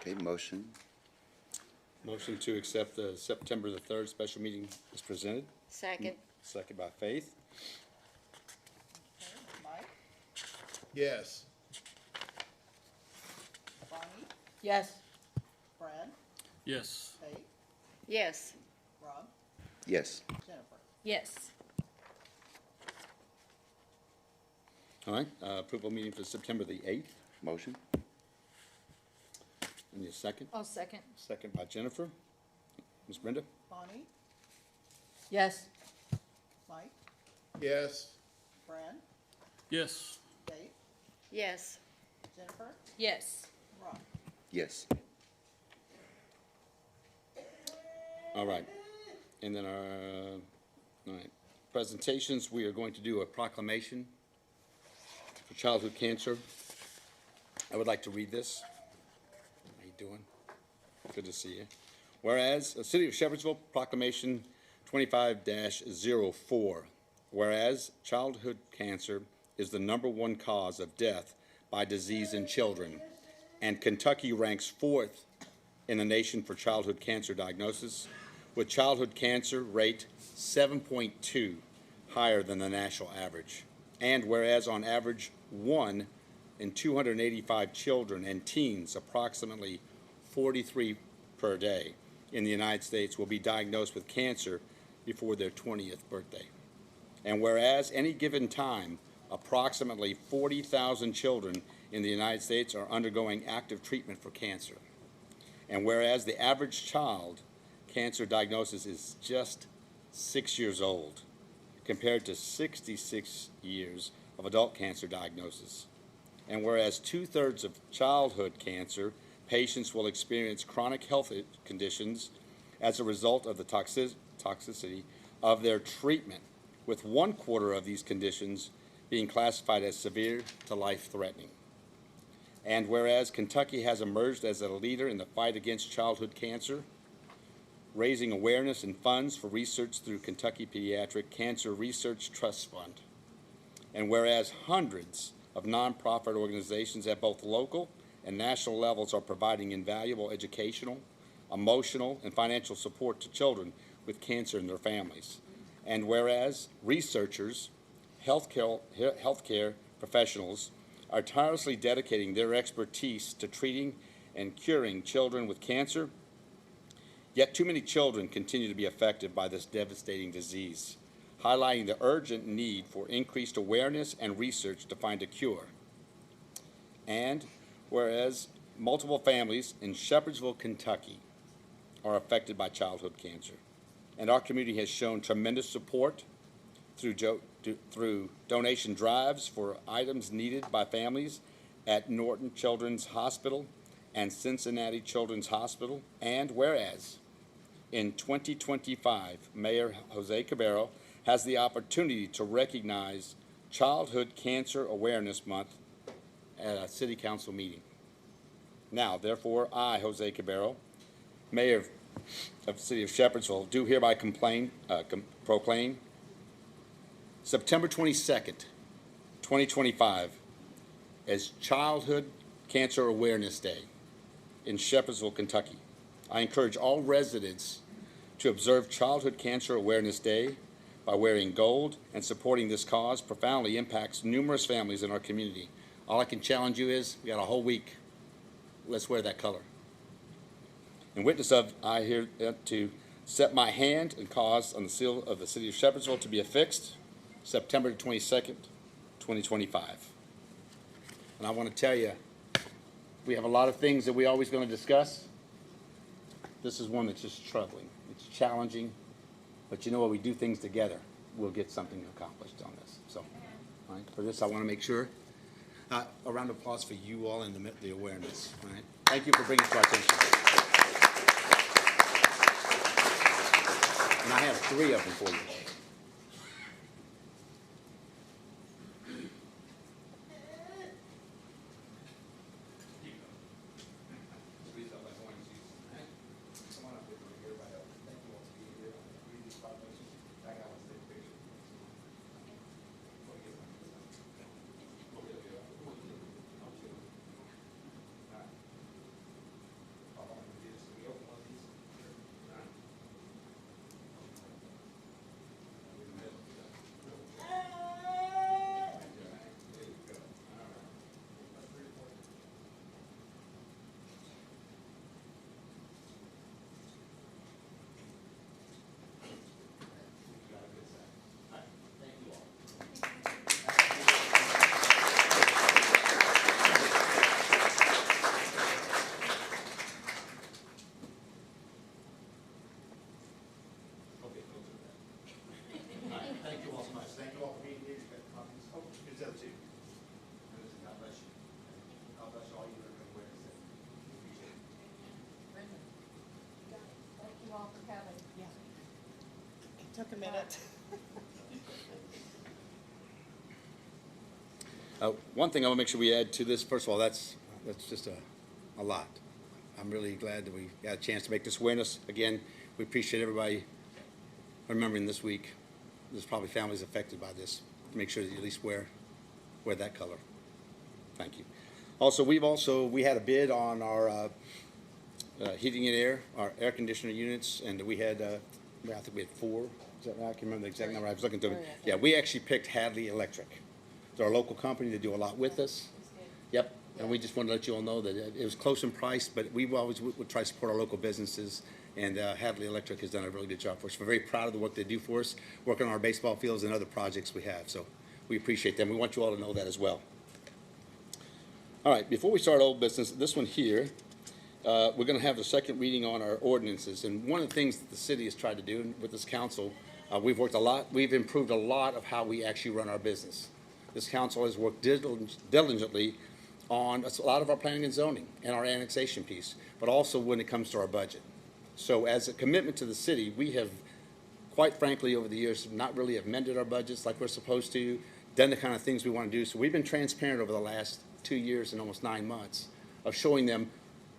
Okay, motion. Motion to accept the September the 3rd special meeting is presented. Second. Second by Faith. Mike, Yes. Bonnie, Yes. Brad, Yes. Faith, Yes. Rob, Yes. Jennifer. Yes. All right, approval meeting for September the 8th. Motion. And the second. I'll second. Second by Jennifer. Ms. Brenda? Bonnie, Yes. Mike, Yes. Brad, Yes. Faith, Yes. Jennifer, Yes. Rob. Yes. All right. And then our, all right, presentations, we are going to do a proclamation for childhood cancer. I would like to read this. How you doing? Good to see you. Whereas, the City of Shepherdsville Proclamation 25-04. Whereas, childhood cancer is the #1 cause of death by disease in children, and Kentucky ranks 4th in the nation for childhood cancer diagnosis, with childhood cancer rate 7.2 higher than the national average. And whereas on average 1 in 285 children and teens, approximately 43 per day in the United States, will be diagnosed with cancer before their 20th birthday. And whereas any given time, approximately 40,000 children in the United States are undergoing active treatment for cancer. And whereas the average child cancer diagnosis is just 6 years old, compared to 66 years of adult cancer diagnosis. And whereas 2/3 of childhood cancer patients will experience chronic health conditions as a result of the toxicity of their treatment, with 1/4 of these conditions being classified as severe to life-threatening. And whereas Kentucky has emerged as a leader in the fight against childhood cancer, raising awareness and funds for research through Kentucky Pediatric Cancer Research Trust Fund. And whereas hundreds of nonprofit organizations at both local and national levels are providing invaluable educational, emotional, and financial support to children with cancer and their families. And whereas researchers, healthcare professionals are tirelessly dedicating their expertise to treating and curing children with cancer, yet too many children continue to be affected by this devastating disease, highlighting the urgent need for increased awareness and research to find a cure. And whereas multiple families in Shepherdsville, Kentucky are affected by childhood cancer, and our community has shown tremendous support through donation drives for items needed by families at Norton Children's Hospital and Cincinnati Children's Hospital. And whereas in 2025, Mayor Jose Cabero has the opportunity to recognize Childhood Cancer Awareness Month at a city council meeting. Now, therefore, I, Jose Cabero, Mayor of the City of Shepherdsville, do hereby proclaim September 22nd, 2025 as Childhood Cancer Awareness Day in Shepherdsville, Kentucky. I encourage all residents to observe Childhood Cancer Awareness Day by wearing gold, and supporting this cause profoundly impacts numerous families in our community. All I can challenge you is, we got a whole week. Let's wear that color. In witness of, I here to set my hand and cause on the seal of the City of Shepherdsville to be affixed September 22nd, 2025. And I want to tell you, we have a lot of things that we're always going to discuss. This is one that's just troubling. It's challenging, but you know what? We do things together, we'll get something accomplished on this. So, all right, for this, I want to make sure. A round of applause for you all and the awareness. All right, thank you for bringing it to our attention. And I have 3 of them for you. Took a minute. One thing I want to make sure we add to this, first of all, that's just a lot. I'm really glad that we got a chance to make this awareness. Again, we appreciate everybody remembering this week. There's probably families affected by this. Make sure that you at least wear that color. Thank you. Also, we had a bid on our heating and air, our air conditioner units, and we had, I think we had 4. Is that right? I can't remember the exact number. I was looking through it. Yeah, we actually picked Hadley Electric. They're a local company. They do a lot with us. Yep. And we just wanted to let you all know that it was close in price, but we always would try to support our local businesses. And Hadley Electric has done a really good job for us. We're very proud of the work they do for us, working on our baseball fields and other projects we have. So we appreciate them. We want you all to know that as well. All right, before we start old business, this one here, we're going to have the second reading on our ordinances. And one of the things that the city has tried to do with this council, we've worked a lot. We've improved a lot of how we actually run our business. This council has worked diligently on a lot of our planning and zoning and our annexation piece, but also when it comes to our budget. So as a commitment to the city, we have, quite frankly, over the years, not really amended our budgets like we're supposed to, done the kind of things we want to do. So we've been transparent over the last 2 years and almost 9 months of showing them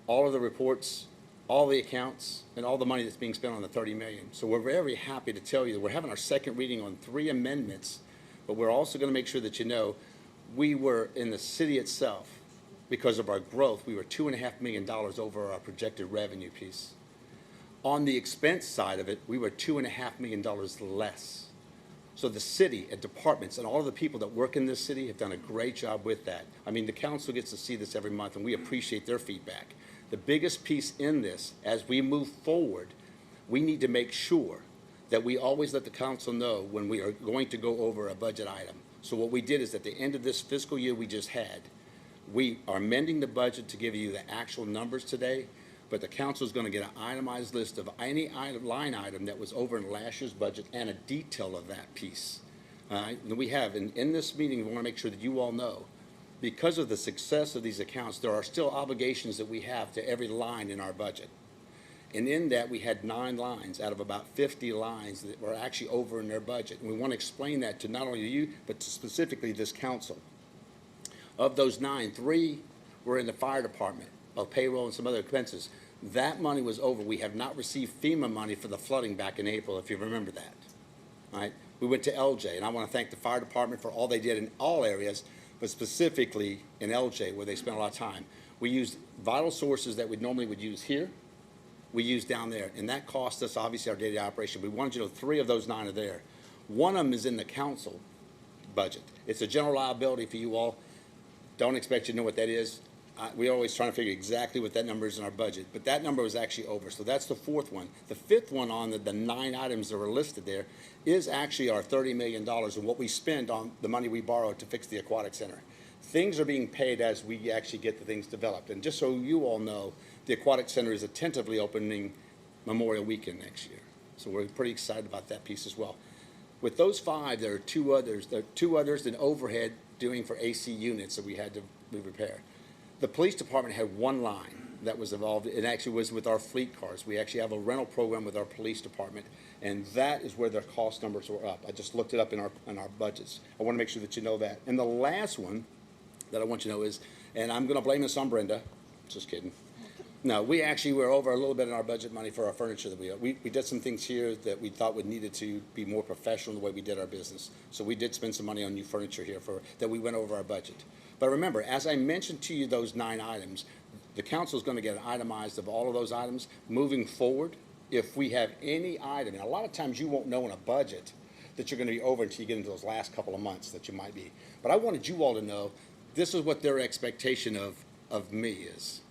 all of the reports, all the accounts, and all the money that's being spent on the $30 million. So we're very happy to tell you that we're having our second reading on 3 amendments, but we're also going to make sure that you know we were in the city itself, because of our growth, we were $2.5 million over our projected revenue piece. On the expense side of it, we were $2.5 million less. So the city and departments and all of the people that work in this city have done a great job with that. I mean, the council gets to see this every month, and we appreciate their feedback. The biggest piece in this, as we move forward, we need to make sure that we always let the council know when we are going to go over a budget item. So what we did is at the end of this fiscal year we just had, we are amending the budget to give you the actual numbers today, but the council is going to get an itemized list of any line item that was over in last year's budget and a detail of that piece. All right? And we have, in this meeting, we want to make sure that you all know, because of the success of these accounts, there are still obligations that we have to every line in our budget. And in that, we had 9 lines out of about 50 lines that were actually over in their budget. And we want to explain that to not only you, but to specifically this council. Of those 9, 3 were in the fire department, of payroll and some other expenses. That money was over. We have not received FEMA money for the flooding back in April, if you remember that. All right? We went to LJ, and I want to thank the fire department for all they did in all areas, but specifically in LJ, where they spent a lot of time. We used vital sources that we normally would use here. We used down there, and that cost us, obviously, our daily operation. We wanted you to know 3 of those 9 are there. One of them is in the council budget. It's a general liability for you all. Don't expect you to know what that is. We're always trying to figure exactly what that number is in our budget, but that number was actually over. So that's the 4th one. The 5th one on the 9 items that were listed there is actually our $30 million and what we spend on the money we borrowed to fix the aquatic center. Things are being paid as we actually get the things developed. And just so you all know, the aquatic center is attentively opening Memorial Weekend next year. So we're pretty excited about that piece as well. With those 5, there are 2 others. There are 2 others in overhead doing for AC units that we had to repair. The police department had 1 line that was involved. It actually was with our fleet cars. We actually have a rental program with our police department, and that is where their cost numbers were up. I just looked it up in our budgets. I want to make sure that you know that. And the last one that I want you to know is, and I'm going to blame this on Brenda. Just kidding. No, we actually were over a little bit in our budget money for our furniture that we did some things here that we thought would needed to be more professional in the way we did our business. So we did spend some money on new furniture here that we went over our budget. But remember, as I mentioned to you those 9 items, the council is going to get an itemized of all of those items moving forward. If we have any item, and a lot of times you won't know in a budget that you're going to be over until you get into those last couple of months that you might be. But I wanted you all to know this is what their expectation of me is.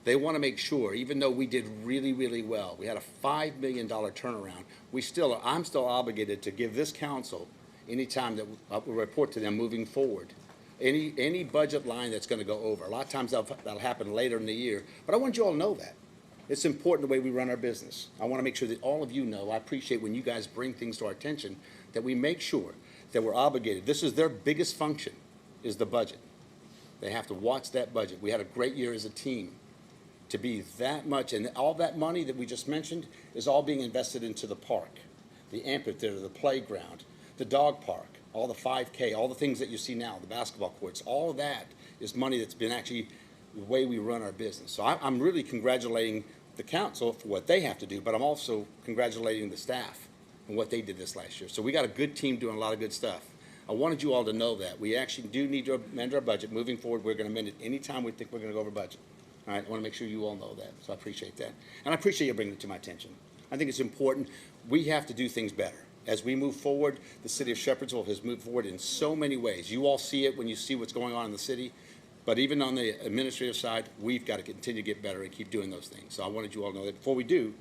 They want to make sure, even though we did really, really well, we had a $5 million turnaround, I'm still obligated to give this council any time that we report to them moving forward. Any budget line that's going to go over. A lot of times that'll happen later in the year, but I want you all to know that. It's important the way we run our business. I want to make sure that all of you know, I appreciate when you guys bring things to our attention, that we make sure that we're obligated. This is their biggest function, is the budget. They have to watch that budget. We had a great year as a team. To be that much, and all that money that we just mentioned is all being invested into the park. the amphitheater, the playground, the dog park, all the 5K, all the things that you see now, the basketball courts, all of that is money that's been actually the way we run our business. So I'm really congratulating the council for what they have to do, but I'm also congratulating the staff and what they did this last year. So we got a good team doing a lot of good stuff. I wanted you all to know that. We actually do need to amend our budget. Moving forward, we're gonna amend it anytime we think we're gonna go over budget. All right, I wanna make sure you all know that, so I appreciate that. And I appreciate you bringing it to my attention. I think it's important. We have to do things better. As we move forward, the city of Shepherdsville has moved forward in so many ways. You all see it when you see what's going on in the city. But even on the administrative side, we've got to continue to get better and keep doing those things. So I wanted you all to know that before we do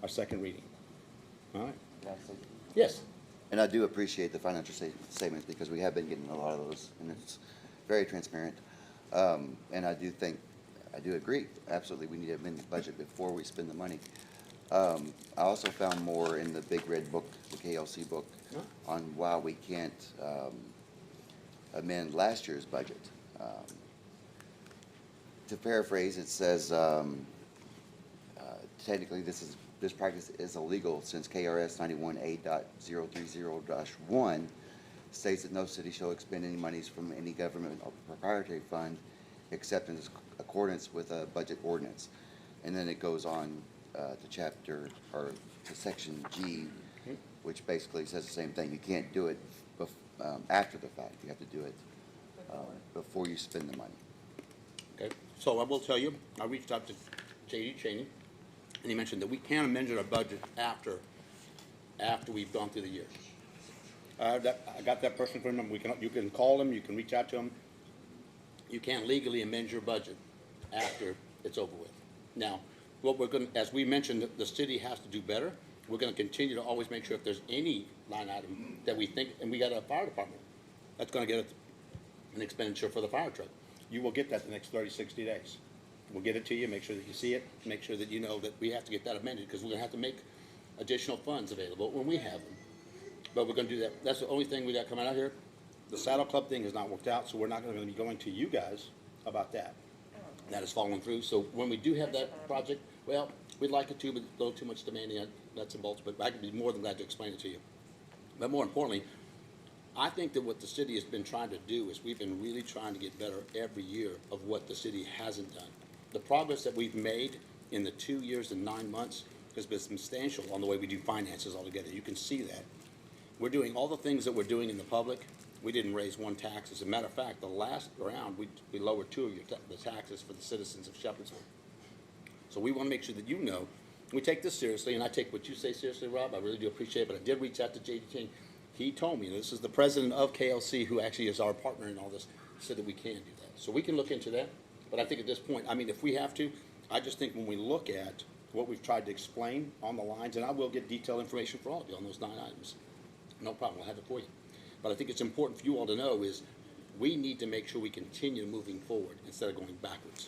our second reading. All right? Yes? And I do appreciate the financial statements because we have been getting a lot of those, and it's very transparent. And I do agree, absolutely, we need to amend the budget before we spend the money. I also found more in the big red book, the KLC book, on why we can't amend last year's budget. To paraphrase, it says, technically this practice is illegal since KRS 91A.030-1 states that no city shall expend any monies from any government or proprietary fund except in accordance with a budget ordinance. And then it goes on to chapter, or to section G, which basically says the same thing. You can't do it after the fact. You have to do it before you spend the money. Okay. So I will tell you, I reached out to J.D. Cheney, and he mentioned that we can amend our budget after we've gone through the year. I got that person from him. You can call him. You can reach out to him. You can't legally amend your budget after it's over with. Now, what we're going to, as we mentioned, the city has to do better. We're going to continue to always make sure if there's any line item that we think, and we got a fire department that's going to get an expenditure for the fire truck. You will get that the next 30, 60 days. We'll get it to you, make sure that you see it, make sure that you know that we have to get that amended because we're going to have to make additional funds available when we have them. But we're going to do that. That's the only thing we got coming out here. The Saddle Club thing has not worked out, so we're not going to be going to you guys about that. That has fallen through. So when we do have that project, well, we'd like it to, but a little too much demanding on nuts and bolts. But I could be more than glad to explain it to you. But more importantly, I think that what the city has been trying to do is we've been really trying to get better every year of what the city hasn't done. The progress that we've made in the 2 years and 9 months has been substantial on the way we do finances altogether. You can see that. We're doing all the things that we're doing in the public. We didn't raise one tax. As a matter of fact, the last round, we lowered two of the taxes for the citizens of Shepherdsville. So we want to make sure that you know we take this seriously, and I take what you say seriously, Rob. I really do appreciate it, but I did reach out to J.D. King. He told me, this is the president of KLC, who actually is our partner in all this, said that we can do that. So we can look into that, but I think at this point, I mean, if we have to, I just think when we look at what we've tried to explain on the lines, and I will get detailed information for all of you on those 9 items. No problem, I'll have it for you. But I think it's important for you all to know is we need to make sure we continue moving forward instead of going backwards.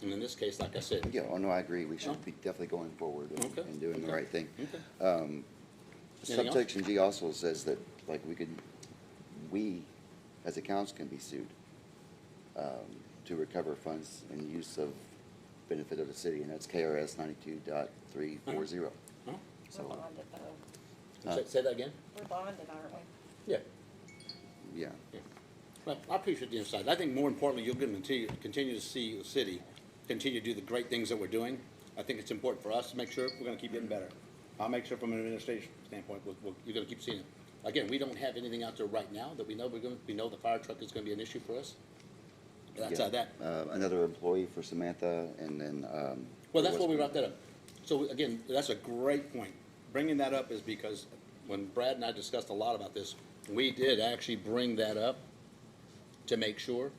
And in this case, like I said. Yeah, oh no, I agree. We should be definitely going forward and doing the right thing. Okay. Subsection G also says that, like, we, as a council, can be sued to recover funds and use of benefit of the city, and that's KRS 92.340. Huh? So, We're bonded, though. Say that again? We're bonded, aren't we? Yeah. yeah. Well, I appreciate the insight. I think more importantly, you're going to continue to see the city continue to do the great things that we're doing. I think it's important for us to make sure we're going to keep getting better. I'll make sure from an administration standpoint, you're going to keep seeing it. Again, we don't have anything out there right now that we know we know the fire truck is going to be an issue for us. But outside that. Another employee for Samantha, and then. Well, that's why we brought that up. So again, that's a great point. Bringing that up is because when Brad and I discussed a lot about this, we did actually bring that up to make sure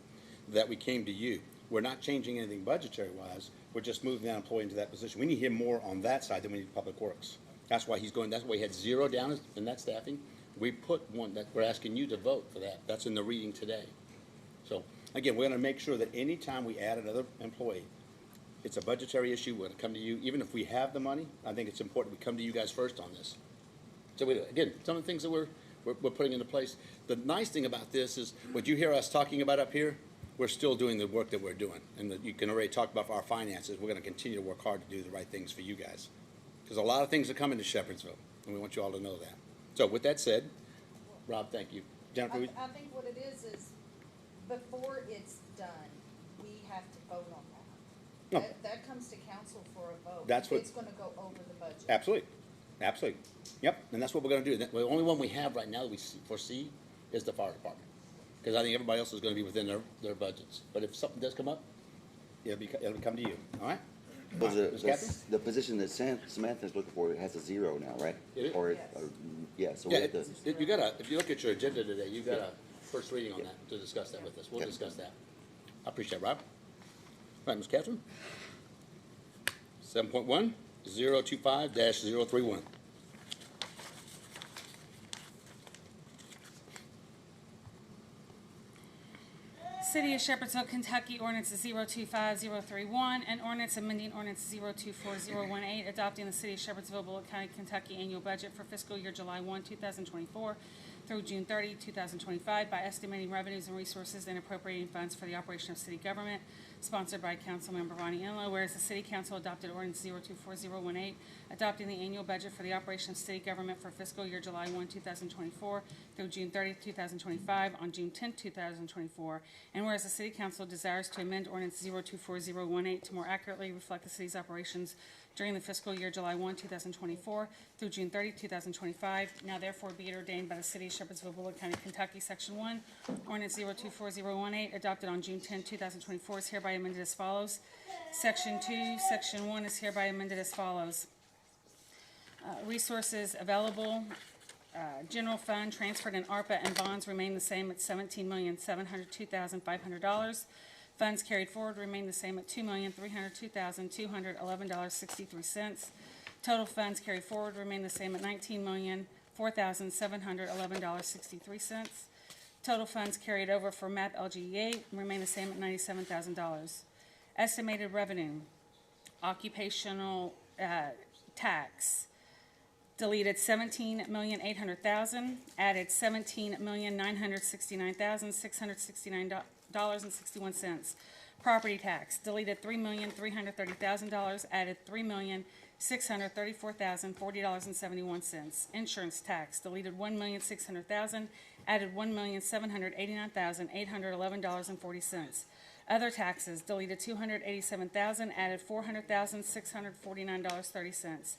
that we came to you. We're not changing anything budgetary-wise. We're just moving that employee into that position. We need him more on that side than we need Public Works. That's why that's why he had 0 down in that staffing. We put one that we're asking you to vote for that. That's in the reading today. So again, we're going to make sure that any time we add another employee, it's a budgetary issue. We're going to come to you. Even if we have the money, I think it's important we come to you guys first on this. So again, some of the things that we're putting into place. The nice thing about this is what you hear us talking about up here, we're still doing the work that we're doing. And you can already talk about our finances. We're going to continue to work hard to do the right things for you guys. Because a lot of things are coming to Shepherdsville. and we want you all to know that. So with that said, Rob, thank you. Jennifer, I think what it is before it's done, we have to vote on that. No. That comes to council for a vote. That's what- It's gonna go over the budget. absolutely, absolutely. Yep, and that's what we're gonna do. The only one we have right now that we foresee is the fire department. Because I think everybody else is gonna be within their budgets. But if something does come up, it'll come to you, all right? Well, Ms. Catherine? the position that Samantha's looking for, it has a 0 now, right? It is? Or, Yes. yeah, so Yeah, we have to, you gotta, if you look at your agenda today, you got a first reading on that to discuss that with us. We'll Yeah. discuss that. I appreciate it, Rob. All right, Ms. Catherine? 7.1, 025-031. City of Shepherdsville, Kentucky, ordinance 025031, and ordinance amending ordinance 024018, adopting the City of Shepherdsville, Bullitt County, Kentucky annual budget for fiscal year July 1, 2024 through June 30, 2025 by estimating revenues and resources and appropriating funds for the operation of city government, sponsored by Councilmember Ronnie Enlow, whereas the City Council adopted ordinance 024018, adopting the annual budget for the operation of city government for fiscal year July 1, 2024 through June 30, 2025 on June 10, 2024, and whereas the City Council desires to amend ordinance 024018 to more accurately reflect the city's operations during the fiscal year July 1, 2024 through June 30, 2025. Now therefore be it ordained by the City of Shepherdsville, Bullitt County, Kentucky, Section 1, Ordinance 024018, adopted on June 10, 2024, is hereby amended as follows. Section 2, Section 1 is hereby amended as follows. Resources available, general fund transferred in ARPA and bonds remain the same at $17,702,500. Funds carried forward remain the same at $2,302,211.63. Total funds carried forward remain the same at $19,004,711.63. Total funds carried over for MAP LGE8 remain the same at $97,000. Estimated revenue, occupational tax, deleted $17,800,000, added $17,969,669.61. Property tax, deleted $3,330,000, added $3,634,040.71. Insurance tax, deleted $1,600,000, added $1,789,811.40. Other taxes, deleted $287,000, added $400,649.30.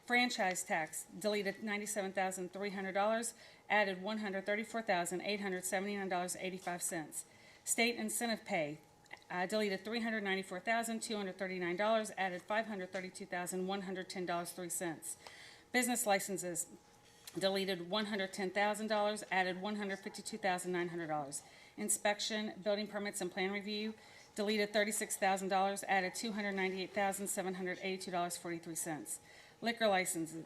Franchise tax, deleted $97,300, added $134,879.85. State incentive pay, deleted $394,239, added $532,110.03. Business licenses, deleted $110,000, added $152,900. Inspection, building permits, and plan review, deleted $36,000, added $298,782.43. Liquor licenses,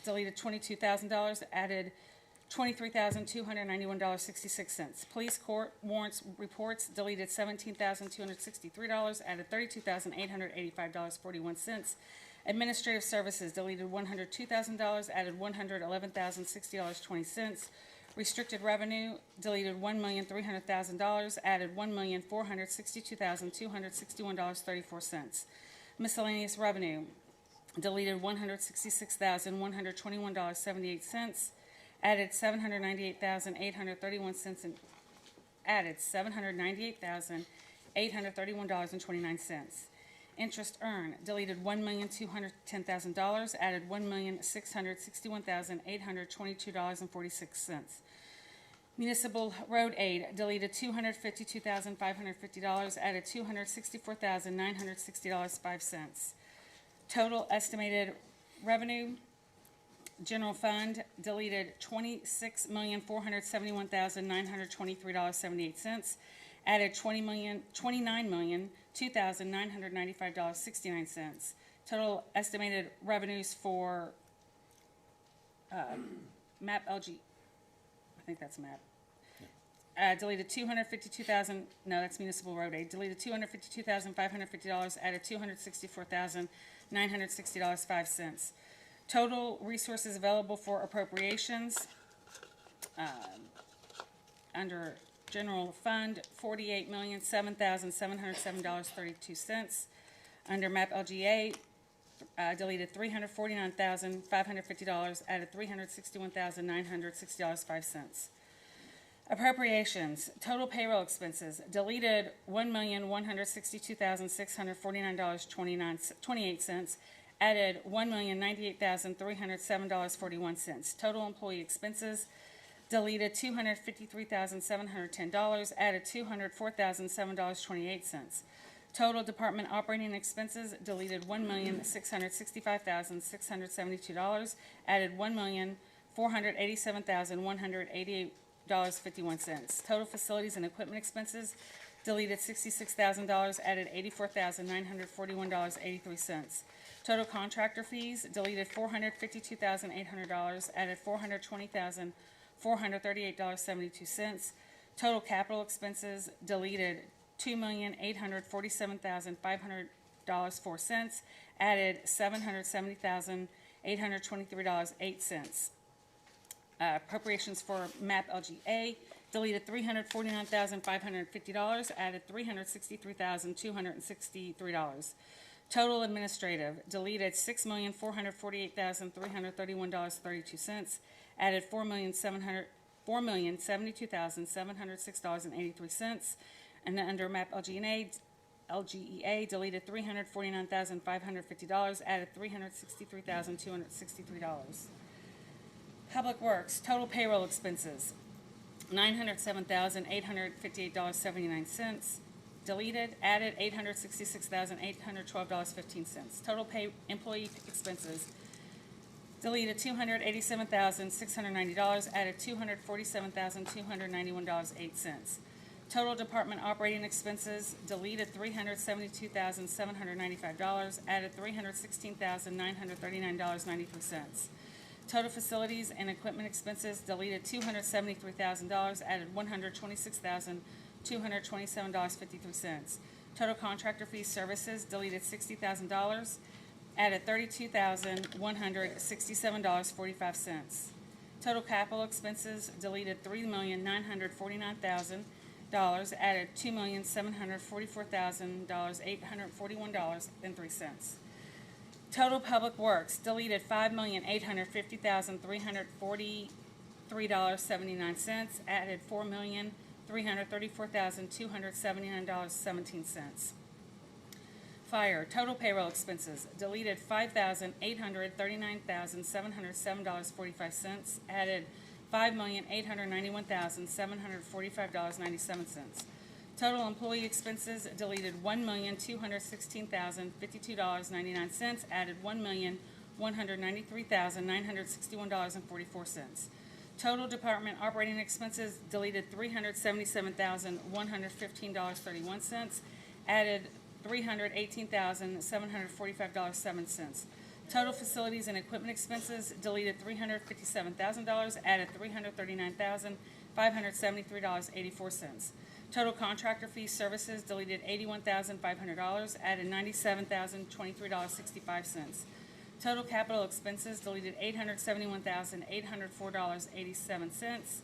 deleted $22,000, added $23,291.66. Police court warrants reports, deleted $17,263, added $32,885.41. Administrative services, deleted $102,000, added $111,060.20. Restricted revenue, deleted $1,300,000, added $1,462,261.34. Miscellaneous revenue, deleted $166,121.78, added $798,831 and added $798,831.29. Interest earned, deleted $1,210,000, added $1,661,822.46. Municipal road aid, deleted $252,550, added $264,960.05. Total estimated revenue, general fund, deleted $26,471,923.78, added $29,002,995.69. Total estimated revenues for MAP LG, I think that's MAP. Deleted $252,000, no, that's municipal road aid. Deleted $252,550, added $264,960.05. Total resources available for appropriations, under general fund, $48,007,707.32. Under MAP LGA, deleted $349,550, added $361,960.05. Appropriations, total payroll expenses, deleted $1,162,649.28, added $1,098,307.41. Total employee expenses, deleted $253,710, added $204,007.28. Total department operating expenses, deleted $1,665,672, added $1,487,188.51. Total facilities and equipment expenses, deleted $66,000, added $84,941.83. Total contractor fees, deleted $452,800, added $420,438.72. Total capital expenses, deleted $2,847,500.04, added $770,823.08. Appropriations for MAP LGA, deleted $349,550, added $363,263. Total administrative, deleted $6,448,331.32, added $4,072,706.83. And then under MAP LGEA, deleted $349,550, added $363,263. Public Works, total payroll expenses, $907,858.79. Deleted, added $866,812.15. Total employee expenses, deleted $287,690, added $247,291.08. Total department operating expenses, deleted $372,795, added $316,939.93. Total facilities and equipment expenses, deleted $273,000, added $126,227.53. Total contractor fees services, deleted $60,000, added $32,167.45. Total capital expenses, deleted $3,949,000, added $2,744,841.03. Total public works, deleted $5,850,343.79, added $4,334,279.17. Fire, total payroll expenses, deleted $5,839,707.45, added $5,891,745.97. Total employee expenses, deleted $1,216,052.99, added $1,193,961.44. Total department operating expenses, deleted $377,115.31, added $318,745.07. Total facilities and equipment expenses, deleted $357,000, added $339,573.84. Total contractor fees services, deleted $81,500, added $97,023.65. Total capital expenses, deleted $871,804.87,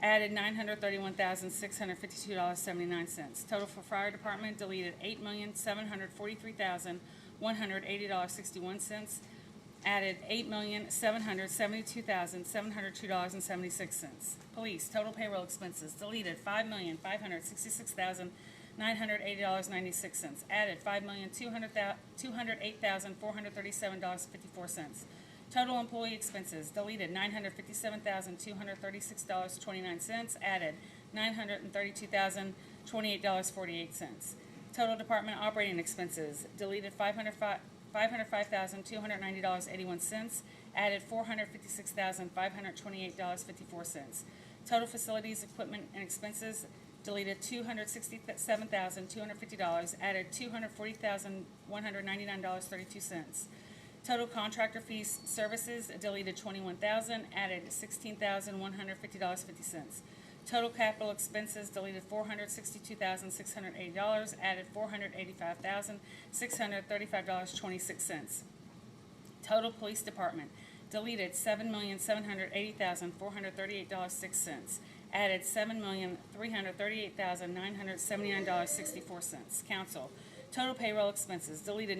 added $931,652.79. Total for fire department, deleted $8,743,180.61, added $8,772,702.76. Police, total payroll expenses, deleted $5,566,980.96, added $5,208,437.54. Total employee expenses, deleted $957,236.29, added $932,028.48. Total department operating expenses, deleted $505,290.81, added $456,528.54. Total facilities, equipment, and expenses, deleted $267,250, added $240,199.32. Total contractor fees services, deleted $21,000, added $16,150.50. Total capital expenses, deleted $462,680, added $485,635.26. Total police department, deleted $7,780,438.06, added $7,338,979.64. Council, Total payroll expenses, deleted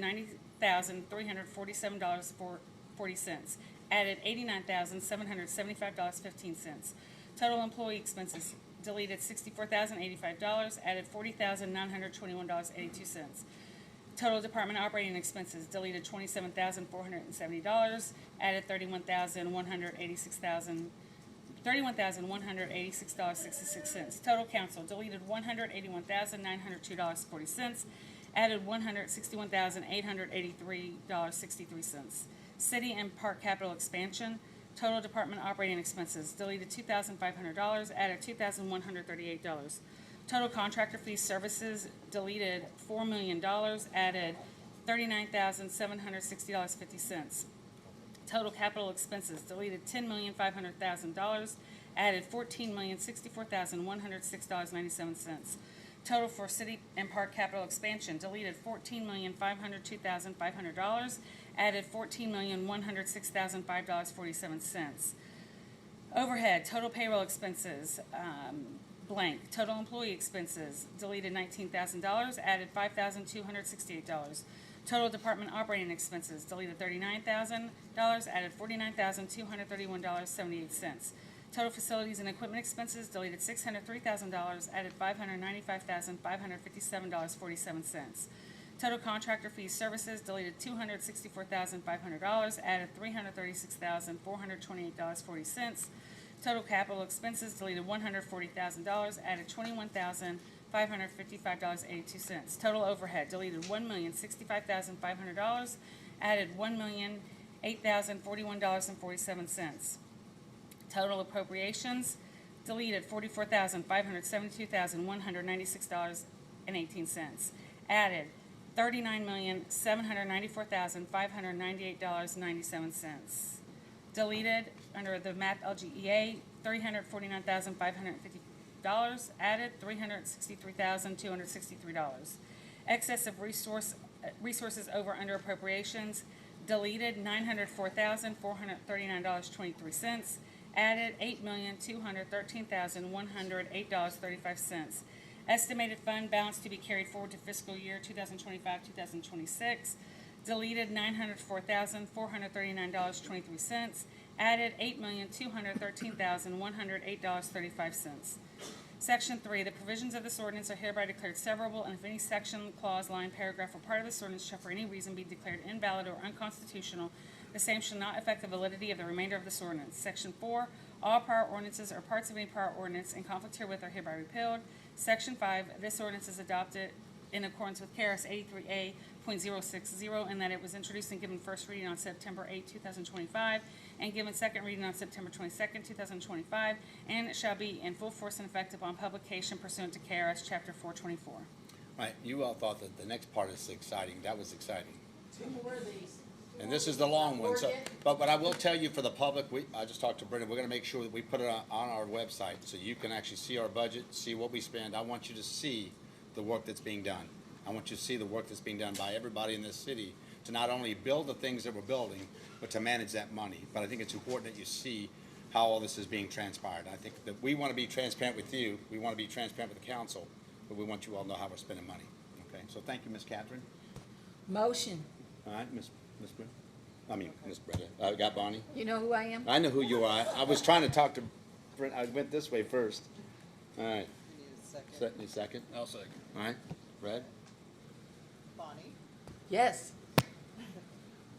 $90,347.40. Added $89,775.15. Total employee expenses, deleted $64,085. Added $40,921.82. Total department operating expenses, deleted $27,470. Added $31,186.66. Total council, deleted $181,902.40. Added $161,883.63. City and park capital expansion, total department operating expenses, deleted $2,500. Added $2,138. Total contractor fees services, deleted $4 million. Added $39,760.50. Total capital expenses, deleted $10,500,000, added $14,064,106.97. Total for city and park capital expansion, deleted $14,502,500, added $14,106,005.47. Overhead, total payroll expenses, blank. Total employee expenses, deleted $19,000, added $5,268. Total department operating expenses, deleted $39,000, added $49,231.78. Total facilities and equipment expenses, deleted $603,000, added $595,557.47. Total contractor fees services, deleted $264,500, added $336,428.40. Total capital expenses, deleted $140,000, added $21,555.82. Total overhead, deleted $1,065,500, added $1,008,041.47. Total appropriations, deleted $44,572,196.18. Added $39,794,598.97. Deleted, under the MAP LGEA, $349,550. Added $363,263. Excess of resources over under appropriations, deleted $904,439.23. Added $8,213,108.35. Estimated fund balance to be carried forward to fiscal year 2025-2026. Deleted $904,439.23. Added $8,213,108.35. Section 3, the provisions of this ordinance are hereby declared severable, and if any section, clause, line, paragraph, or part of this ordinance shall for any reason be declared invalid or unconstitutional, the same shall not affect the validity of the remainder of this ordinance. Section 4, all prior ordinances or parts of any prior ordinance in conflict herewith are hereby repealed. Section 5, this ordinance is adopted in accordance with KRS 83A.060, and that it was introduced and given first reading on September 8, 2025, and given second reading on September 22, 2025, and it shall be in full force and effect upon publication pursuant to KRS Chapter 424. All right, you all thought that the next part is exciting. That was exciting. Two more of these. And this is the long one. So, but I will tell you for the public, I just talked to Brendan, we're gonna make sure that we put it on our website so you can actually see our budget, see what we spend. I want you to see the work that's being done. I want you to see the work that's being done by everybody in this city to not only build the things that we're building, but to manage that money. But I think it's important that you see how all this is being transpired. I think that we want to be transparent with you, we want to be transparent with the council, but we want you all to know how we're spending money. Okay, so thank you, Ms. Catherine. Motion. All right, Ms. Brenda. I mean, Ms. Brenda. I got Bonnie. You know who I am? I know who you are. I was trying to talk to Brent. I went this way first. All right. Need a second? I'll second. All right. Red? Bonnie, Yes.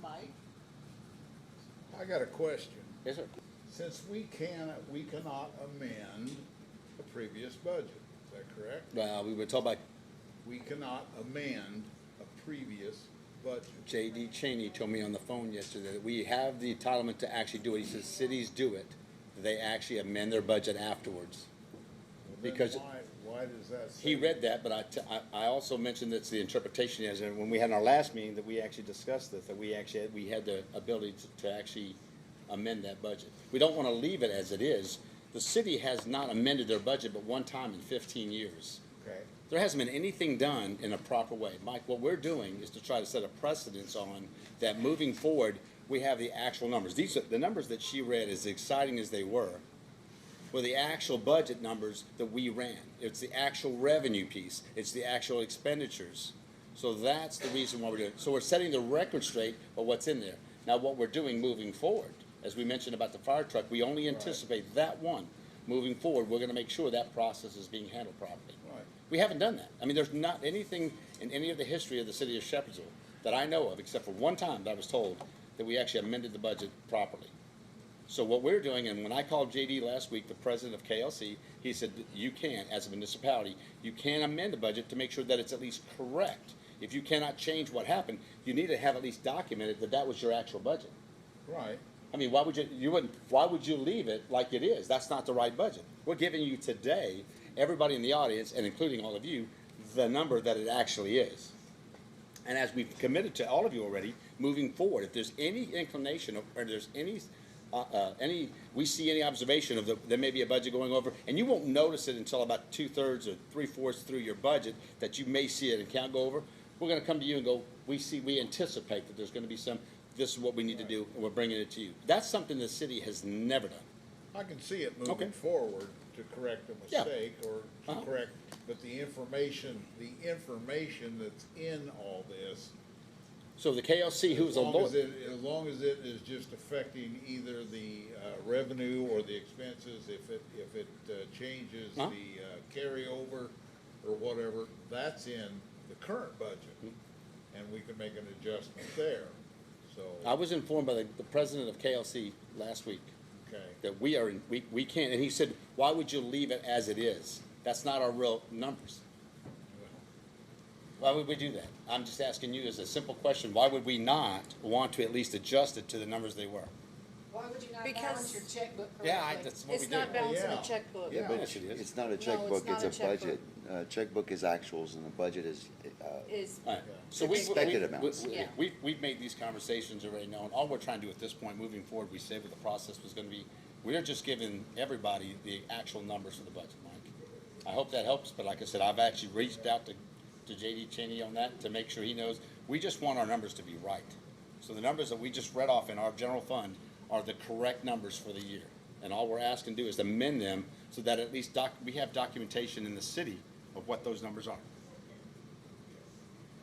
Mike, I got a question. Yes, sir. Since we cannot amend a previous budget, is that correct? We were told by We cannot amend a previous budget. J.D. Cheney told me on the phone yesterday that we have the entitlement to actually do it. He says cities do it. They actually amend their budget afterwards. Then Because why does that say? he read that, but I also mentioned that's the interpretation is, and when we had our last meeting, that we actually discussed this, that we had the ability to actually amend that budget. We don't want to leave it as it is. The city has not amended their budget but one time in 15 years. Okay. There hasn't been anything done in a proper way. Mike, what we're doing is to try to set a precedence on that moving forward, we have the actual numbers. These are the numbers that she read, as exciting as they were the actual budget numbers that we ran. It's the actual revenue piece. It's the actual expenditures. So that's the reason why we're doing it. So we're setting the record straight of what's in there. Now, what we're doing moving forward, as we mentioned about the fire truck, we only anticipate that one. Moving forward, we're gonna make sure that process is being handled properly. Right. We haven't done that. I mean, there's not anything in any of the history of the city of Shepherdsville that I know of, except for one time that I was told that we actually amended the budget properly. So what we're doing, and when I called JD last week, the president of KLC, he said, you can, as a municipality, you can amend the budget to make sure that it's at least correct. If you cannot change what happened, you need to have at least documented that that was your actual budget. Right. I mean, why would why would you leave it like it is? That's not the right budget. We're giving you today, everybody in the audience, and including all of you, the number that it actually is. And as we've committed to all of you already, moving forward, if there's any inclination or there's any, we see any observation of there may be a budget going over, and you won't notice it until about 2/3 or 3/4 through your budget that you may see an account go over, we're gonna come to you and go, we anticipate that there's gonna be some, this is what we need to do, and we're bringing it to you. That's something the city has never done. I can see it Okay. moving forward to correct a Yeah. mistake or Uh-huh. to correct, but the information that's in all this, So the KLC, who's a lawyer. as long as it is just affecting either the revenue or the expenses, if it changes Huh? the carryover or whatever, that's in the current budget, and we can make an adjustment there, so, I was informed by the president of KLC last week okay. that we can't, and he said, why would you leave it as it is? That's not our real numbers. Why would we do that? I'm just asking you as a simple question, why would we not want to at least adjust it to the numbers they were? Why would you not Because- balance your checkbook correctly? Yeah, that's what we It's do. not balancing Yeah. a checkbook. Yeah. Yes, it is. It's not a it's checkbook, not it's a a budget. Checkbook is actuals and the budget is, Is, All right. So we- Expected we- amounts. we- Yeah. We've made these conversations already known. All we're trying to do at this point, moving forward, we said what the process was gonna be. We're just giving everybody the actual numbers for the budget, Mike. I hope that helps, but like I said, I've actually reached out to JD Cheney on that to make sure he knows. We just want our numbers to be right. So the numbers that we just read off in our general fund are the correct numbers for the year. And all we're asking to do is amend them so that at least we have documentation in the city of what those numbers are.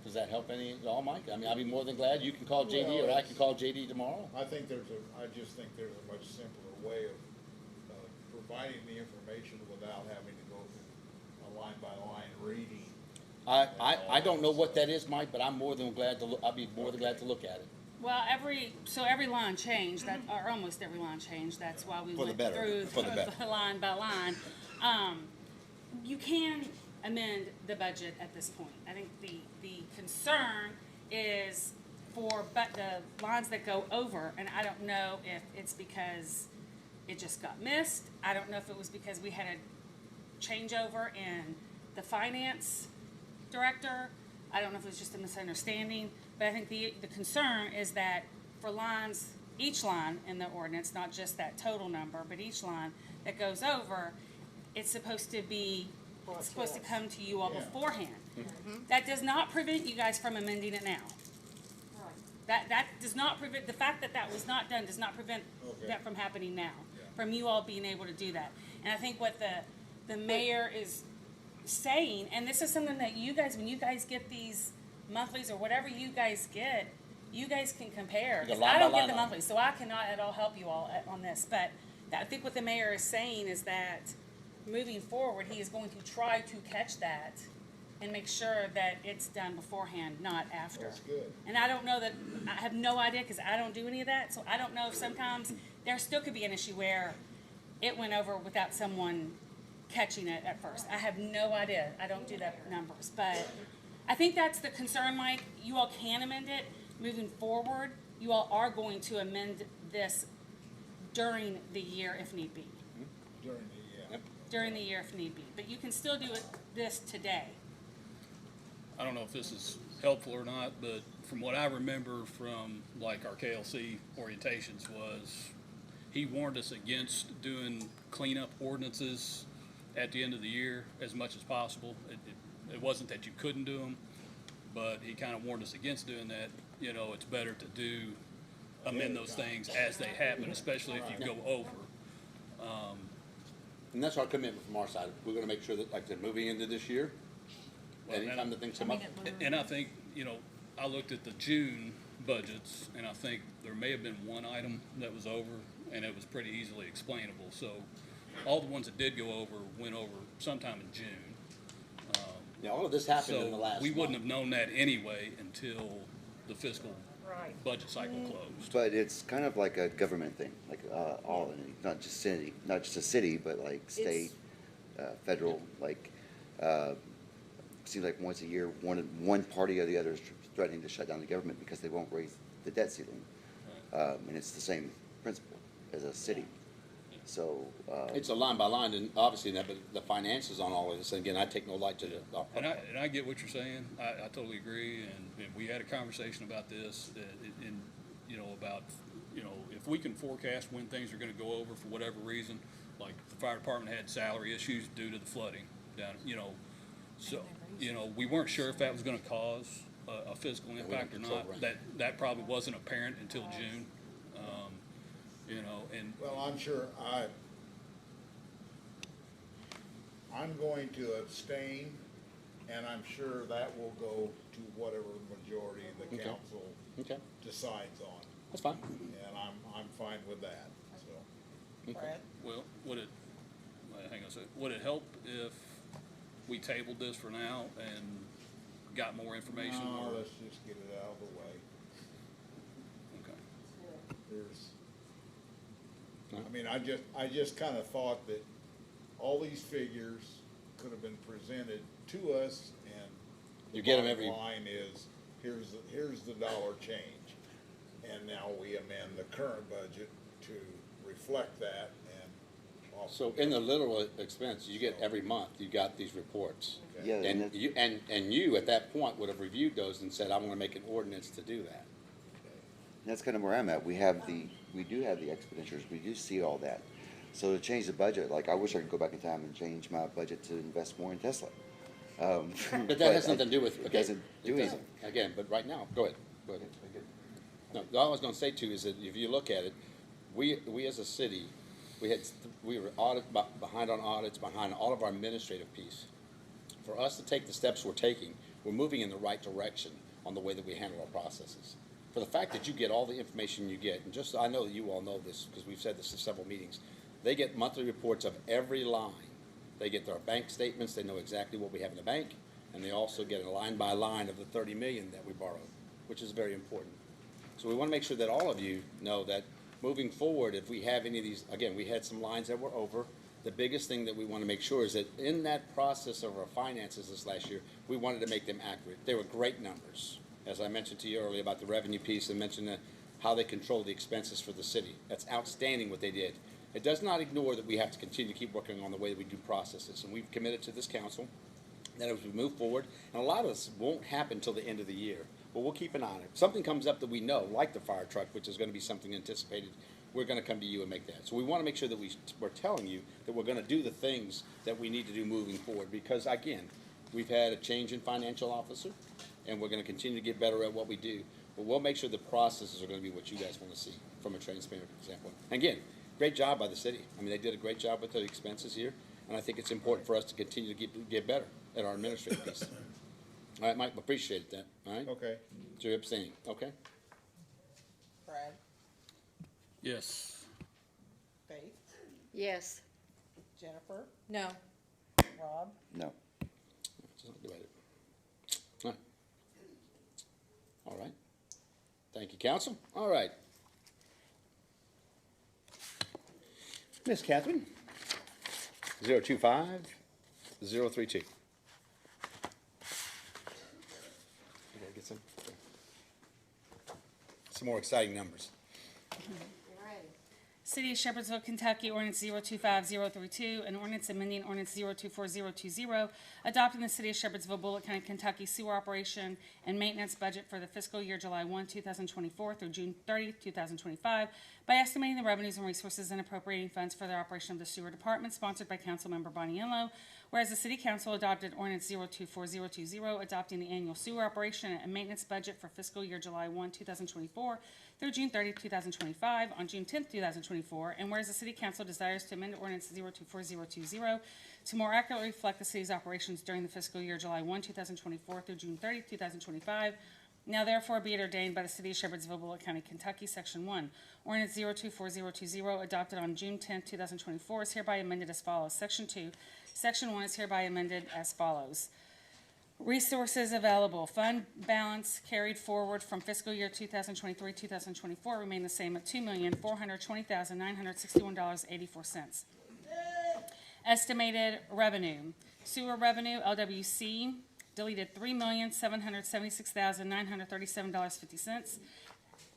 Does that help any at all, Mike? I mean, I'd be more than glad. You can call JD or I can call JD tomorrow. I just think there's a much simpler way of providing the information without having to go through a line-by-line reading. I don't know what that is, Mike, but I'm more than glad to look, I'll be more than glad to look at it. Well, every line changed, that, or almost every line changed, that's why we For the went better, through for the better. the line by line. You can amend the budget at this point. I think the concern is for the lines that go over, and I don't know if it's because it just got missed. I don't know if it was because we had a changeover in the finance director. I don't know if it was just a misunderstanding, but I think the concern is that for lines, each line in the ordinance, not just that total number, but each line that goes over, it's supposed to come to you all Yeah. beforehand. That does not prevent you guys from amending it now. That does not prevent, the fact that that was not done does not prevent Okay. that from happening now, Yeah. from you all being able to do that. And I think what the mayor is saying, and this is something that you guys, when you guys get these monthlies or whatever you guys get, you guys can compare. You got 'Cause line I by don't get line the on it. monthlies, so I cannot at all help you all on this. But I think what the mayor is saying is that moving forward, he is going to try to catch that and make sure that it's done beforehand, not after. That's good. And I don't know that, I have no idea, because I don't do any of that, so I don't know if sometimes there still could be an issue where it went over without someone catching it at first. I have no idea, I don't do that numbers, but I think that's the concern, Mike. You all can amend it moving forward. You all are going to amend this during the year if need be, During the, Yep. during the year if need be. But you can still do this today. I don't know if this is helpful or not, but from what I remember from like our KLC orientations was he warned us against doing cleanup ordinances at the end of the year as much as possible. It wasn't that you couldn't do them, but he kind of warned us against doing that. You know, it's better to amend those things as they happen, especially if you go over. And that's our commitment from our side. We're gonna make sure that, like I said, moving into this year, Well, anytime the things come up. And I think, you know, I looked at the June budgets, and I think there may have been one item that was over, and it was pretty easily explainable. So all the ones that did go over went over sometime in June. Now, all of this happened in the So last we wouldn't month. have known that anyway until the fiscal Right. budget cycle closed. But it's kind of like a government thing, like, all, not just a city, but like state, federal, like, seems like once a year, one party or the other is threatening to shut down the government because they won't raise the debt ceiling. And it's the same principle as a city. So, It's a line by line, and obviously, but the finances on all of this, and again, I take no light to the. And I get what you're saying. I totally agree. And we had a conversation about this, and, you know, about, you know, if we can forecast when things are gonna go over for whatever reason, like the fire department had salary issues due to the flooding down, you know. So, you know, we weren't sure if that was gonna cause a physical we impact or don't control not. rent. That probably wasn't apparent until June. You know, and Well, I'm sure I'm going to abstain, and I'm sure that will go to whatever majority the Okay. council Okay, decides on. that's fine. And I'm fine with that, so. Brad? well, hang on a second, would it help if we tabled this for now and got more information? No, or- let's just get it out of the way. Okay. I mean, I just kinda thought that all these figures could have been presented to us, and You the get 'em bottom every- line is, here's the dollar change. And now we amend the current budget to reflect that, and off. So in the literal expense, you get every month, you got these reports. Okay. yeah, and And that's, you at that point would have reviewed those and said, I'm gonna make an ordinance to do that. that's kind of where I'm at. We do have the expenditures, we do see all that. So to change the budget, like, I wish I could go back in time and change my budget to invest more in Tesla. But that has nothing to do with. It doesn't do it doesn't. anything. Again, but right now, go ahead. No, all I was gonna say too is that if you look at it, we as a city, we were behind on audits, behind all of our administrative piece. For us to take the steps we're taking, we're moving in the right direction on the way that we handle our processes. For the fact that you get all the information you get, and just, I know that you all know this, because we've said this in several meetings, they get monthly reports of every line. They get their bank statements, they know exactly what we have in the bank, and they also get a line by line of the 30 million that we borrowed, which is very important. So we want to make sure that all of you know that moving forward, if we have any of these, again, we had some lines that were over. The biggest thing that we want to make sure is that in that process of our finances this last year, we wanted to make them accurate. They were great numbers. As I mentioned to you earlier about the revenue piece and mentioned how they control the expenses for the city. That's outstanding what they did. It does not ignore that we have to continue to keep working on the way that we do processes. And we've committed to this council that as we move forward, and a lot of this won't happen until the end of the year, but we'll keep an eye on it. If something comes up that we know, like the fire truck, which is going to be something anticipated, we're going to come to you and make that. So we want to make sure that we're telling you that we're going to do the things that we need to do moving forward. Because again, we've had a change in financial officer, and we're going to continue to get better at what we do. But we'll make sure the processes are going to be what you guys want to see from a transparent standpoint. And again, great job by the city. I mean, they did a great job with the expenses here, and I think it's important for us to continue to get better at our administrative piece. All right, Mike, appreciate that, all right? Okay. So you're abstaining, okay? Brad? Yes. Faith? Yes. Jennifer? No. Rob? no. Just look at it. All right. All right. Thank you, council. All right. Miss Catherine, 025-032. You gotta get some more exciting numbers. City of Shepherdsville, Kentucky, ordinance 025032, an ordinance amending ordinance 024020, adopting the City of Shepherdsville, Bullitt County, Kentucky sewer operation and maintenance budget for the fiscal year July 1, 2024 through June 30, 2025, by estimating the revenues and resources and appropriating funds for the operation of the sewer department, sponsored by Councilmember Bonnie Enlow, Whereas the City Council adopted Ordinance 024020, adopting the annual sewer operation and maintenance budget for fiscal year July 1, 2024 through June 30, 2025 on June 10, 2024, and whereas the City Council desires to amend Ordinance 024020 to more accurately reflect the city's operations during the fiscal year July 1, 2024 through June 30, 2025, now therefore be it ordained by the City of Shepherdsville, Bullitt County, Kentucky, Section 1. Ordinance 024020, adopted on June 10, 2024, is hereby amended as follows. Section 2, Section 1 is hereby amended as follows. Resources available. Fund balance carried forward from fiscal year 2023-2024 remain the same at $2,420,961.84. Estimated revenue. Sewer revenue, LWC, deleted $3,776,937.50.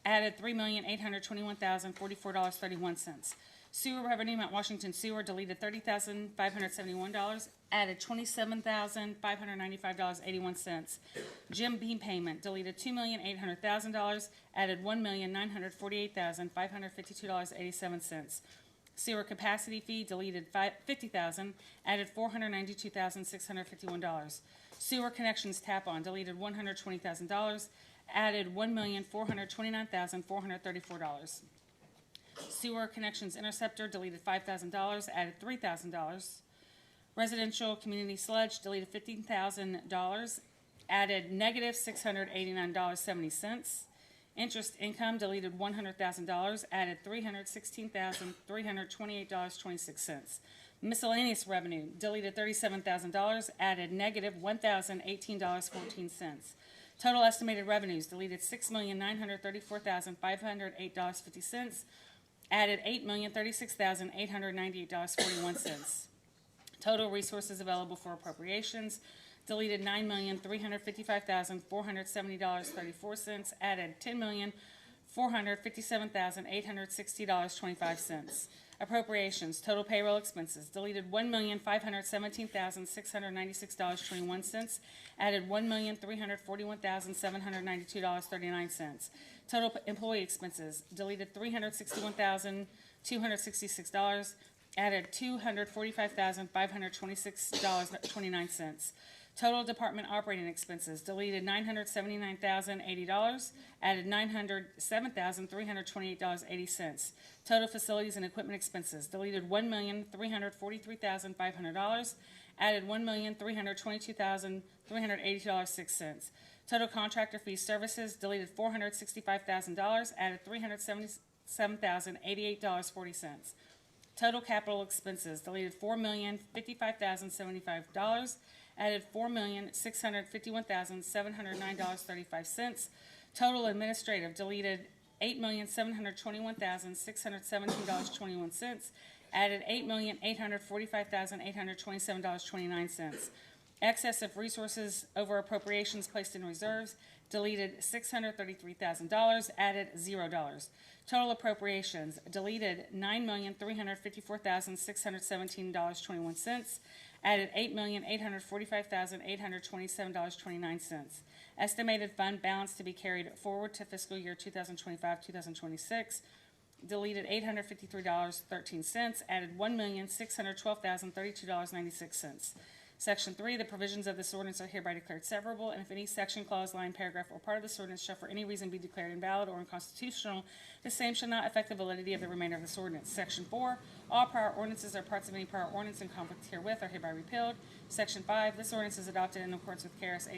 Added $3,821,044.31. Sewer revenue, Mount Washington Sewer, deleted $30,571. Added $27,595.81. Jim Beam payment, deleted $2,800,000. Added $1,948,552.87. Sewer capacity fee, deleted $50,000. Added $492,651. Sewer connections tap-on, deleted $120,000. Added $1,429,434. Sewer connections interceptor, deleted $5,000, added $3,000. Residential community sludge, deleted $15,000, added negative $689.70. Interest income, deleted $100,000, added $316,328.26. Miscellaneous revenue, deleted $37,000, added negative $1,018.14. Total estimated revenues, deleted $6,934,508.50. Added $8,036,898.41. Total resources available for appropriations, deleted $9,355,470.34. Added $10,457,860.25. Appropriations, total payroll expenses, deleted $1,517,696.21. Added $1,341,792.39. Total employee expenses, deleted $361,266. Added $245,526.29. Total department operating expenses, deleted $979,080. Added $907,328.80. Total facilities and equipment expenses, deleted $1,343,500. Added $1,322,380.06. Total contractor fees services, deleted $465,000. Added $377,088.40. Total capital expenses, deleted $4,055,075. Added $4,651,709.35. Total administrative, deleted $8,721,617.21. Added $8,845,827.29. Excess of resources over appropriations placed in reserves, deleted $633,000, added $0. Total appropriations, deleted $9,354,617.21, added $8,845,827.29. Estimated fund balance to be carried forward to fiscal year 2025-2026, deleted $853.13, added $1,612,032.96. Section 3, the provisions of this ordinance are hereby declared severable, and if any section, clause, line, paragraph, or part of this ordinance shall for any reason be declared invalid or unconstitutional, the same shall not affect the validity of the remainder of this ordinance. Section 4, all prior ordinances or parts of any prior ordinance in conflict herewith are hereby repealed. Section 5, this ordinance is adopted in accordance with KRS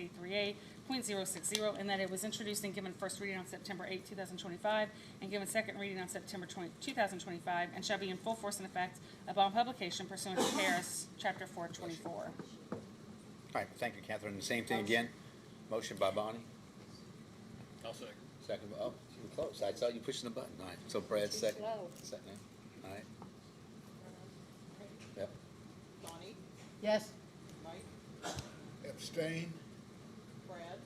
83A.060, in that it was introduced and given first reading on September 8, 2025, and given second reading on September 20, 2025, and shall be in full force and effect upon publication pursuant to KRS Chapter 424. All right, thank you, Catherine. The same thing again. Motion by Bonnie. I'll second. Second, oh, you were close. I saw you pushing the button. All right, so Brad second. slow. Second. All right. Yep. Bonnie, Yes. Mike, Abstain? Brad,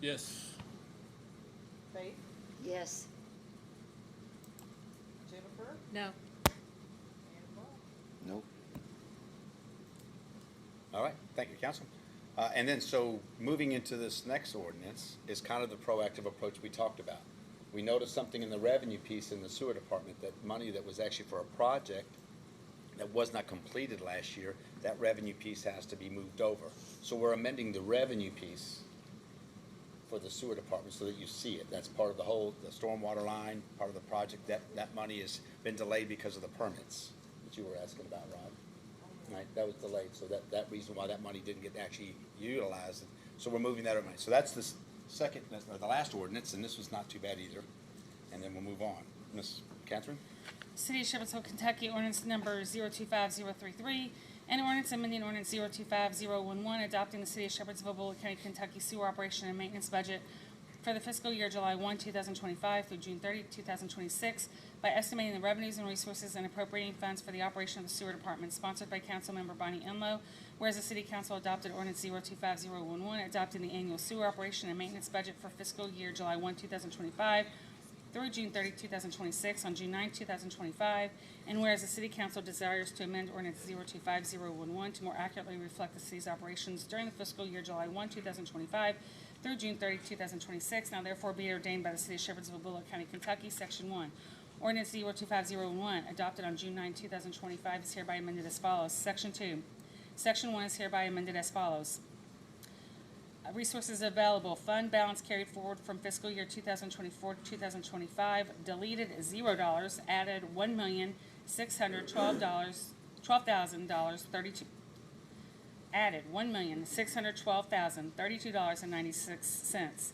Yes. Faith, Yes. Jennifer, No. and Rob. Nope. All right, thank you, Council. And then, so moving into this next ordinance is kind of the proactive approach we talked about. We noticed something in the revenue piece in the sewer department, that money that was actually for a project that was not completed last year, that revenue piece has to be moved over. So we're amending the revenue piece for the sewer department so that you see it. That's part of the stormwater line, part of the project. That money has been delayed because of the permits that you were asking about, Rob. Right, that was delayed, so that reason why that money didn't get actually utilized. So we're moving that over. So that's the the last ordinance, and this was not too bad either. And then we'll move on. Ms. Catherine? City of Shepherdsville, Kentucky, ordinance number 025033, and ordinance amending ordinance 025011, adopting the City of Shepherdsville, Bullitt County, Kentucky sewer operation and maintenance budget for the fiscal year July 1, 2025 through June 30, 2026, by estimating the revenues and resources and appropriating funds for the operation of the sewer department, sponsored by Councilmember Bonnie Enlow. Whereas the City Council adopted ordinance 025011, adopting the annual sewer operation and maintenance budget for fiscal year July 1, 2025 through June 30, 2026 on June 9, 2025, and whereas the City Council desires to amend ordinance 025011 to more accurately reflect the city's operations during the fiscal year July 1, 2025 through June 30, 2026, now therefore be ordained by the City of Shepherdsville, Bullitt County, Kentucky, Section 1. Ordinance 025011, adopted on June 9, 2025, is hereby amended as follows. Section 2. Section 1 is hereby amended as follows. Resources available. Fund balance carried forward from fiscal year 2024 to 2025. Deleted $0. Added $1,612,032. Added $1,612,032.96.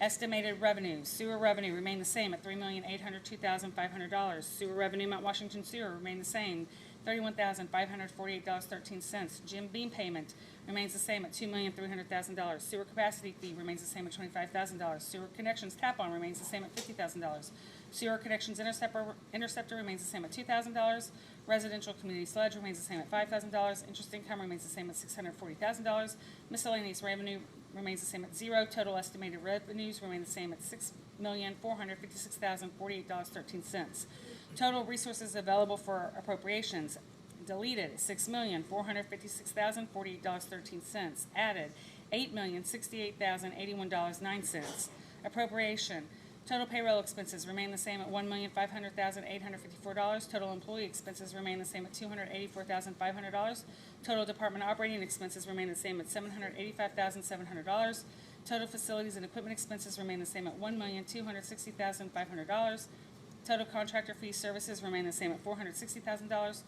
Estimated revenue. Sewer revenue remained the same at $3,802,500. Sewer revenue, Mount Washington Sewer, remained the same, $31,548.13. Jim Beam payment remains the same at $2,300,000. Sewer capacity fee remains the same at $25,000. Sewer connections tap-on remains the same at $50,000. Sewer connections interceptor remains the same at $2,000. Residential community sludge remains the same at $5,000. Interest income remains the same at $640,000. Miscellaneous revenue remains the same at $0. Total estimated revenues remain the same at $6,456,048.13. Total resources available for appropriations. Deleted $6,456,048.13. Added $8,068,081.09. Appropriation. Total payroll expenses remain the same at $1,500,854. Total employee expenses remain the same at $284,500. Total department operating expenses remain the same at $785,700. Total facilities and equipment expenses remain the same at $1,260,500. Total contractor fees services remain the same at $460,000.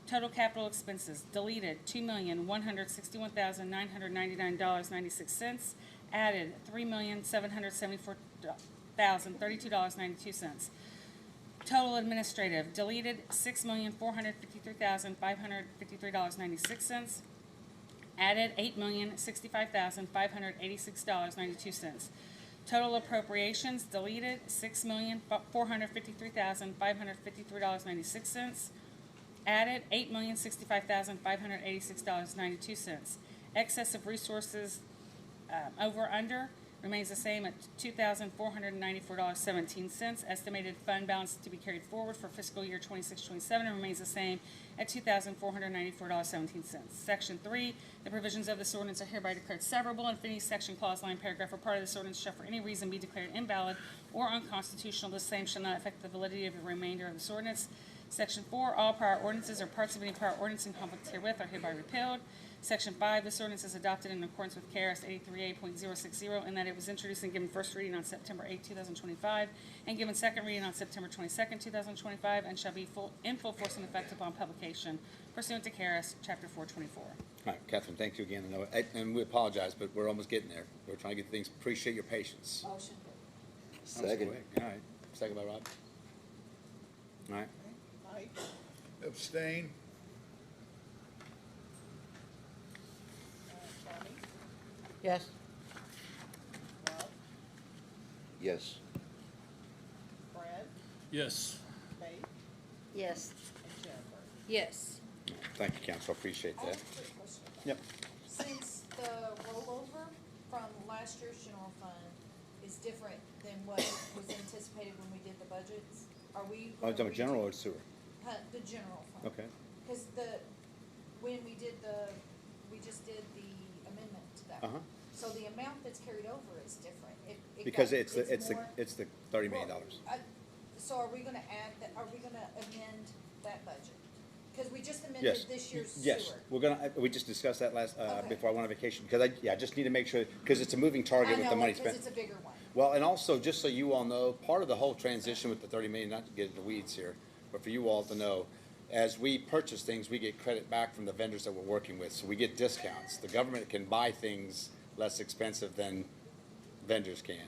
Total capital expenses deleted $2,161,999.96. Added $3,774,032.92. Total administrative deleted $6,453,553.96. Added $8,065,586.92. Total appropriations deleted $6,453,553.96. Added $8,065,586.92. Excess of resources over under remains the same at $2,494.17. Estimated fund balance to be carried forward for fiscal year 26-27 remains the same at $2,494.17. Section 3, the provisions of this ordinance are hereby declared severable, and if any section, clause, line, paragraph, or part of this ordinance shall for any reason be declared invalid or unconstitutional, the same shall not affect the validity of the remainder of this ordinance. Section 4, all prior ordinances or parts of any prior ordinance in conflict herewith are hereby repealed. Section 5, this ordinance is adopted in accordance with KRS 83A.060 in that it was introduced and given first reading on September 8, 2025, and given second reading on September 22, 2025, and shall be in full force and effect upon publication pursuant to KRS Chapter 424. All right, Catherine, thank you again. And we apologize, but we're almost getting there. We're trying to get things. Appreciate your patience. Motion. Second. All right. Second by Rob. All right. Mike, Abstain? Bonnie, Yes. Rob, Yes. Brad, Yes. Faith, Yes. and Jennifer. Yes. Thank you, Council. Appreciate I have that. a quick question about Yep. Since the rollover from last year's general fund is different than what was anticipated when we did the budgets, are we? Oh, it's on general or sewer? The general fund. Okay. Because when we just did the amendment to that. Uh-huh. So the amount that's carried over is different. Because it's more- the $30 million. So are we gonna amend that budget? Cause we just amended Yes. this year's sewer. Yes, we're gonna, we just discussed that last, Okay. before I went on vacation, because I just need to make sure, because it's a moving target with the money I know, spent. cause it's a bigger one. Well, and also, just so you all know, part of the whole transition with the 30 million, not to get into the weeds here, but for you all to know, as we purchase things, we get credit back from the vendors that we're working with, so we get discounts. The government can buy things less expensive than vendors can,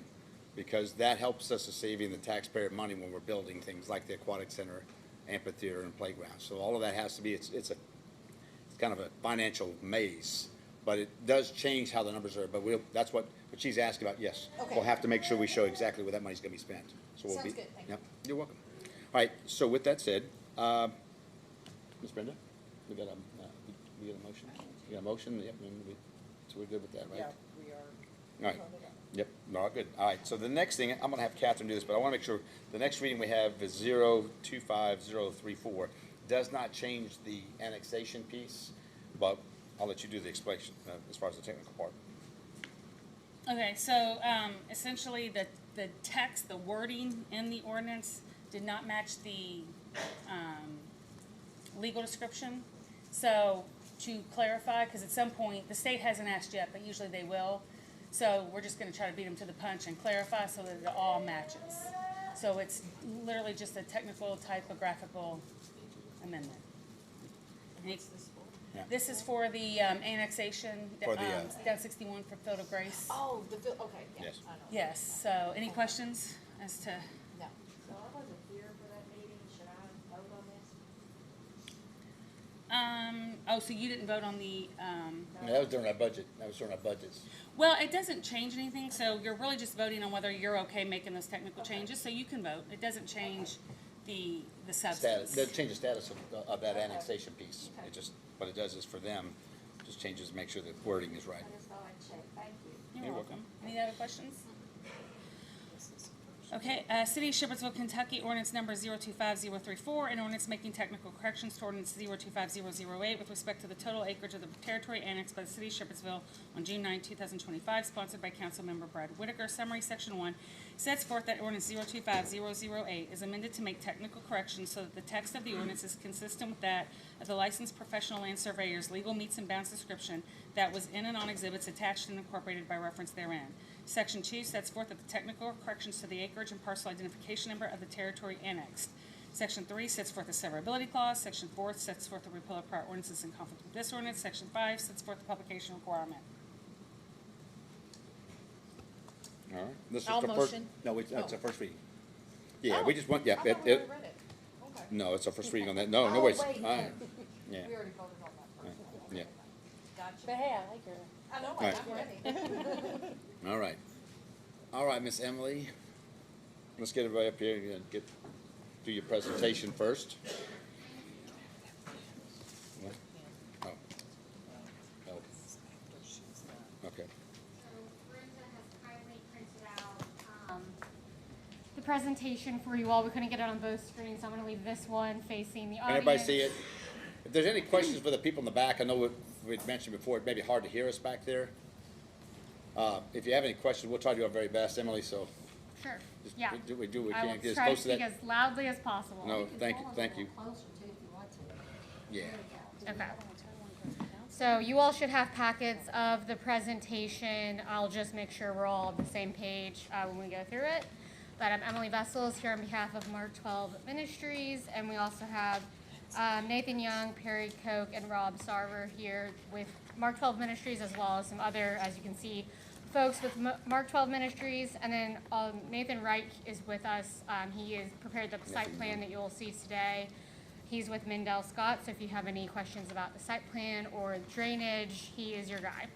because that helps us to saving the taxpayer money when we're building things like the aquatic center, amphitheater, and playground. So all of that has to be, it's kind of a financial maze, but it does change how the numbers are, but that's what she's asking about, yes. Okay. We'll have to make sure we show exactly where that money's gonna be spent. So we'll Sounds be- good, thank you. Yep, you're welcome. All right, so with that said, Ms. Brenda, we got a motion? You got a motion? Yep, so we're good with that, right? Yeah, we are. All right. Yep, no, good. All right, so the next thing, I'm gonna have Catherine do this, but I wanna make sure, the next reading we have is 025034. Does not change the annexation piece, but I'll let you do the explanation, as far as the technical part. Okay, so, essentially, the text, the wording in the ordinance did not match the, legal description. So, to clarify, because at some point, the state hasn't asked yet, but usually they will. So, we're just gonna try to beat them to the punch and clarify so that it all matches. So it's literally just a technical typographical amendment. Any- Yeah. This is for the, annexation, For the, down 61 for Field of Grace. Oh, okay, yeah, Yes. I know. Yes, so any questions as to, No. So I wasn't here for that meeting, should I vote on this? oh, so you didn't vote on the, No, that was during our budget, budgets. well, it doesn't change anything, so you're really just voting on whether you're okay making those technical changes, so you can vote. It doesn't change the Status, substance. doesn't change the status of that annexation piece. It just, what it does is for them, just changes, make sure the wording is right. I just thought I'd check, thank you. You're You're welcome. Any other questions? Okay, City of Shepherdsville, Kentucky, ordinance number 025034, an ordinance making technical corrections to ordinance 025008 with respect to the total acreage of the territory annexed by the City of Shepherdsville on June 9, 2025, sponsored by Councilmember Brad Whitaker. Summary, Section 1 sets forth that ordinance 025008 is amended to make technical corrections so that the text of the ordinance is consistent with that of the licensed professional land surveyor's legal metes and bounds description that was in and on exhibits attached and incorporated by reference therein. Section 2 sets forth that the technical corrections to the acreage and parcel identification number of the territory annexed. Section 3 sets forth the severability clause. Section 4 sets forth the repeal of prior ordinances in conflict with this ordinance. Section 5 sets forth the publication requirement. All right. This is I'll the first. motion. No, it's Oh. a first reading. Yeah, Oh, we just want, yeah, I thought we already read it. Okay. no, it's a first reading on that. No, Oh, wait. wait. Yeah. We already voted on that first. Yeah. Gotcha. But hey, I like her. I know, Right. I'm ready. All right. All right, Miss Emily. Let's get everybody up here and do your presentation first. What? Oh. Oh. Okay. So Brenda has kindly printed out the presentation for you all. We couldn't get it on both screens, so I'm gonna leave this one facing the Can audience. everybody see it? If there's any questions for the people in the back, I know we'd mentioned before, it may be hard to hear us back there. If you have any questions, we'll try to do our very best, Emily, so Sure, just yeah. do what we I can, will get as try to close to speak that. as loudly as possible. No, thank you. Closer too if you want to. Yeah. Okay. So you all should have packets of the presentation. I'll just make sure we're all on the same page when we go through it. But I'm Emily Vessels here on behalf of Mark 12 Ministries, and we also have Nathan Young, Perry Koch, and Rob Sarver here with Mark 12 Ministries, as well as some other, as you can see, folks with Mark 12 Ministries. And then Nathan Wright is with us. He has prepared the site plan that you will see today. He's with Mindell Scott, so if you have any questions about the site plan or drainage, he is your guy.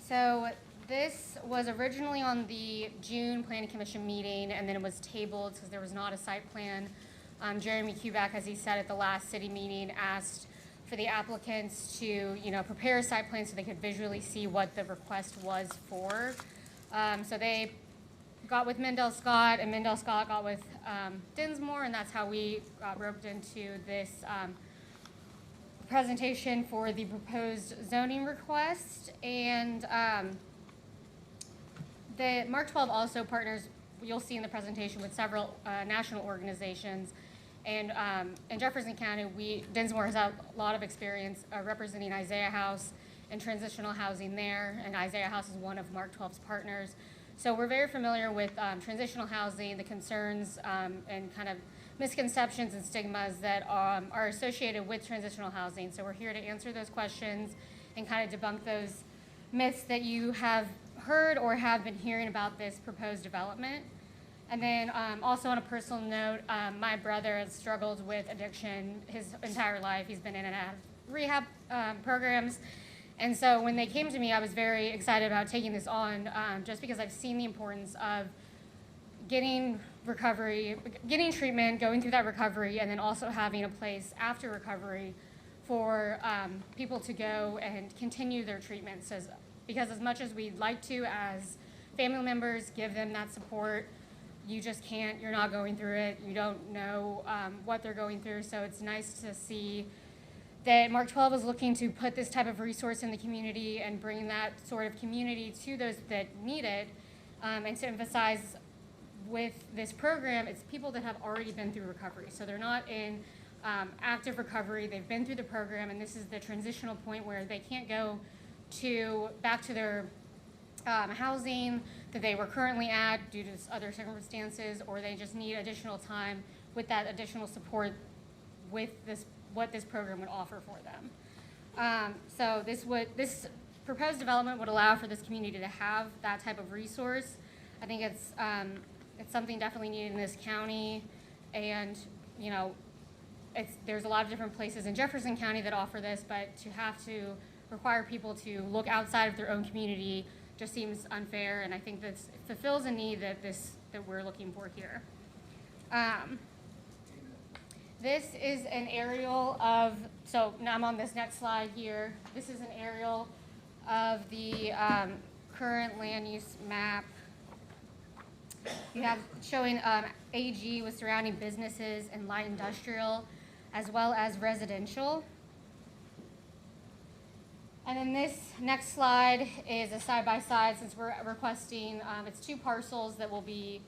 So this was originally on the June Planning Commission meeting, and then it was tabled because there was not a site plan. Jeremy Kubak, as he said at the last city meeting, asked for the applicants to, prepare a site plan so they could visually see what the request was for. So they got with Mindell Scott, and Mindell Scott got with Dinsmore, and that's how we got roped into this presentation for the proposed zoning request. And the Mark 12 also partners, you'll see in the presentation, with several national organizations, And in Jefferson County, Dinsmore has had a lot of experience representing Isaiah House and transitional housing there, and Isaiah House is one of Mark 12's partners. So we're very familiar with transitional housing, the concerns and kind of misconceptions and stigmas that are associated with transitional housing. So we're here to answer those questions and kind of debunk those myths that you have heard or have been hearing about this proposed development. And then also on a personal note, my brother has struggled with addiction his entire life. He's been in and out of rehab programs. And so when they came to me, I was very excited about taking this on just because I've seen the importance of getting recovery, getting treatment, going through that recovery, and then also having a place after recovery for people to go and continue their treatments. Because as much as we'd like to, as family members, give them that support, you just can't, you're not going through it, you don't know what they're going through. So it's nice to see that Mark 12 is looking to put this type of resource in the community and bring that sort of community to those that need it, and to emphasize with this program, it's people that have already been through recovery. So they're not in active recovery, they've been through the program, and this is the transitional point where they can't go back to their housing that they were currently at due to other circumstances, or they just need additional time with that additional support with what this program would offer for them. So this proposed development would allow for this community to have that type of resource. I think it's something definitely needed in this county, and there's a lot of different places in Jefferson County that offer this, but to have to require people to look outside of their own community just seems unfair, and I think this fulfills a need that we're looking for here. This is an aerial of, so now I'm on this next slide here. This is an aerial of the current land use map. You have showing AG with surrounding businesses and light industrial, as well as residential. And then this next slide is a side-by-side, since we're requesting, it's 2 parcels that will be,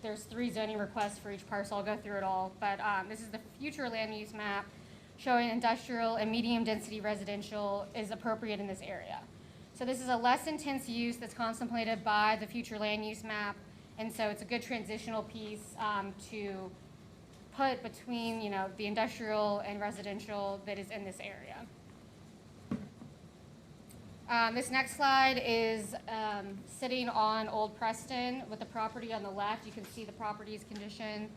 there's 3 zoning requests for each parcel. I'll go through it all, but this is the future land use map showing industrial and medium density residential is appropriate in this area. So this is a less intense use that's contemplated by the future land use map, and so it's a good transitional piece to put between the industrial and residential that is in this area. This next slide is sitting on Old Preston with the property on the left. You can see the property's condition.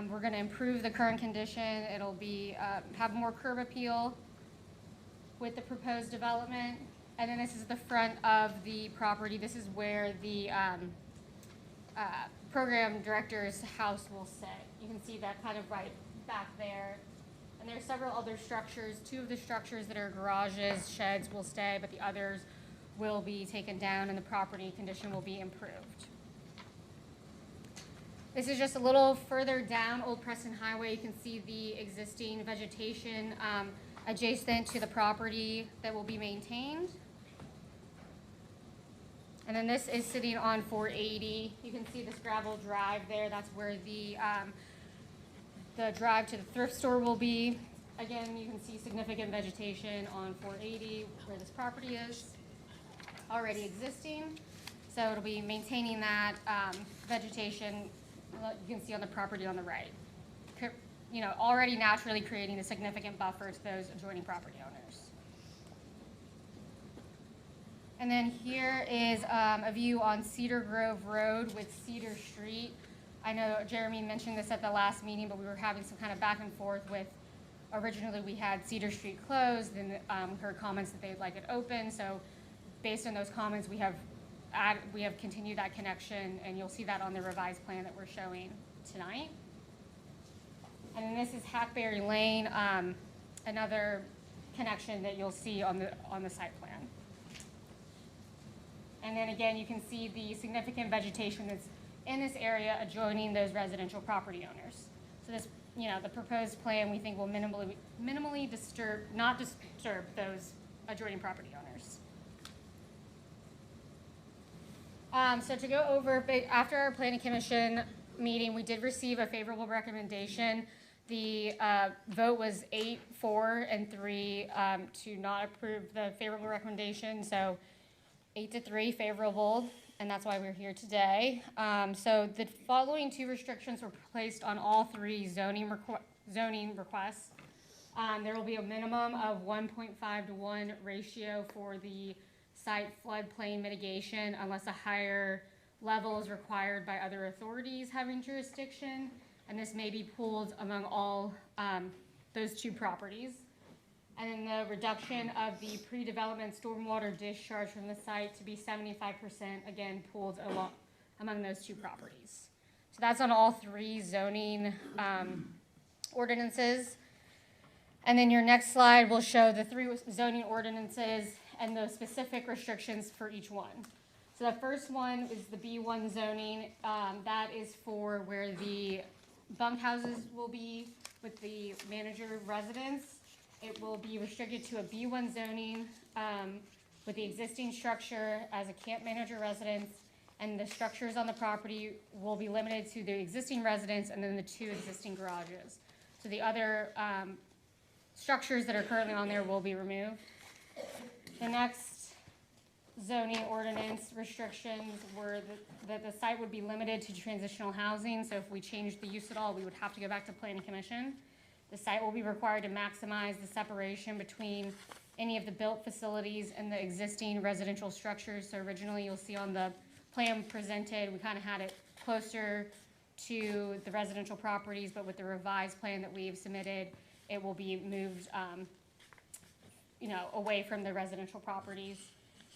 We're going to improve the current condition. It'll be have more curb appeal with the proposed development. And then this is the front of the property. This is where the program director's house will sit. You can see that kind of right back there. And there's several other structures. 2 of the structures that are garages, sheds will stay, but the others will be taken down and the property condition will be improved. This is just a little further down Old Preston Highway. You can see the existing vegetation adjacent to the property that will be maintained. And then this is sitting on 480. You can see this gravel drive there. That's where the drive to the thrift store will be. Again, you can see significant vegetation on 480 where this property is already existing. So it'll be maintaining that vegetation you can see on the property on the right. Already naturally creating a significant buffer to those adjoining property owners. And then here is a view on Cedar Grove Road with Cedar Street. I know Jeremy mentioned this at the last meeting, but we were having some kind of back and forth with, originally we had Cedar Street closed, then we heard comments that they'd like it open. So based on those comments, we have continued that connection, and you'll see that on the revised plan that we're showing tonight. And then this is Hackberry Lane, another connection that you'll see on the site plan. And then again, you can see the significant vegetation that's in this area adjoining those residential property owners. So this, the proposed plan we think will minimally not disturb those adjoining property owners. So to go over, after our planning commission meeting, we did receive a favorable recommendation The vote was 8-4 and 3 to not approve the favorable recommendation, so 8-3 favorable, and that's why we're here today. So the following two restrictions were placed on all three zoning requests. There will be a minimum of 1.5 to 1 ratio for the site floodplain mitigation unless a higher level is required by other authorities having jurisdiction, and this may be pooled among all those two properties. And then the reduction of the pre-development stormwater discharge from the site to be 75%, again, pooled among those two properties. So that's on all three zoning ordinances. And then your next slide will show the three zoning ordinances and the specific restrictions for each one. So the first one is the B1 zoning. That is for where the bunkhouses will be with the manager residence. It will be restricted to a B1 zoning with the existing structure as a camp manager residence, and the structures on the property will be limited to the existing residence and then the two existing garages. So the other structures that are currently on there will be removed. The next zoning ordinance restrictions were that the site would be limited to transitional housing. So if we changed the use at all, we would have to go back to planning commission. The site will be required to maximize the separation between any of the built facilities and the existing residential structures. So originally you'll see on the plan presented, we kind of had it closer to the residential properties, but with the revised plan that we've submitted, it will be moved away from the residential properties.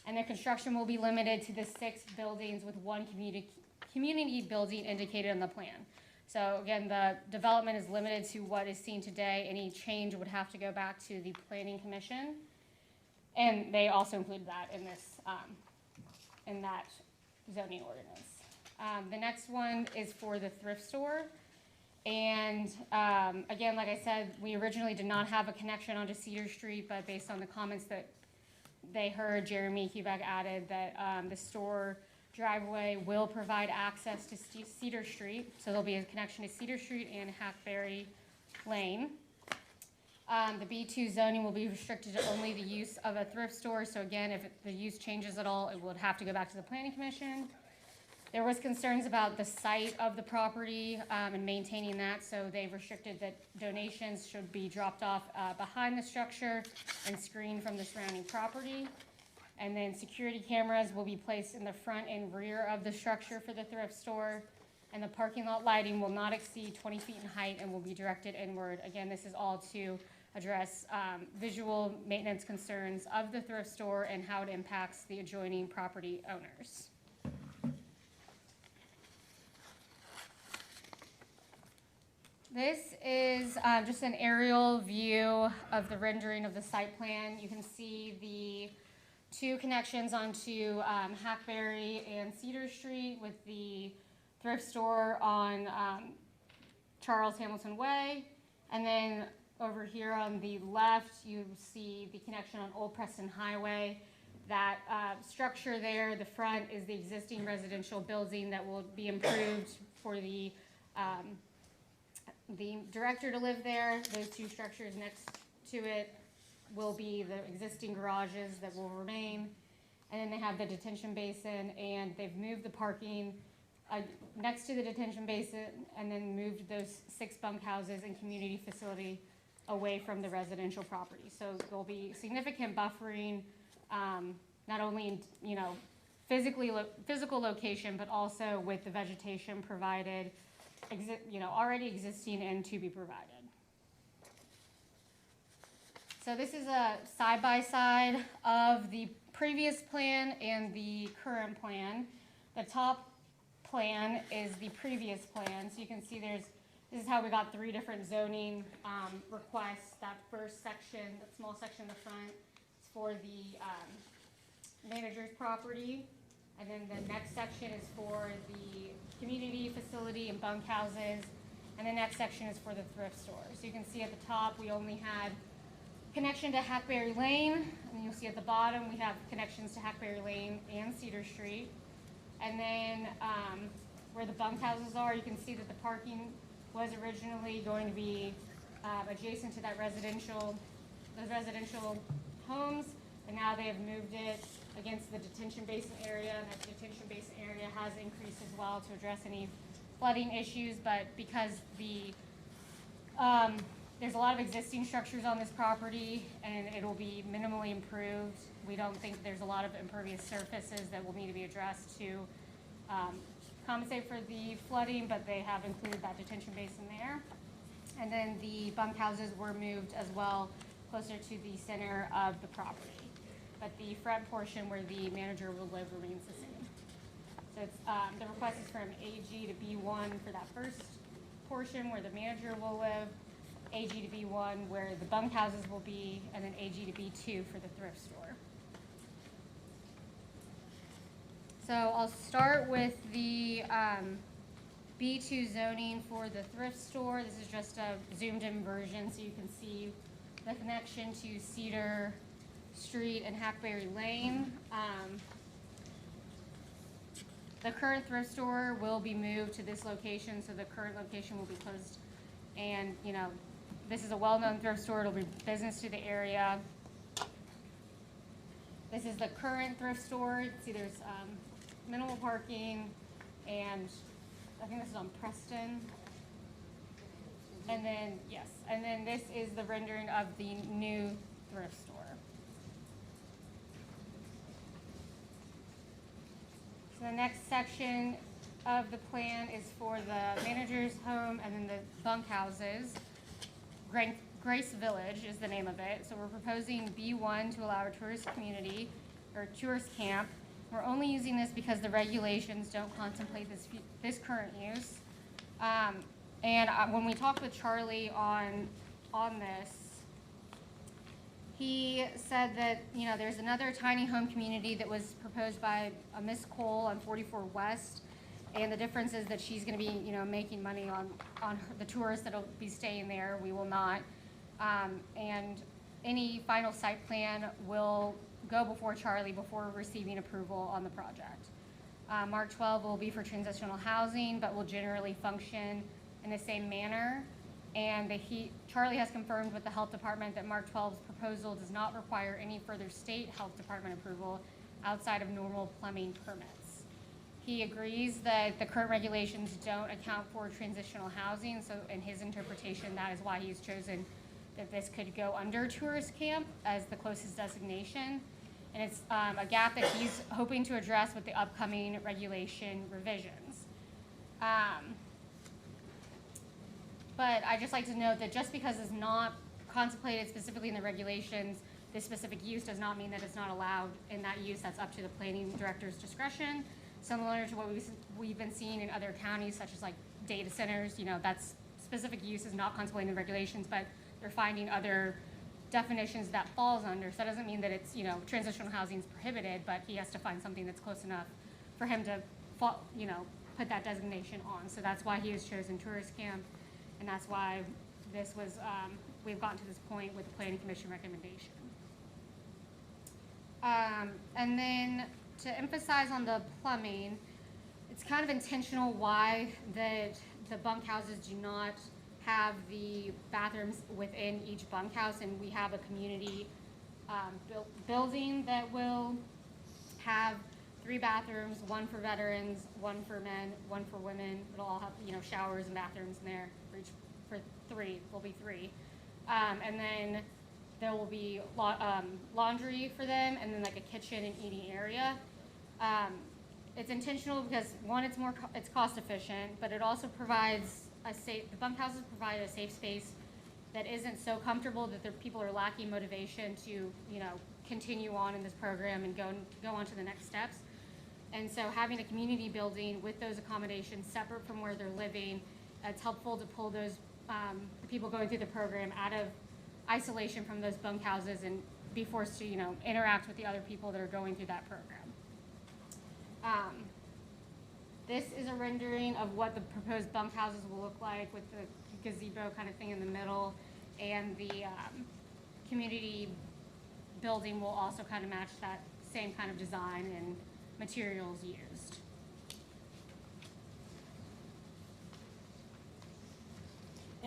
And the construction will be limited to the 6 buildings with one community building indicated on the plan. So again, the development is limited to what is seen today. Any change would have to go back to the planning commission. And they also included that in this, in that zoning ordinance. The next one is for the thrift store. And again, like I said, we originally did not have a connection onto Cedar Street, but based on the comments that they heard, Jeremy Hubeck added that the store driveway will provide access to Cedar Street. So there'll be a connection to Cedar Street and Hackberry Lane. The B2 zoning will be restricted to only the use of a thrift store. So again, if the use changes at all, it would have to go back to the planning commission. There was concerns about the site of the property and maintaining that, so they restricted that donations should be dropped off behind the structure and screened from the surrounding property. And then security cameras will be placed in the front and rear of the structure for the thrift store. And the parking lot lighting will not exceed 20 feet in height and will be directed inward. Again, this is all to address visual maintenance concerns of the thrift store and how it impacts the adjoining property owners. This is just an aerial view of the rendering of the site plan. You can see the two connections onto Hackberry and Cedar Street with the thrift store on Charles Hamilton Way. And then over here on the left, you see the connection on Old Preston Highway. That structure there, the front, is the existing residential building that will be improved for the director to live there. Those two structures next to it will be the existing garages that will remain. And then they have the detention basin, and they've moved the parking next to the detention basin and then moved those 6 bunkhouses and community facility away from the residential property. So there'll be significant buffering, not only in, physical location, but also with the vegetation provided, already existing and to be provided. So this is a side-by-side of the previous plan and the current plan. The top plan is the previous plan. So you can see this is how we got 3 different zoning requests. That first section, that small section in the front, is for the manager's property. And then the next section is for the community facility and bunkhouses. And the next section is for the thrift store. So you can see at the top, we only had connection to Hackberry Lane. And you'll see at the bottom, we have connections to Hackberry Lane and Cedar Street. And then where the bunkhouses are, you can see that the parking was originally going to be adjacent to that those residential homes, and now they have moved it against the detention basin area, and that detention basin area has increased as well to address any flooding issues, but because there's a lot of existing structures on this property and it will be minimally improved, we don't think there's a lot of impervious surfaces that will need to be addressed to compensate for the flooding, but they have included that detention basin there. And then the bunkhouses were moved as well closer to the center of the property. But the front portion where the manager will live remains the same. So it's, the request is from AG to B1 for that first portion where the manager will live, AG to B1 where the bunkhouses will be, and then AG to B2 for the thrift store. So I'll start with the B2 zoning for the thrift store. This is just a zoomed in version so you can see the connection to Cedar Street and Hackberry Lane. The current thrift store will be moved to this location, so the current location will be closed. And, you know, this is a well-known thrift store. It'll be business to the area. This is the current thrift store. See, there's minimal parking, and I think this is on Preston. And then, yes, and then this is the rendering of the new thrift store. So the next section of the plan is for the manager's home and then the bunkhouses. Grace Village is the name of it. So we're proposing B1 to allow a tourist community or tourist camp. We're only using this because the regulations don't contemplate this current use. When we talked with Charlie on this, he said that, you know, there's another tiny home community that was proposed by a Miss Cole on 44 West, and the difference is that she's going to be, you know, making money on the tourists that'll be staying there. We will not. And any final site plan will go before Charlie before receiving approval on the project. Mark 12 will be for transitional housing, but will generally function in the same manner. And Charlie has confirmed with the health department that Mark 12's proposal does not require any further state health department approval outside of normal plumbing permits. He agrees that the current regulations don't account for transitional housing, so in his interpretation, that is why he's chosen that this could go under tourist camp as the closest designation. And it's a gap that he's hoping to address with the upcoming regulation revisions. But I'd just like to note that just because it's not contemplated specifically in the regulations, this specific use does not mean that it's not allowed in that use. That's up to the planning director's discretion. Similar to what we've been seeing in other counties, such as like data centers, you know, that's specific use is not contemplated in the regulations, but they're finding other definitions that falls under. So that doesn't mean that it's, you know, transitional housing is prohibited, but he has to find something that's close enough for him to, you know, put that designation on. So that's why he has chosen tourist camp. And that's why this was, we've gotten to this point with the Planning Commission recommendation. And then to emphasize on the plumbing, it's kind of intentional why that the bunkhouses do not have the bathrooms within each bunkhouse, and we have a community building that will have 3 bathrooms, 1 for veterans, 1 for men, 1 for women. It'll all have, you know, showers and bathrooms in there for 3, will be 3. And then there will be laundry for them, and then like a kitchen and eating area. It's intentional because one, it's cost efficient, but it also provides the bunkhouses provide a safe space that isn't so comfortable that the people are lacking motivation to, you know, continue on in this program and go on to the next steps. And so having a community building with those accommodations separate from where they're living, it's helpful to pull those the people going through the program out of isolation from those bunkhouses and be forced to, you know, interact with the other people that are going through that program. This is a rendering of what the proposed bunkhouses will look like with the gazebo kind of thing in the middle, and the community building will also kind of match that same kind of design and materials used.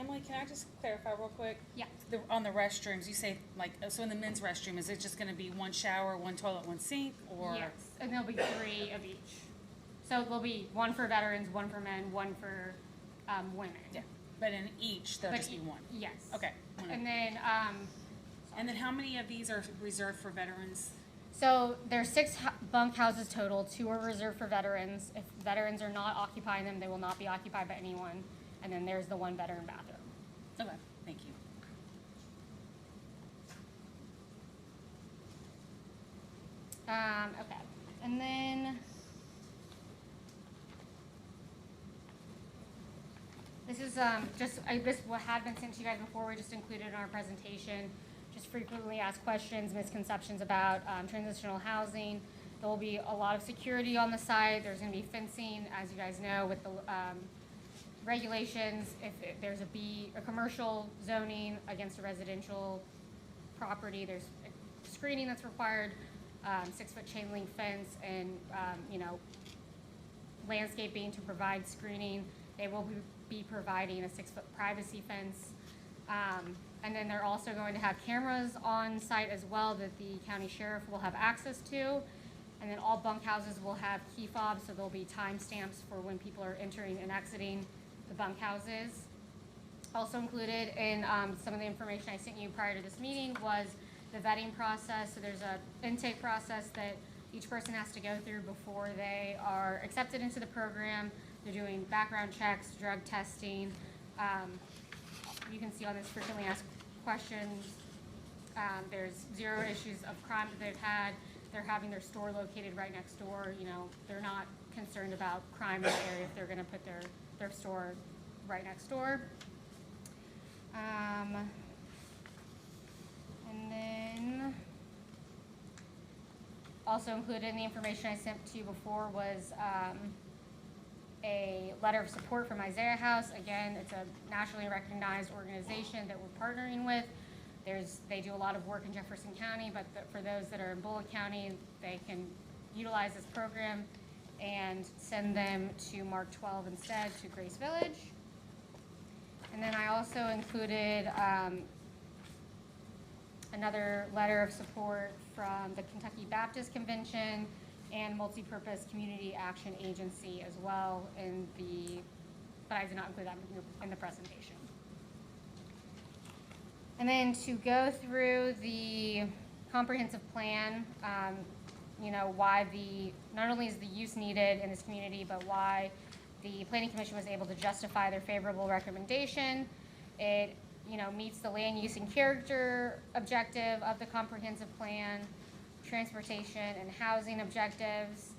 Emily, can I just clarify real quick? Yeah. On the restrooms, you say, like, so in the men's restroom, is it just gonna be one shower, one toilet, one sink, or? Yes, and there'll be 3 of each. So there'll be one for veterans, one for men, one for women. Yeah, but in each, there'll But just be one? Yes. Okay. And then, And then how many of these are reserved for veterans? so there's 6 bunk houses total. 2 are reserved for veterans. If veterans are not occupying them, they will not be occupied by anyone. And then there's the 1 veteran bathroom. Okay, thank you. Okay, and then this is this what had been sent to you guys before. We just included in our presentation. Just frequently asked questions, misconceptions about transitional housing. There will be a lot of security on the site. There's going to be fencing, as you guys know, with the regulations. If there's a commercial zoning against a residential property, there's a screening that's required. 6-foot chain link fence and, landscaping to provide screening. They will be providing a 6-foot privacy fence. And then they're also going to have cameras on site as well that the county sheriff will have access to. And then all bunkhouses will have key fobs, so there'll be timestamps for when people are entering and exiting the bunkhouses. Also included in some of the information I sent you prior to this meeting was the vetting process. So there's a intake process that each person has to go through before they are accepted into the program. They're doing background checks, drug testing. You can see on this frequently asked questions. There's 0 issues of crime that they've had. They're having their store located right next door. They're not concerned about crime in the area if they're going to put their store right next door. And then also included in the information I sent to you before was a letter of support from Isaiah House. Again, it's a nationally recognized organization that we're partnering with. They do a lot of work in Jefferson County, but for those that are in Bullitt County, they can utilize this program and send them to Mark 12 instead, to Grace Village. And then I also included another letter of support from the Kentucky Baptist Convention and Multipurpose Community Action Agency as well but I did not include that in the presentation. And then to go through the comprehensive plan, why not only is the use needed in this community, but why the Planning Commission was able to justify their favorable recommendation. It, meets the land use and character objective of the comprehensive plan, transportation and housing objectives,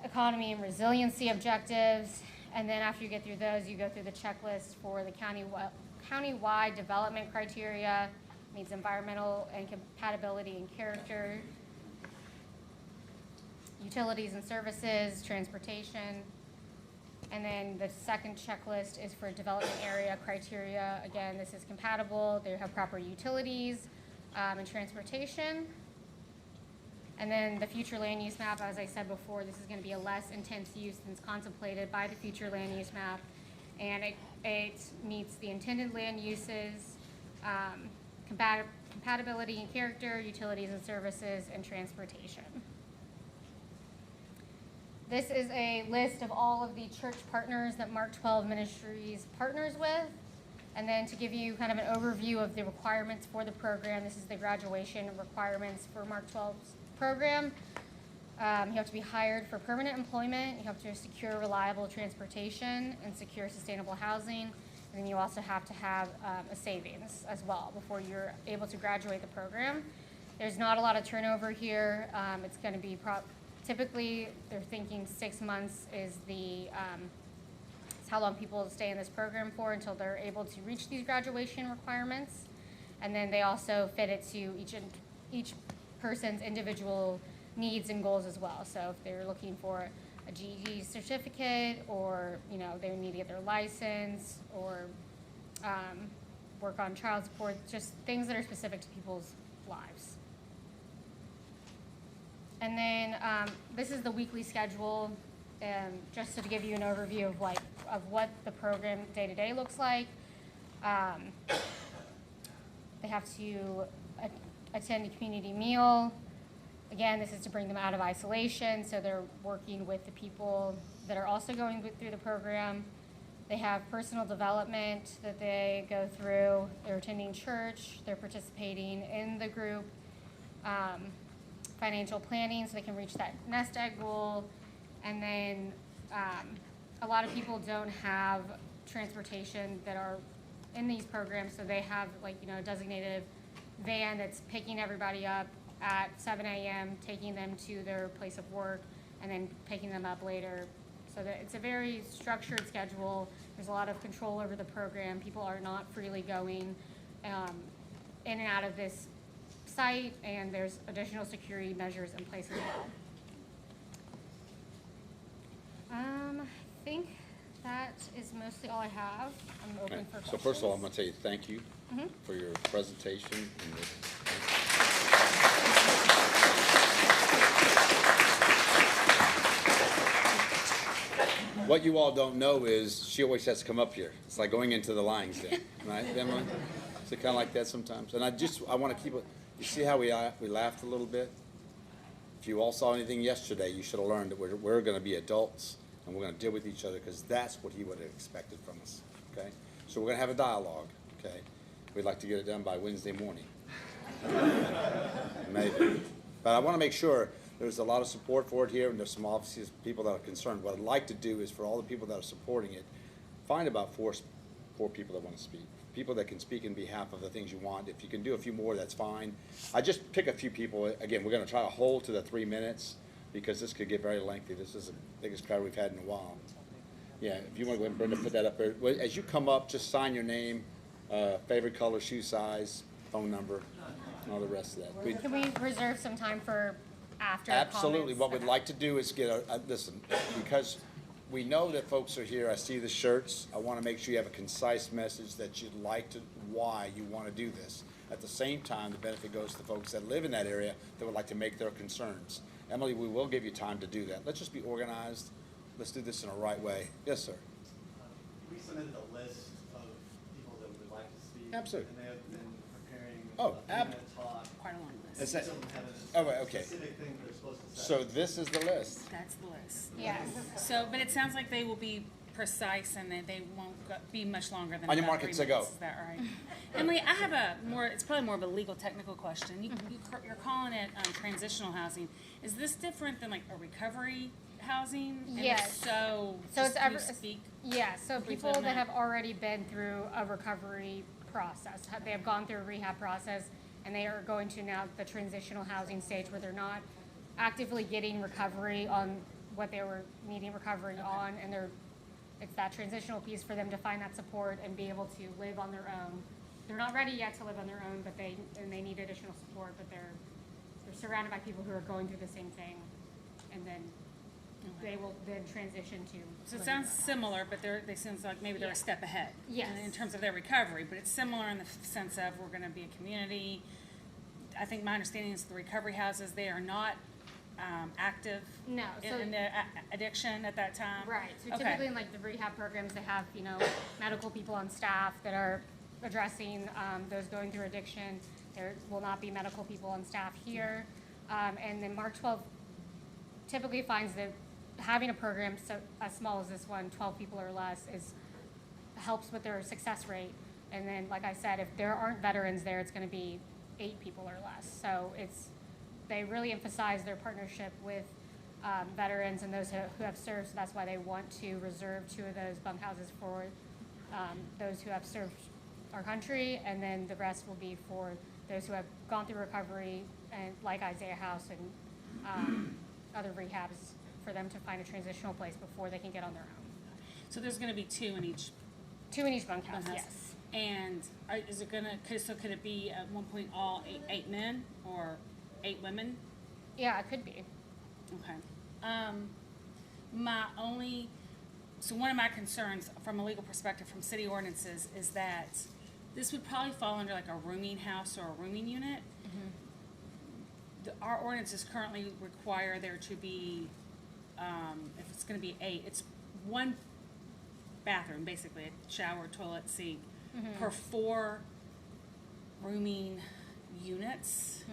economy and resiliency objectives, and then after you get through those, you go through the checklist for the county-wide development criteria, meets environmental and compatibility and character, utilities and services, transportation, and then the second checklist is for development area criteria. Again, this is compatible, they have proper utilities and transportation. And then the future land use map, as I said before, this is going to be a less intense use than is contemplated by the future land use map. And it meets the intended land uses, compatibility and character, utilities and services, and transportation. This is a list of all of the church partners that Mark 12 Ministries partners with. And then to give you kind of an overview of the requirements for the program, this is the graduation requirements for Mark 12's program. You have to be hired for permanent employment. You have to secure reliable transportation and secure sustainable housing. And then you also have to have a savings as well before you're able to graduate the program. There's not a lot of turnover here. It's going to be typically they're thinking 6 months is how long people stay in this program for until they're able to reach these graduation requirements. And then they also fit it to each person's individual needs and goals as well. So if they're looking for a GED certificate, or they need to get their license, or work on child support, just things that are specific to people's lives. And then this is the weekly schedule, just to give you an overview of what the program day-to-day looks like. They have to attend a community meal. Again, this is to bring them out of isolation, so they're working with the people that are also going through the program. They have personal development that they go through. They're attending church. They're participating in the group. Financial planning, so they can reach that nest egg goal. And then a lot of people don't have transportation that are in these programs, so they have like, you know, a designated van that's picking everybody up at 7 a.m., taking them to their place of work, and then picking them up later. So that it's a very structured schedule. There's a lot of control over the program. People are not freely going in and out of this site, and there's additional security measures in place as well. I think that is mostly all I have. I'm open for questions. So first of all, I'm gonna tell you thank you for your presentation. And what you all don't know is she always has to come up here. It's like going into the lion's den, right, Emily? Is it kind of like that sometimes? And I want to keep it. You see how we laughed a little bit? If you all saw anything yesterday, you should have learned that we're going to be adults and we're going to deal with each other, because that's what he would have expected from us. Okay, so we're going to have a dialogue. Okay, we'd like to get it done by Wednesday morning, maybe. But I want to make sure there's a lot of support for it here, and there's some obvious people that are concerned. What I'd like to do is, for all the people that are supporting it, find about four people that want to speak. People that can speak in behalf of the things you want. If you can do a few more, that's fine. I just pick a few people. Again, we're going to try to hold to the 3 minutes, because this could get very lengthy. This is the biggest crowd we've had in a while. Yeah, if you want to go ahead and Brenda, put that up there. As you come up, just sign your name, favorite color, shoe size, phone number, and all the rest of that. Can we reserve some time for after Absolutely. comments? What we'd like to do is get listen, because we know that folks are here. I see the shirts. I want to make sure you have a concise message that you'd like to, why you want to do this. At the same time, the benefit goes to folks that live in that area that would like to make their concerns. Emily, we will give you time to do that. Let's just be organized. Let's do this in a right way. Yes, sir. We submitted a list of people that would like to speak. Absolutely. And they have been preparing Oh, a 3-minute talk. Quite a long list. Is that, Some have oh, right, okay. a specific thing they're supposed to say. So this is the list. That's the list. Yes. So, but it sounds like they will be precise and they won't be much longer than On your about market, 3 say go. minutes. Is that right? Emily, I have it's probably more of a legal technical question. You're calling it transitional housing. Is this different than like a recovery housing? And if Yes. So it's can you speak? Yeah, so briefly people on that that? have already been through a recovery process, they have gone through a rehab process, and they are going to now the transitional housing stage where they're not actively getting recovery on what they were needing recovery on, and it's that transitional piece for them to find that support and be able to live on their own. They're not ready yet to live on their own, but they need additional support, but they're surrounded by people who are going through the same thing, and then they will then transition to. So it living sounds their own. similar, but they seems like maybe they're a step ahead. Yes. In terms of their recovery, but it's similar in the sense of we're going to be a community. I think my understanding is the recovery houses, they are not active No, so in the addiction at that time. right. So Okay. typically in like the rehab programs, they have medical people on staff that are addressing those going through addiction. There will not be medical people on staff here, and then Mark 12 typically finds that having a program so as small as this one, 12 people or less, helps with their success rate. And then, like I said, if there aren't veterans there, it's going to be 8 people or less. So they really emphasize their partnership with veterans and those who have served. So that's why they want to reserve 2 of those bunkhouses for those who have served our country, and then the rest will be for those who have gone through recovery, and like Isaiah House and other rehabs, for them to find a transitional place before they can get on their own. So there's going to be 2 in each 2 in each bunkhouse, bunkhouse. yes. And is it going to? So could it be at one point all 8 men or 8 women? Yeah, it could be. Okay. One of my concerns from a legal perspective from city ordinances is that this would probably fall under like a rooming house or a rooming unit. Our ordinances currently require there to be, if it's going to be 8, it's 1 bathroom, basically, a shower, toilet, sink, per 4 rooming units.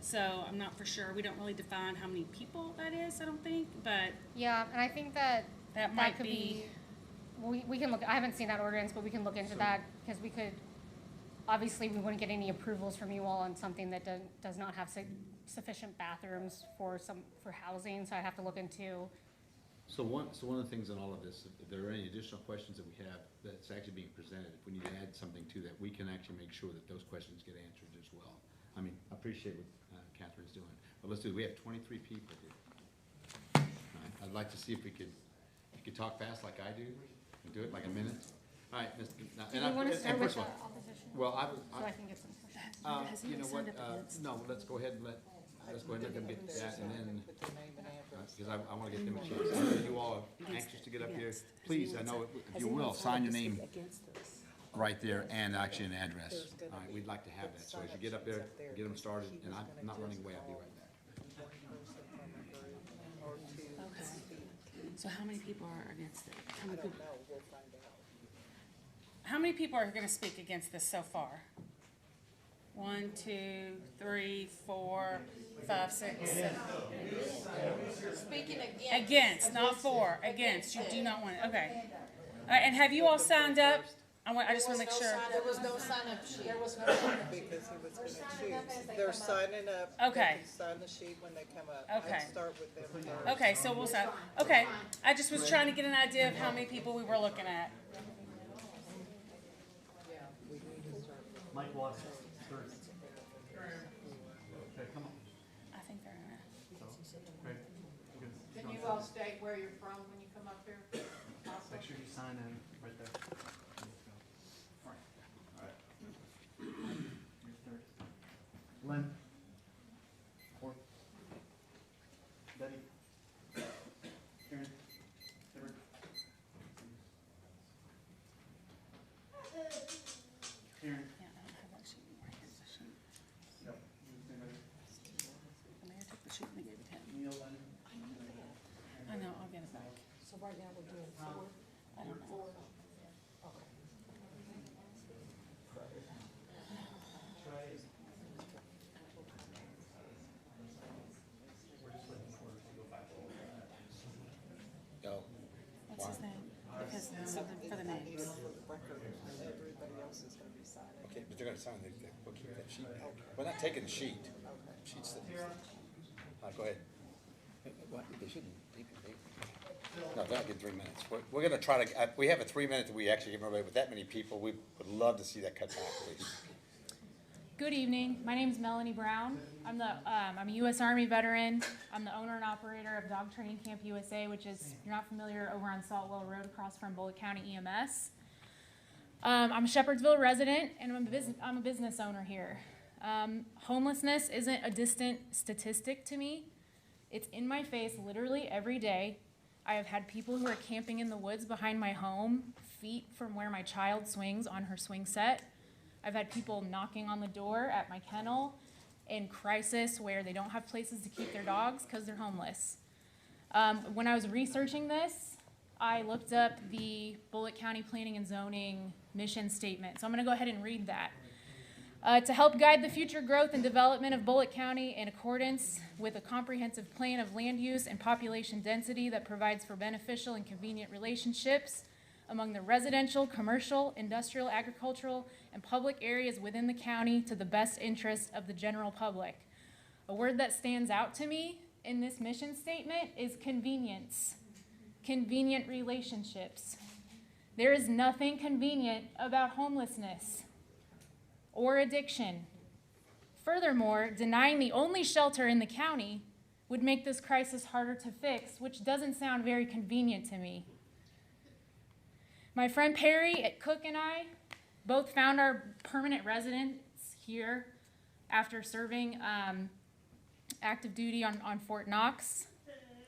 So I'm not for sure. We don't really define how many people that is, I don't think, but Yeah, and I think that that might could be, we can look, I haven't seen that ordinance, but we can look into that, because we could, obviously, we wouldn't get any approvals from you all on something that does not have sufficient bathrooms for housing, so I'd have to look into. So one of the things in all of this, if there are any additional questions that we have that's actually being presented, if we need to add something to that, we can actually make sure that those questions get answered as well. I mean, I appreciate what Catherine's doing, but let's do it. We have 23 people here. All right, I'd like to see if you could talk fast like I do, and do it like a minute. All right, Mr. Do you want to start with first of the all, opposition? well, So I can get some questions. you know what, no, let's go ahead and let them get that, and then, because I want to get them a chance. I know you all are anxious to get up here. Please, I know, if you will, sign your name right there and actually an address. All right, we'd like to have that. So as you get up there, get them started, and I'm not running away, I'll be right back. okay. So how many people are against it? How many people are gonna speak against this so far? 1, 2, 3, 4, 5, 6, 7. Speaking against. Against, not for, against. You do not want it, okay. All right, and have you all signed up? I just wanna make sure. There was no sign-up sheet. There was no sign up because he was gonna choose. They're signing up. Okay. They can sign the sheet when they come up. Okay. I'd start with them first. Okay, so we'll sign, okay. I just was trying to get an idea of how many people we were looking at. Yeah, we need to start. Mike Watts first. Okay, come on. I think they're gonna. Great. Can you all state where you're from when you come up here? Make sure you sign in right there. All right. You're third. Lynn. Fourth. Betty. Karen. Edward. Karen. Yeah, I don't have that sheet right here. The sheet. Yep. Anybody? The mayor took the sheet and they gave it to him. Neil, Lynn. I know, I'll get it back. So right now we're doing 4. I don't know. Go. What's his name? Because, for the names. Everybody else is gonna be signing. Okay, but they're gonna sign, we'll keep that sheet back. We're not taking the sheet. Sheet's the, all right, go ahead. What, they shouldn't, no, they're not getting 3 minutes. We're gonna try to, we have a 3 minute that we actually give away with that many people. We would love to see that cut back, please. Good evening. My name is Melanie Brown. I'm a U.S. Army veteran. I'm the owner and operator of Dog Training Camp USA, which is, if you're not familiar, over on Saltwell Road across from Bullitt County EMS. I'm a Shepherdsville resident, and I'm a business owner here. Homelessness isn't a distant statistic to me. It's in my face literally every day. I have had people who are camping in the woods behind my home, feet from where my child swings on her swing set. I've had people knocking on the door at my kennel in crisis where they don't have places to keep their dogs because they're homeless. When I was researching this, I looked up the Bullitt County Planning and Zoning mission statement. So I'm going to go ahead and read that. To help guide the future growth and development of Bullitt County in accordance with a comprehensive plan of land use and population density that provides for beneficial and convenient relationships among the residential, commercial, industrial, agricultural, and public areas within the county to the best interest of the general public. A word that stands out to me in this mission statement is convenience. Convenient relationships. There is nothing convenient about homelessness or addiction. Furthermore, denying the only shelter in the county would make this crisis harder to fix, which doesn't sound very convenient to me. My friend Perry Cook and I both found our permanent residence here after serving active duty on Fort Knox.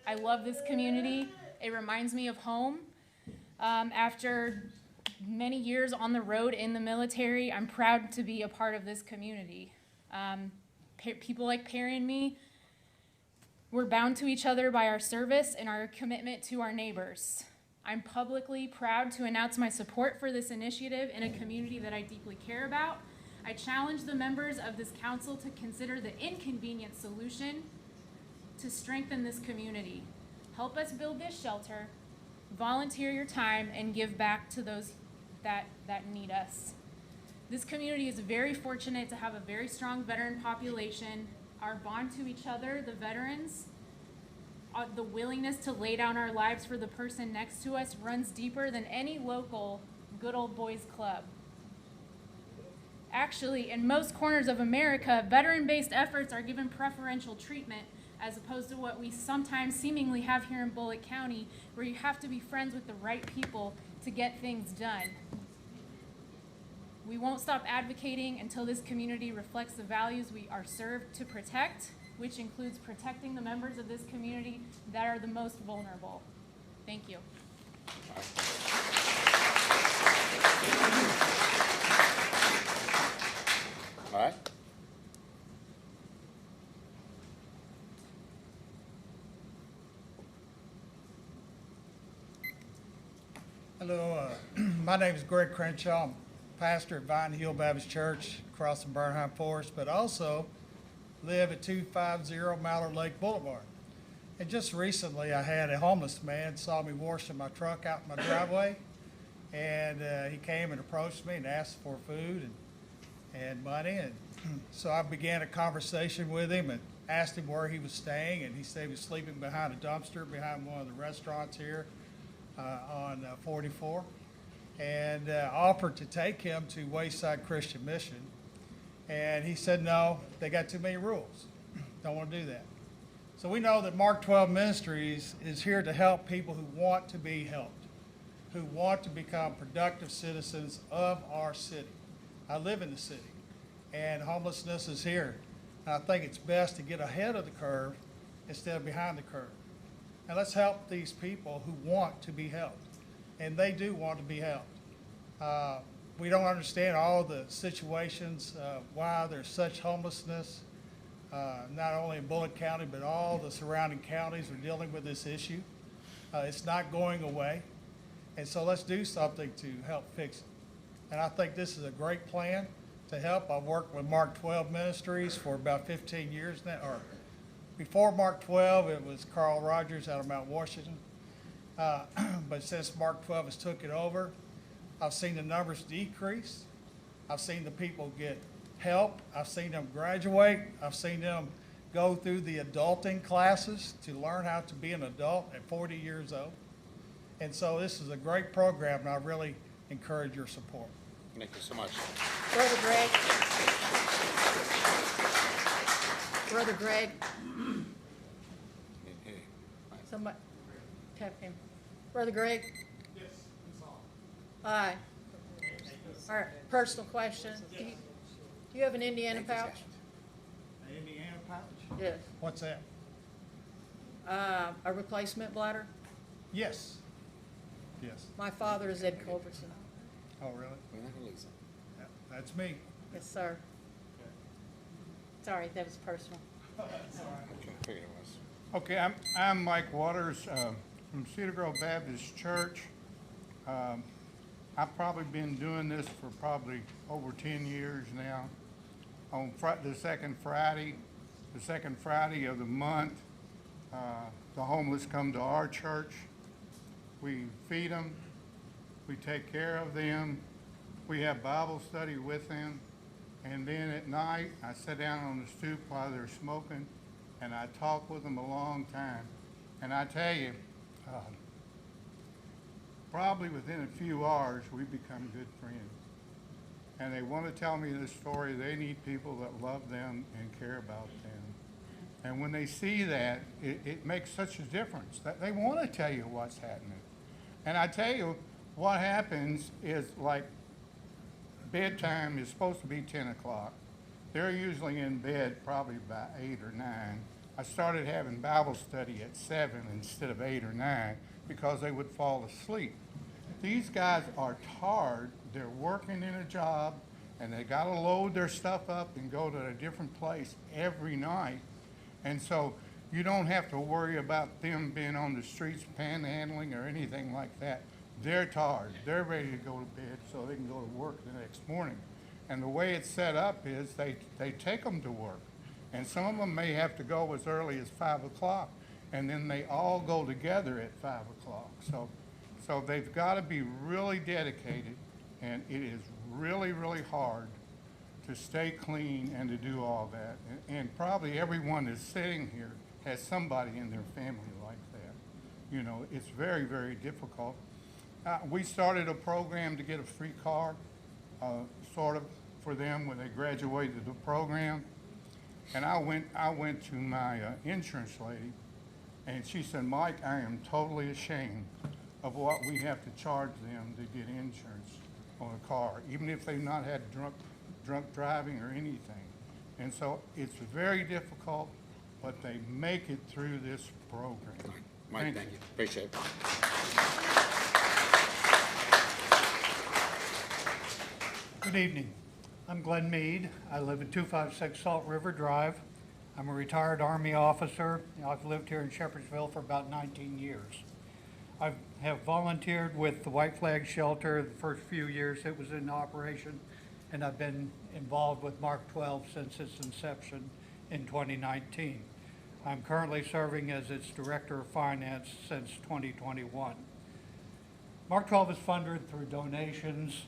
I love this community. It reminds me of home. After many years on the road in the military, I'm proud to be a part of this community. People like Perry and me, we're bound to each other by our service and our commitment to our neighbors. I'm publicly proud to announce my support for this initiative in a community that I deeply care about. I challenge the members of this council to consider the inconvenient solution to strengthen this community. Help us build this shelter, volunteer your time, and give back to those that need us. This community is very fortunate to have a very strong veteran population. Our bond to each other, the veterans, the willingness to lay down our lives for the person next to us runs deeper than any local good old boys club. Actually, in most corners of America, veteran-based efforts are given preferential treatment as opposed to what we sometimes seemingly have here in Bullitt County, where you have to be friends with the right people to get things done. We won't stop advocating until this community reflects the values we are served to protect, which includes protecting the members of this community that are the most vulnerable. Thank you. All right. Hello, my name is Greg Crenshaw. I'm pastor at Vine Hill Baptist Church across from Bernheim Forest, but also live at 250 Mallard Lake Boulevard. And just recently I had a homeless man saw me washing my truck out in my driveway, and he came and approached me and asked for food and money, and so I began a conversation with him and asked him where he was staying, and he said he was sleeping behind a dumpster behind one of the restaurants here on 44, and offered to take him to Wayside Christian Mission. And he said, no, they got too many rules. Don't want to do that. So we know that Mark 12 Ministries is here to help people who want to be helped, who want to become productive citizens of our city. I live in the city, and homelessness is here. And I think it's best to get ahead of the curve instead of behind the curve. And let's help these people who want to be helped. And they do want to be helped. We don't understand all the situations, why there's such homelessness, not only in Bullitt County, but all the surrounding counties are dealing with this issue. It's not going away. And so let's do something to help fix it. And I think this is a great plan to help. I've worked with Mark 12 Ministries for about 15 years now, or before Mark 12, it was Carl Rogers out of Mount Washington. But since Mark 12 has took it over, I've seen the numbers decrease. I've seen the people get help. I've seen them graduate. I've seen them go through the adulting classes to learn how to be an adult at 40 years old. And so this is a great program, and I really encourage your support. Thank you so much. Brother Greg. Brother Greg. Somebody tap him. Brother Greg. Yes, that's all. Hi. All right, personal question. Do you have an Indiana pouch? An Indiana pouch? Yes. What's that? A replacement bladder? Yes. Yes. My father is Ed Culbertson. Oh, really? Yeah, that's me. Yes, sir. Sorry, that was personal. Okay, I'm Mike Waters from Cedar Grove Baptist Church. I've probably been doing this for probably over 10 years now. On the second Friday of the month, the homeless come to our church. We feed them, we take care of them, we have Bible study with them, and then at night I sit down on the stoop while they're smoking and I talk with them a long time. And I tell you, probably within a few hours we become good friends. And they want to tell me the story. They need people that love them and care about them. And when they see that, it makes such a difference that they want to tell you what's happening. And I tell you, what happens is, like, bedtime is supposed to be 10 o'clock. They're usually in bed probably by 8 or 9. I started having Bible study at 7 instead of 8 or 9 because they would fall asleep. These guys are tired. They're working in a job, and they got to load their stuff up and go to a different place every night. And so You don't have to worry about them being on the streets panhandling or anything like that. They're tired. They're ready to go to bed so they can go to work the next morning. And the way it's set up is they take them to work. And some of them may have to go as early as 5 o'clock, and then they all go together at 5 o'clock. So they've got to be really dedicated, and it is really, really hard to stay clean and to do all that. And probably everyone that's sitting here has somebody in their family like that. You know, it's very, very difficult. We started a program to get a free car, sort of, for them when they graduated the program. And I went to my insurance lady, and she said, Mike, I am totally ashamed of what we have to charge them to get insurance on a car, even if they've not had drunk driving or anything. And so it's very difficult, but they make it through this program. Mike, thank you. Appreciate it. Good evening. I'm Glenn Mead. I live at 256 Salt River Drive. I'm a retired Army officer. I've lived here in Shepherdsville for about 19 years. I have volunteered with the White Flag Shelter the first few years it was in operation, and I've been involved with Mark 12 since its inception in 2019. I'm currently serving as its Director of Finance since 2021. Mark 12 is funded through donations,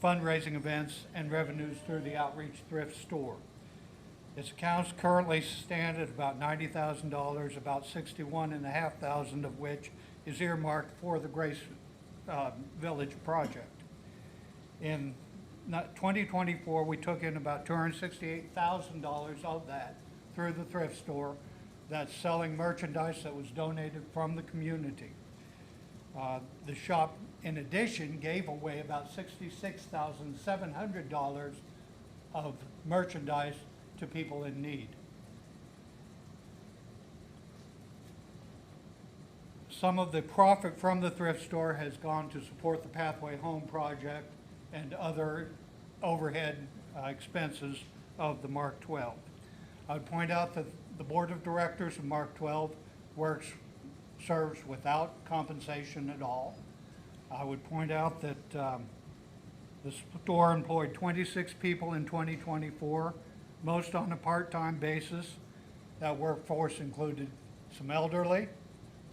fundraising events, and revenues through the Outreach Thrift Store. Its accounts currently stand at about $90,000, about $61,500 of which is earmarked for the Grace Village project. In 2024, we took in about $268,000 of that through the thrift store. That's selling merchandise that was donated from the community. The shop, in addition, gave away about $66,700 of merchandise to people in need. Some of the profit from the thrift store has gone to support the Pathway Home project and other overhead expenses of the Mark 12. I would point out that the board of directors of Mark 12 serves without compensation at all. I would point out that the store employed 26 people in 2024, most on a part-time basis. That workforce included some elderly,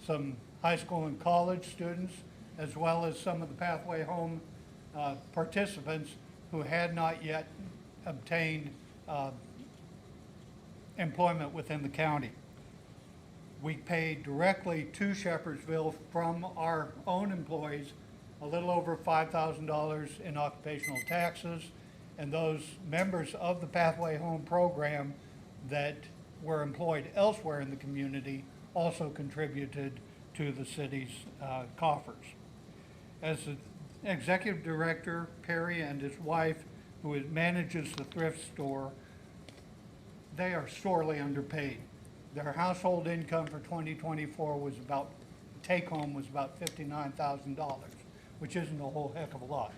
some high school and college students, as well as some of the Pathway Home participants who had not yet obtained employment within the county. We paid directly to Shepherdsville from our own employees a little over $5,000 in occupational taxes, and those members of the Pathway Home program that were employed elsewhere in the community also contributed to the city's coffers. As the executive director, Perry and his wife, who manages the thrift store, they are sorely underpaid. Their household income for 2024 was about, take-home was about $59,000, which isn't a whole heck of a lot.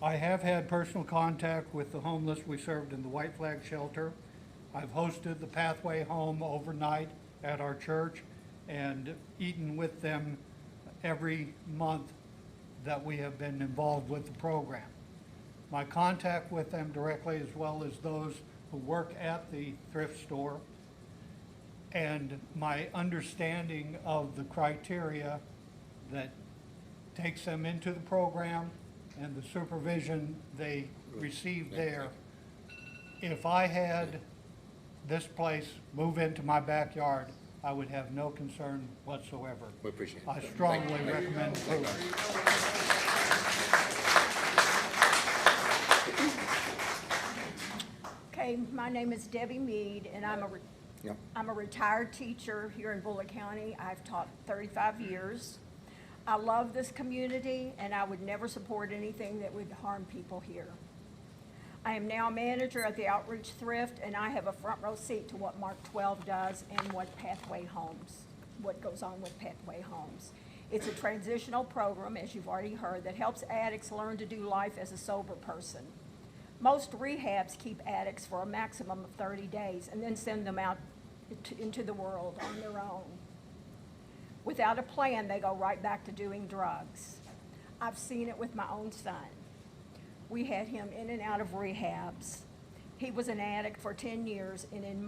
I have had personal contact with the homeless we served in the White Flag Shelter. I've hosted the Pathway Home overnight at our church and eaten with them every month that we have been involved with the program. My contact with them directly, as well as those who work at the thrift store, and my understanding of the criteria that takes them into the program and the supervision they receive there. If I had this place move into my backyard, I would have no concern whatsoever. We appreciate it. I strongly recommend approval. Okay, my name is Debbie Mead, and I'm a retired teacher here in Bullitt County. I've taught 35 years. I love this community, and I would never support anything that would harm people here. I am now manager of the Outreach Thrift, and I have a front row seat to what Mark 12 does and what goes on with Pathway Homes. It's a transitional program, as you've already heard, that helps addicts learn to do life as a sober person. Most rehabs keep addicts for a maximum of 30 days and then send them out into the world on their own. Without a plan, they go right back to doing drugs. I've seen it with my own son. We had him in and out of rehabs. He was an addict for 10 years, and in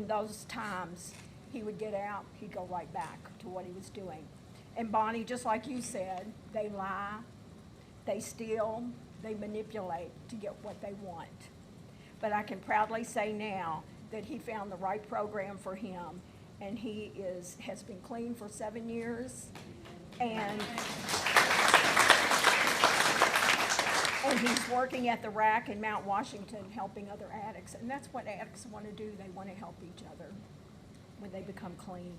those times, he would get out, he'd go right back to what he was doing. And Bonnie, just like you said, they lie, they steal, they manipulate to get what they want. But I can proudly say now that he found the right program for him, and he has been clean for 7 years, and he's working at the RAC in Mount Washington helping other addicts. And that's what addicts want to do. They want to help each other when they become clean.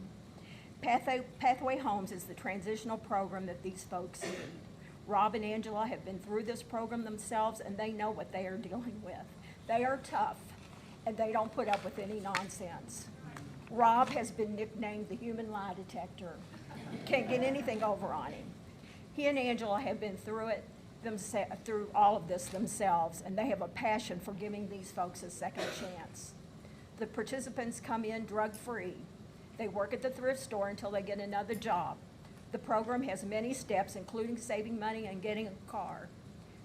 Pathway Homes is the transitional program that these folks need. Rob and Angela have been through this program themselves, and they know what they are dealing with. They are tough, and they don't put up with any nonsense. Rob has been nicknamed the human lie detector. You can't get anything over on him. He and Angela have been through all of this themselves, and they have a passion for giving these folks a second chance. The participants come in drug-free. They work at the thrift store until they get another job. The program has many steps, including saving money and getting a car.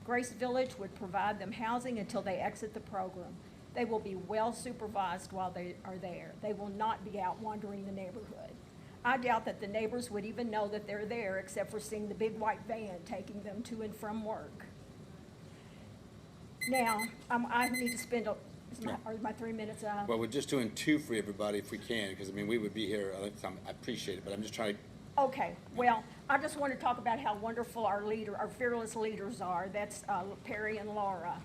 Grace Village would provide them housing until they exit the program. They will be well supervised while they are there. They will not be out wandering the neighborhood. I doubt that the neighbors would even know that they're there except for seeing the big white van taking them to and from work. Now, I need to spend, are my 3 minutes up? Well, we're just doing 2 for everybody if we can, because, I mean, we would be here other time. I appreciate it, but I'm just trying to. Okay, well, I just want to talk about how wonderful our fearless leaders are. That's Perry and Laura.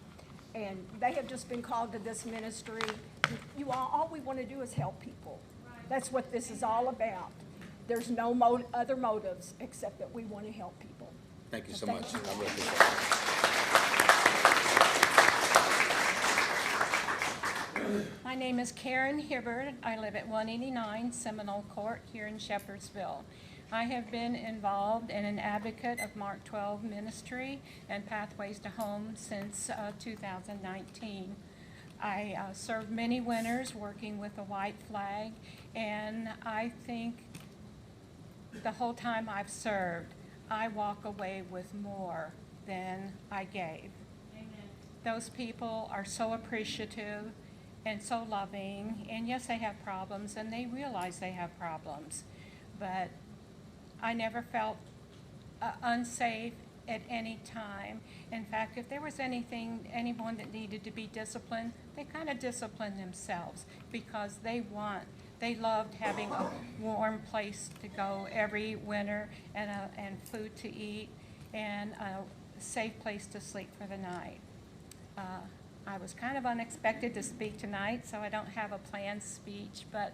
And they have just been called to this ministry. All we want to do is help people. That's what this is all about. There's no other motives except that we want to help people. Thank you so Thank much. you. I really appreciate it. My name is Karen Hibbard. I live at 189 Seminole Court here in Shepherdsville. I have been involved and an advocate of Mark 12 ministry and Pathways to Home since 2019. I served many winters working with the white flag, and I think the whole time I've served, I walk away with more than I gave. Amen. Those people are so appreciative and so loving, and yes, they have problems, and they realize they have problems, but I never felt unsafe at any time. In fact, if there was anyone that needed to be disciplined, they kind of disciplined themselves because they loved having a warm place to go every winter and food to eat and a safe place to sleep for the night. I was kind of unexpected to speak tonight, so I don't have a planned speech, but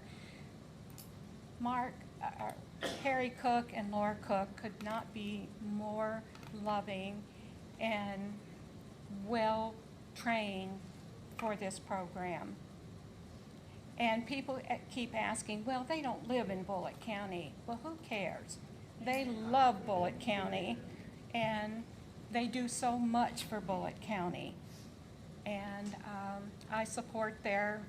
Harry Cook and Laura Cook could not be more loving and well trained for this program. And people keep asking, well, they don't live in Bullitt County. Well, who cares? They love Bullitt County, and they do so much for Bullitt County. And I support their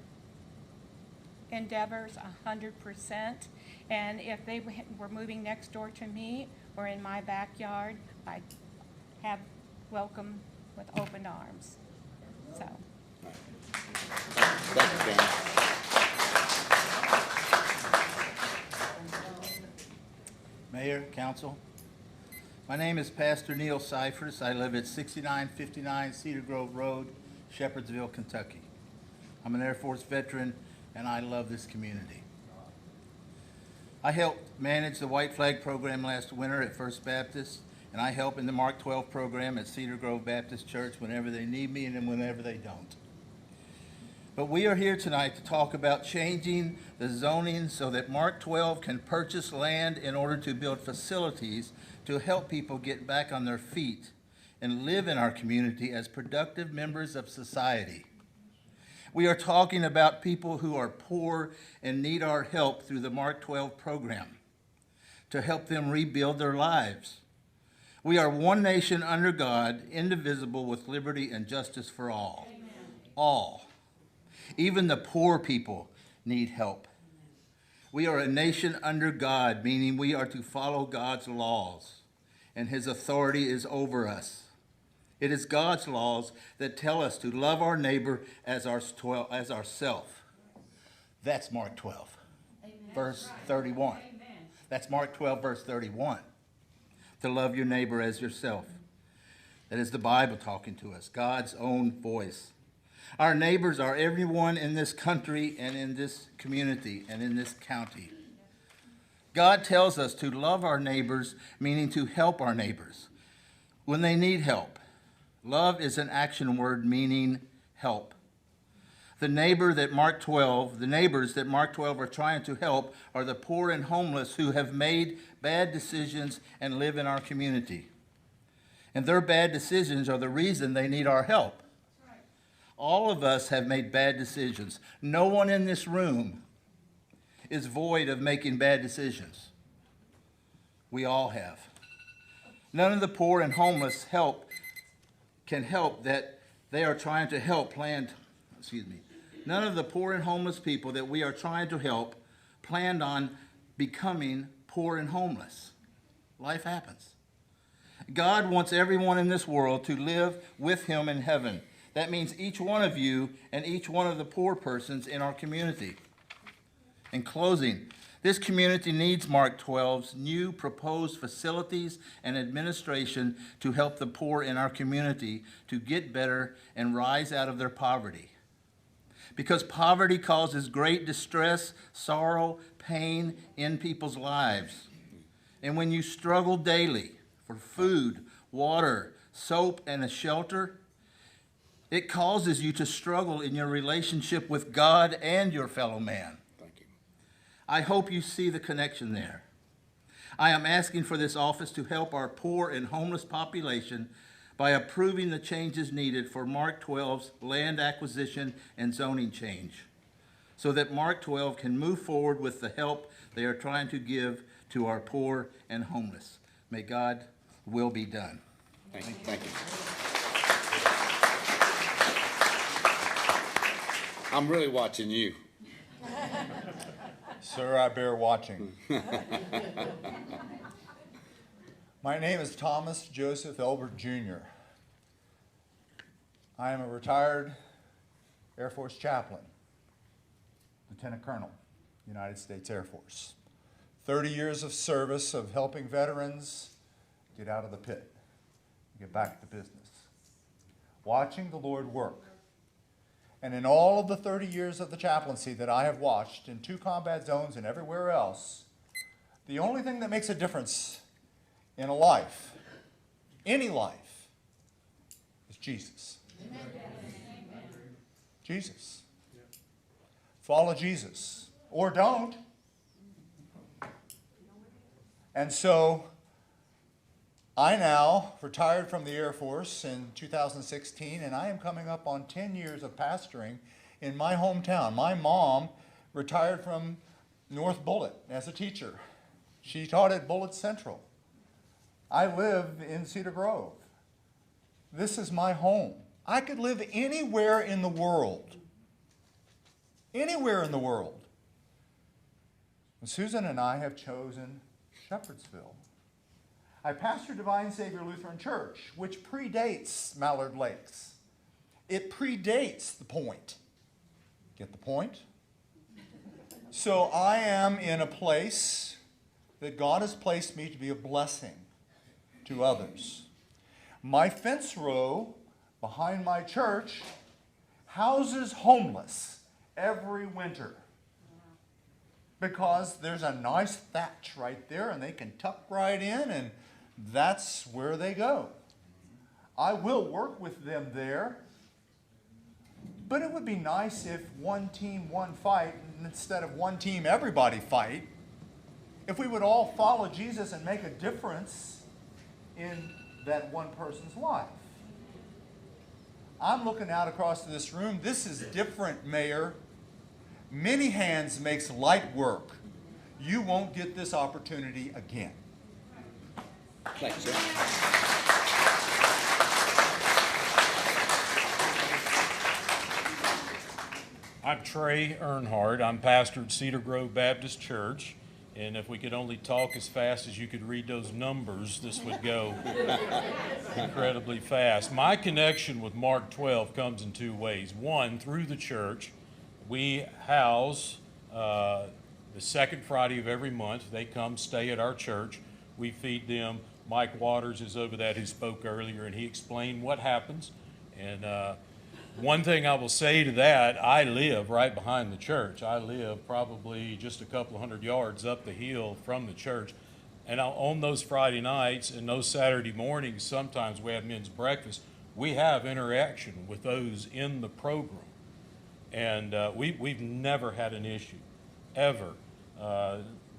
endeavors 100%. And if they were moving next door to me or in my backyard, I'd have welcome with open arms. So. Thank you, Karen. Mayor, Council. My name is Pastor Neil Cyphers. I live at 6959 Cedar Grove Road, Shepherdsville, Kentucky. I'm an Air Force veteran, and I love this community. I helped manage the White Flag program last winter at First Baptist, and I help in the Mark 12 program at Cedar Grove Baptist Church whenever they need me and whenever they don't. But we are here tonight to talk about changing the zoning so that Mark 12 can purchase land in order to build facilities to help people get back on their feet and live in our community as productive members of society. We are talking about people who are poor and need our help through the Mark 12 program to help them rebuild their lives. We are one nation under God, indivisible, with liberty and justice for all. Amen. All. Even the poor people need help. We are a nation under God, meaning we are to follow God's laws, and his authority is over us. It is God's laws that tell us to love our neighbor as ourself. That's Mark 12, verse 31. That's Mark 12, verse 31. To love your neighbor as yourself. That is the Bible talking to us, God's own voice. Our neighbors are everyone in this country and in this community and in this county. God tells us to love our neighbors, meaning to help our neighbors when they need help. Love is an action word meaning help. The neighbors that Mark 12 are trying to help are the poor and homeless who have made bad decisions and live in our community. And their bad decisions are the reason they need our help. All of us have made bad decisions. No one in this room is void of making bad decisions. We all have. None of the poor and homeless can help that they are trying to help None of the poor and homeless people that we are trying to help planned on becoming poor and homeless. Life happens. God wants everyone in this world to live with him in heaven. That means each one of you and each one of the poor persons in our community. In closing, this community needs Mark 12's new proposed facilities and administration to help the poor in our community to get better and rise out of their poverty. Because poverty causes great distress, sorrow, pain in people's lives. And when you struggle daily for food, water, soap, and a shelter, it causes you to struggle in your relationship with God and your fellow man. Thank you. I hope you see the connection there. I am asking for this office to help our poor and homeless population by approving the changes needed for Mark 12's land acquisition and zoning change, so that Mark 12 can move forward with the help they are trying to give to our poor and homeless. May God's will be done. Thank you. Thank you. I'm really watching you. Sir, I bear watching. My name is Thomas Joseph Elbert Jr. I am a retired Air Force chaplain, Lieutenant Colonel, United States Air Force. 30 years of service of helping veterans get out of the pit, get back to business. Watching the Lord work. And in all of the 30 years of the chaplaincy that I have watched in 2 combat zones and everywhere else, the only thing that makes a difference in a life, any life, is Jesus. Amen. Jesus. Follow Jesus. Or don't. And so, I now retired from the Air Force in 2016, and I am coming up on 10 years of pastoring in my hometown. My mom retired from North Bullitt as a teacher. She taught at Bullitt Central. I live in Cedar Grove. This is my home. I could live anywhere in the world. Anywhere in the world. And Susan and I have chosen Shepherdsville. I pastor Divine Savior Lutheran Church, which predates Mallard Lakes. It predates the Point. Get the point? So I am in a place that God has placed me to be a blessing to others. My fence row behind my church houses homeless every winter because there's a nice thatch right there and they can tuck right in and that's where they go. I will work with them there, but it would be nice if one team, one fight, instead of one team, everybody fight. If we would all follow Jesus and make a difference in that one person's life. I'm looking out across this room. This is different, Mayor. Many hands makes light work. You won't get this opportunity again. Thank you, sir. I'm Trey Earnhardt. I'm pastor at Cedar Grove Baptist Church. And if we could only talk as fast as you could read those numbers, this would go incredibly fast. My connection with Mark 12 comes in two ways. One, through the church, we house the second Friday of every month. They come stay at our church. We feed them. Mike Waters is over that, who spoke earlier, and he explained what happens. And one thing I will say to that, I live right behind the church. I live probably just a couple hundred yards up the hill from the church. And on those Friday nights and those Saturday mornings, sometimes we have men's breakfast. We have interaction with those in the program. And we've never had an issue, ever.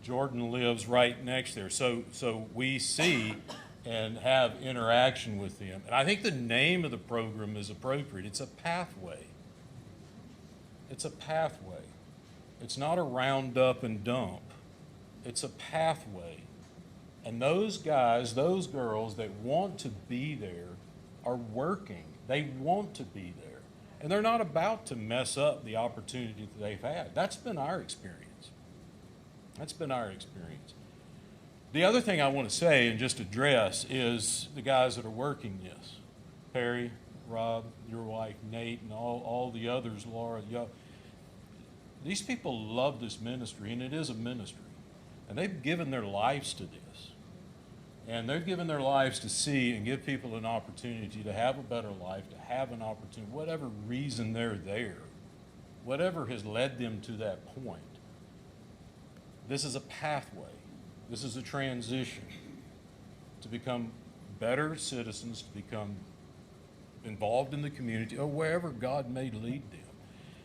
Jordan lives right next there. So we see and have interaction with them. And I think the name of the program is appropriate. It's a pathway. It's a pathway. It's not a round up and dump. It's a pathway. And those guys, those girls that want to be there are working. They want to be there. And they're not about to mess up the opportunity that they've had. That's been our experience. That's been our experience. The other thing I want to say and just address is the guys that are working this. Perry, Rob, your wife, Nate, and all the others, Laura, these people love this ministry, and it is a ministry. And they've given their lives to this. And they've given their lives to see and give people an opportunity to have a better life, to have an opportunity, whatever reason they're there, whatever has led them to that point. This is a pathway. This is a transition to become better citizens, to become involved in the community or wherever God may lead them.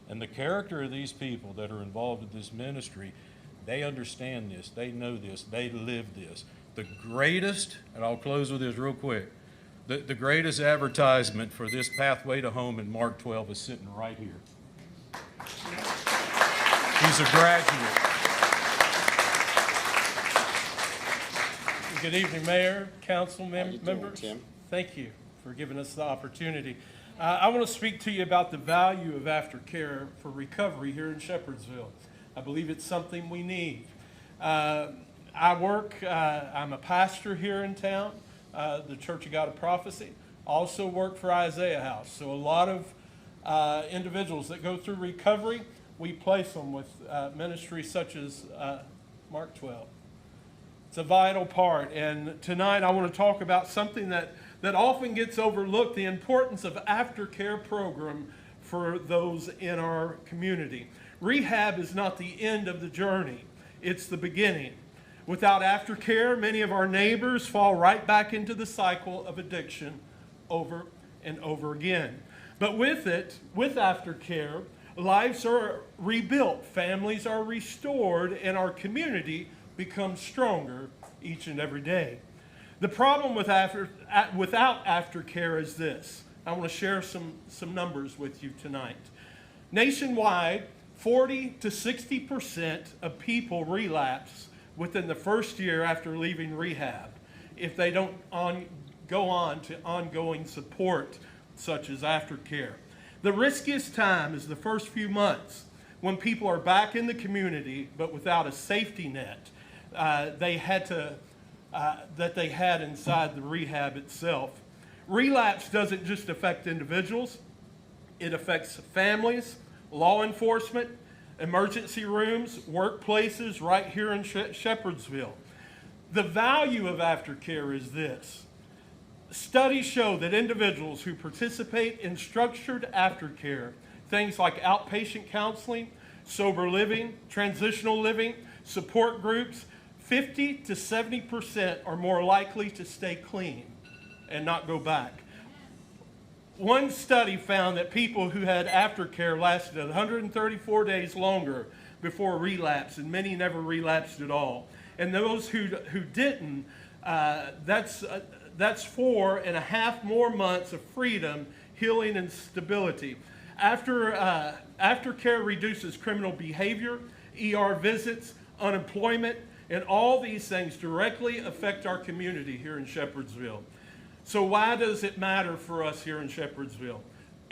And the character of these people that are involved in this ministry, they understand this, they know this, they live this. The greatest, and I'll close with this real quick, the greatest advertisement for this pathway to home in Mark 12 is sitting right here. He's a graduate. Good evening, Mayor, Council members. Tim? Thank you for giving us the opportunity. I want to speak to you about the value of aftercare for recovery here in Shepherdsville. I believe it's something we need. I'm a pastor here in town, the Church of God of Prophecy. Also work for Isaiah House. So a lot of individuals that go through recovery, we place them with ministries such as Mark 12. It's a vital part. And tonight I want to talk about something that often gets overlooked, the importance of aftercare program for those in our community. Rehab is not the end of the journey. It's the beginning. Without aftercare, many of our neighbors fall right back into the cycle of addiction over and over again. But with aftercare, lives are rebuilt, families are restored, and our community becomes stronger each and every day. The problem without aftercare is this. I want to share some numbers with you tonight. Nationwide, 40 to 60% of people relapse within the first year after leaving rehab if they don't go on to ongoing support such as aftercare. The riskiest time is the first few months when people are back in the community but without a safety net that they had inside the rehab itself. Relapse doesn't just affect individuals, it affects families, law enforcement, emergency rooms, workplaces right here in Shepherdsville. The value of aftercare is this. Studies show that individuals who participate in structured aftercare, things like outpatient counseling, sober living, transitional living, support groups, 50 to 70% are more likely to stay clean and not go back. One study found that people who had aftercare lasted 134 days longer before relapse, and many never relapsed at all. And those who didn't, that's 4.5 more months of freedom, healing, and stability. Aftercare reduces criminal behavior, ER visits, unemployment, and all these things directly affect our community here in Shepherdsville. So why does it matter for us here in Shepherdsville?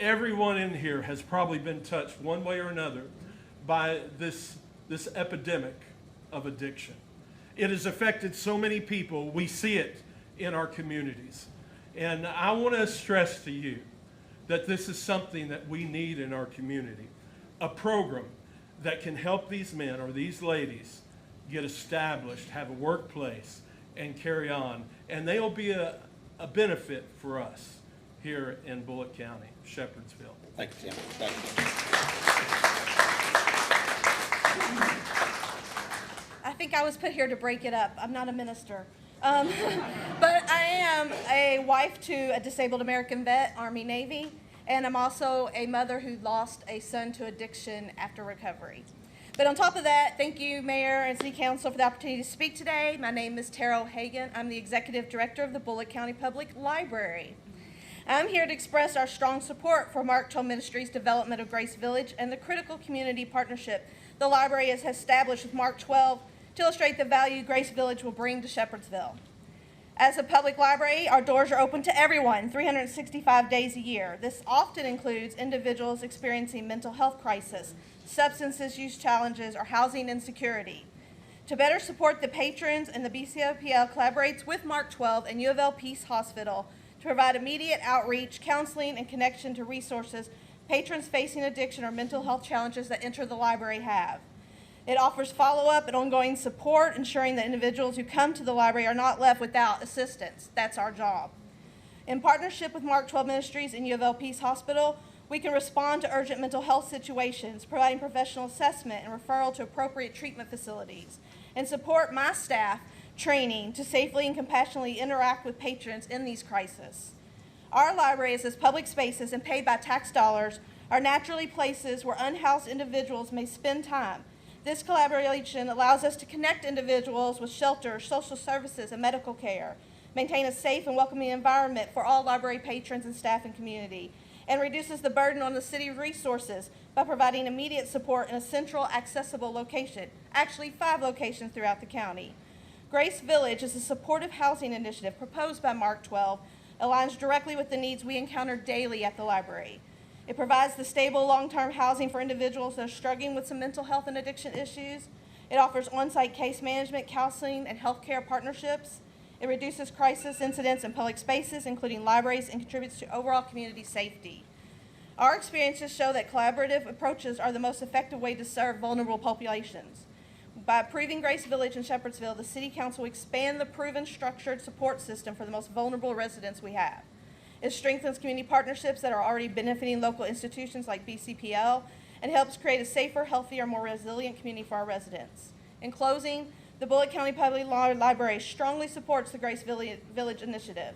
everyone in here has probably been touched one way or another by this epidemic of addiction. It has affected so many people. We see it in our communities. And I want to stress to you that this is something that we need in our community, a program that can help these men or these ladies get established, have a workplace, and carry on. And they'll be a benefit for us here in Bullitt County, Shepherdsville. Thank you, Tim. Thank you. I think I was put here to break it up. I'm not a minister. But I am a wife to a disabled American vet, Army, Navy, and I'm also a mother who lost a son to addiction after recovery. But on top of that, thank you, Mayor and City Council, for the opportunity to speak today. My name is Tara Hagan. I'm the Executive Director of the Bullitt County Public Library. I'm here to express our strong support for Mark 12 Ministries' development of Grace Village and the critical community partnership the library has established with Mark 12 to illustrate the value Grace Village will bring to Shepherdsville. As a public library, our doors are open to everyone 365 days a year. This often includes individuals experiencing mental health crisis, substance use challenges, or housing insecurity. To better support the patrons, and the BCOPL collaborates with Mark 12 and U of L Peace Hospital to provide immediate outreach, counseling, and connection to resources patrons facing addiction or mental health challenges that enter the library have. It offers follow-up and ongoing support, ensuring that individuals who come to the library are not left without assistance. That's our job. In partnership with Mark 12 Ministries and U of L Peace Hospital, we can respond to urgent mental health situations, providing professional assessment and referral to appropriate treatment facilities, and support my staff training to safely and compassionately interact with patrons in these crises. Our libraries, as public spaces and paid by tax dollars, are naturally places where unhoused individuals may spend time. This collaboration allows us to connect individuals with shelters, social services, and medical care, maintain a safe and welcoming environment for all library patrons and staff and community, and reduces the burden on the city resources by providing immediate support in a central, accessible location, actually 5 locations throughout the county. Grace Village is a supportive housing initiative proposed by Mark 12, aligns directly with the needs we encounter daily at the library. It provides the stable long-term housing for individuals that are struggling with some mental health and addiction issues. It offers on-site case management, counseling, and healthcare partnerships. It reduces crisis incidents in public spaces, including libraries, and contributes to overall community safety. Our experiences show that collaborative approaches are the most effective way to serve vulnerable populations. By approving Grace Village in Shepherdsville, the City Council will expand the proven structured support system for the most vulnerable residents we have. It strengthens community partnerships that are already benefiting local institutions like BCPL and helps create a safer, healthier, more resilient community for our residents. In closing, the Bullitt County Public Library strongly supports the Grace Village initiative.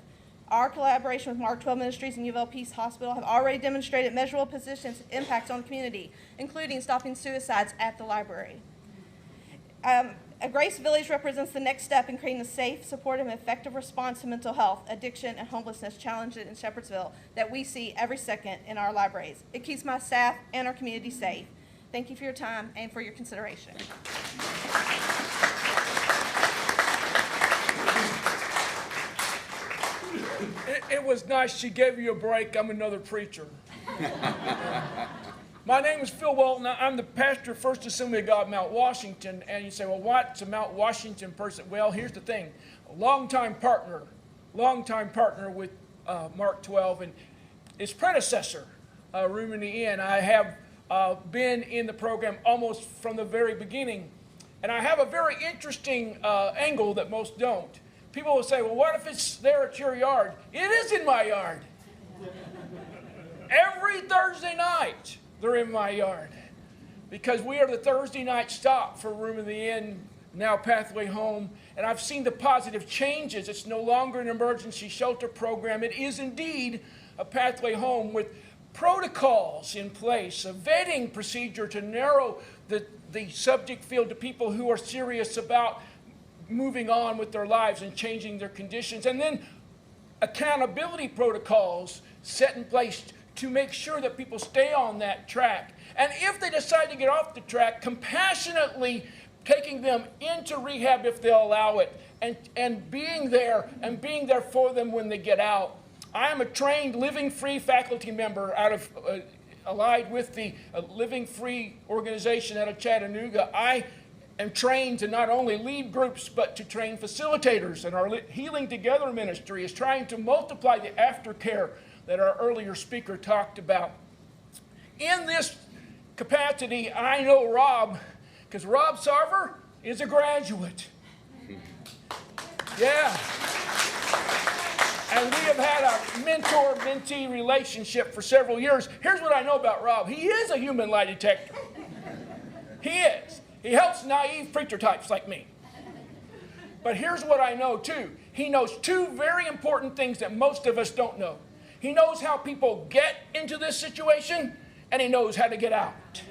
Our collaboration with Mark 12 Ministries and U of L Peace Hospital have already demonstrated measurable impacts on the community, including stopping suicides at the library. A Grace Village represents the next step in creating a safe, supportive, and effective response to mental health, addiction, and homelessness challenges in Shepherdsville that we see every second in our libraries. It keeps my staff and our community safe. Thank you for your time and for your consideration. It was nice she gave you a break. I'm another preacher. My name is Phil Walton. I'm the pastor of First Assembly of God, Mount Washington. And you say, well, what's a Mount Washington person? Well, here's the thing. A longtime partner with Mark 12 and his predecessor, Room in the Inn. I have been in the program almost from the very beginning. And I have a very interesting angle that most don't. People will say, well, what if it's there at your yard? It is in my yard. Every Thursday night, they're in my yard because we are the Thursday night stop for Room in the Inn, now Pathway Home, and I've seen the positive changes. It's no longer an emergency shelter program. It is indeed a Pathway Home with protocols in place, a vetting procedure to narrow the subject field to people who are serious about moving on with their lives and changing their conditions, and then accountability protocols set in place to make sure that people stay on that track. And if they decide to get off the track, compassionately taking them into rehab if they'll allow it, and being there for them when they get out. I am a trained Living Free faculty member out of, allied with the Living Free organization out of Chattanooga. I am trained to not only lead groups, but to train facilitators. And our Healing Together ministry is trying to multiply the aftercare that our earlier speaker talked about. In this capacity, I know Rob, because Rob Sarver is a graduate. Yeah. And we have had a mentor-mentee relationship for several years. Here's what I know about Rob. He is a human lie detector. He is. He helps naive preacher types like me. But here's what I know too. He knows two very important things that most of us don't know. He knows how people get into this situation, and he knows how to get out.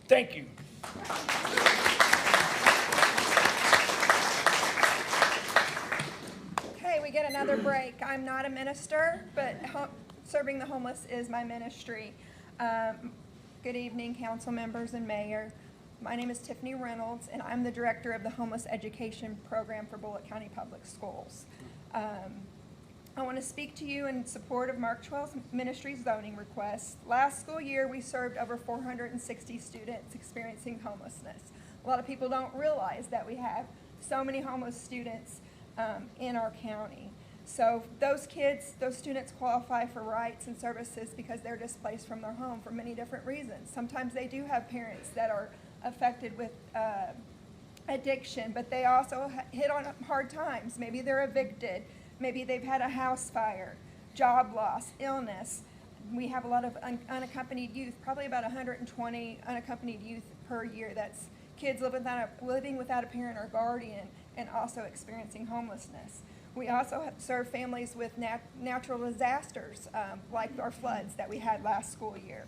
Thank you. Okay, we get another break. I'm not a minister, but serving the homeless is my ministry. Good evening, council members and mayor. My name is Tiffany Reynolds, and I'm the director of the Homeless Education Program for Bullitt County Public Schools. I want to speak to you in support of Mark 12's ministry zoning request. Last school year, we served over 460 students experiencing homelessness. A lot of people don't realize that we have so many homeless students in our county. So those kids, those students qualify for rights and services because they're displaced from their home for many different reasons. Sometimes they do have parents that are affected with addiction, but they also hit on hard times. Maybe they're evicted. Maybe they've had a house fire, job loss, illness. We have a lot of unaccompanied youth, probably about 120 unaccompanied youth per year. That's kids living without a parent or guardian and also experiencing homelessness. We also serve families with natural disasters, like our floods that we had last school year.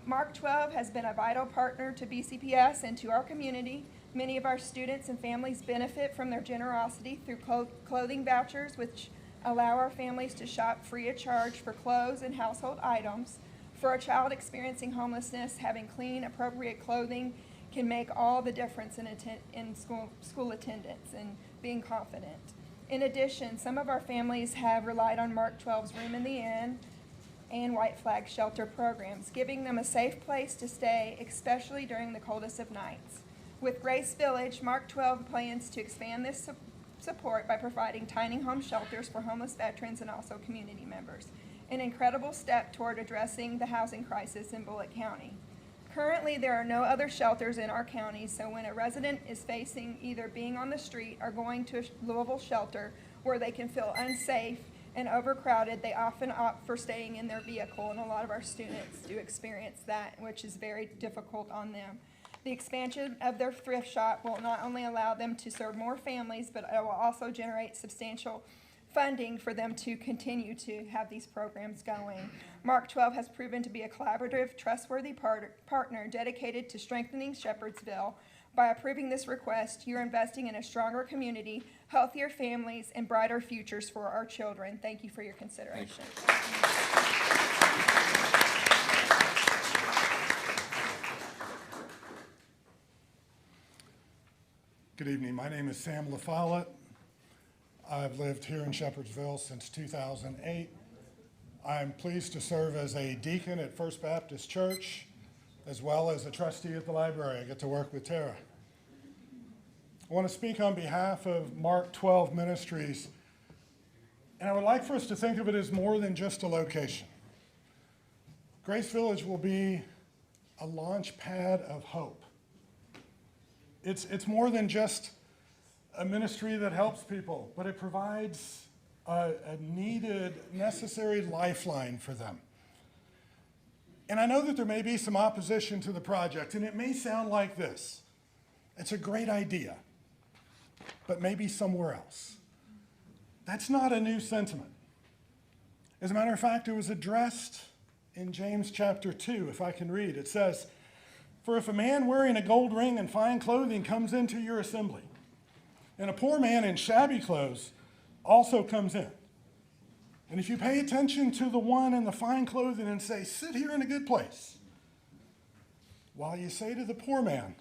Mark 12 has been a vital partner to BCPS and to our community. Many of our students and families benefit from their generosity through clothing vouchers, which allow our families to shop free of charge for clothes and household items. For a child experiencing homelessness, having clean, appropriate clothing can make all the difference in school attendance and being confident. In addition, some of our families have relied on Mark 12's Room in the Inn and White Flag Shelter programs, giving them a safe place to stay, especially during the coldest of nights. With Grace Village, Mark 12 plans to expand this support by providing tiny home shelters for homeless veterans and also community members, an incredible step toward addressing the housing crisis in Bullitt County. Currently, there are no other shelters in our county, so when a resident is facing either being on the street or going to a Louisville shelter where they can feel unsafe and overcrowded, they often opt for staying in their vehicle, and a lot of our students do experience that, which is very difficult on them. The expansion of their thrift shop will not only allow them to serve more families, but it will also generate substantial funding for them to continue to have these programs going. Mark 12 has proven to be a collaborative, trustworthy partner dedicated to strengthening Shepherdsville. By approving this request, you're investing in a stronger community, healthier families, and brighter futures for our children. Thank you for your consideration. Good evening. My name is Sam LaFollette. I've lived here in Shepherdsville since 2008. I'm pleased to serve as a deacon at First Baptist Church, as well as a trustee at the library. I get to work with Tara. I want to speak on behalf of Mark 12 Ministries, and I would like for us to think of it as more than just a location. Grace Village will be a launch pad of hope. It's more than just a ministry that helps people, but it provides a needed, necessary lifeline for them. And I know that there may be some opposition to the project, and it may sound like this. It's a great idea, but maybe somewhere else. That's not a new sentiment. As a matter of fact, it was addressed in James chapter 2, if I can read. It says, "For if a man wearing a gold ring and fine clothing comes into your assembly, and a poor man in shabby clothes also comes in, and if you pay attention to the one in the fine clothing and say, 'Sit here in a good place,' while you say to the poor man,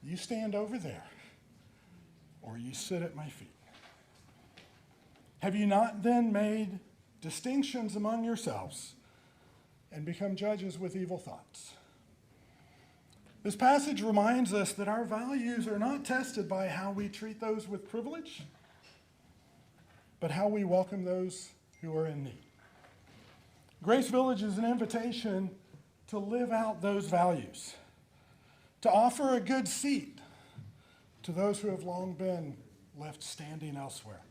'You stand over there,' or 'You sit at my feet.' Have you not then made distinctions among yourselves and become judges with evil thoughts? This passage reminds us that our values are not tested by how we treat those with privilege, but how we welcome those who are in need. Grace Village is an invitation to live out those values, to offer a good seat to those who have long been left standing elsewhere.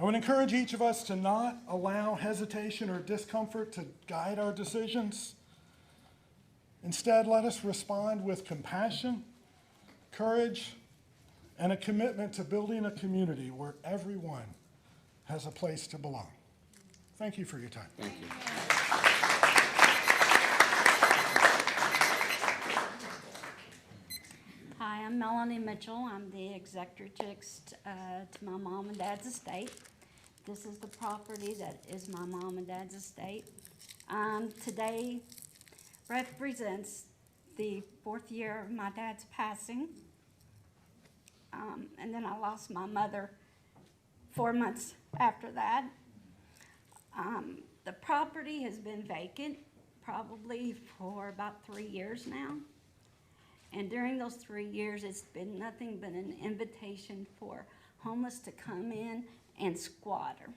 I would encourage each of us to not allow hesitation or discomfort to guide our decisions. Instead, let us respond with compassion, courage, and a commitment to building a community where everyone has a place to belong. Thank you for your time. Thank you. Hi, I'm Melanie Mitchell. I'm the executrix to my mom and dad's estate. This is the property that is my mom and dad's estate. Today represents the 4th year of my dad's passing. And then I lost my mother 4 months after that. The property has been vacant probably for about 3 years now. And during those 3 years, it's been nothing but an invitation for homeless to come in and squatter.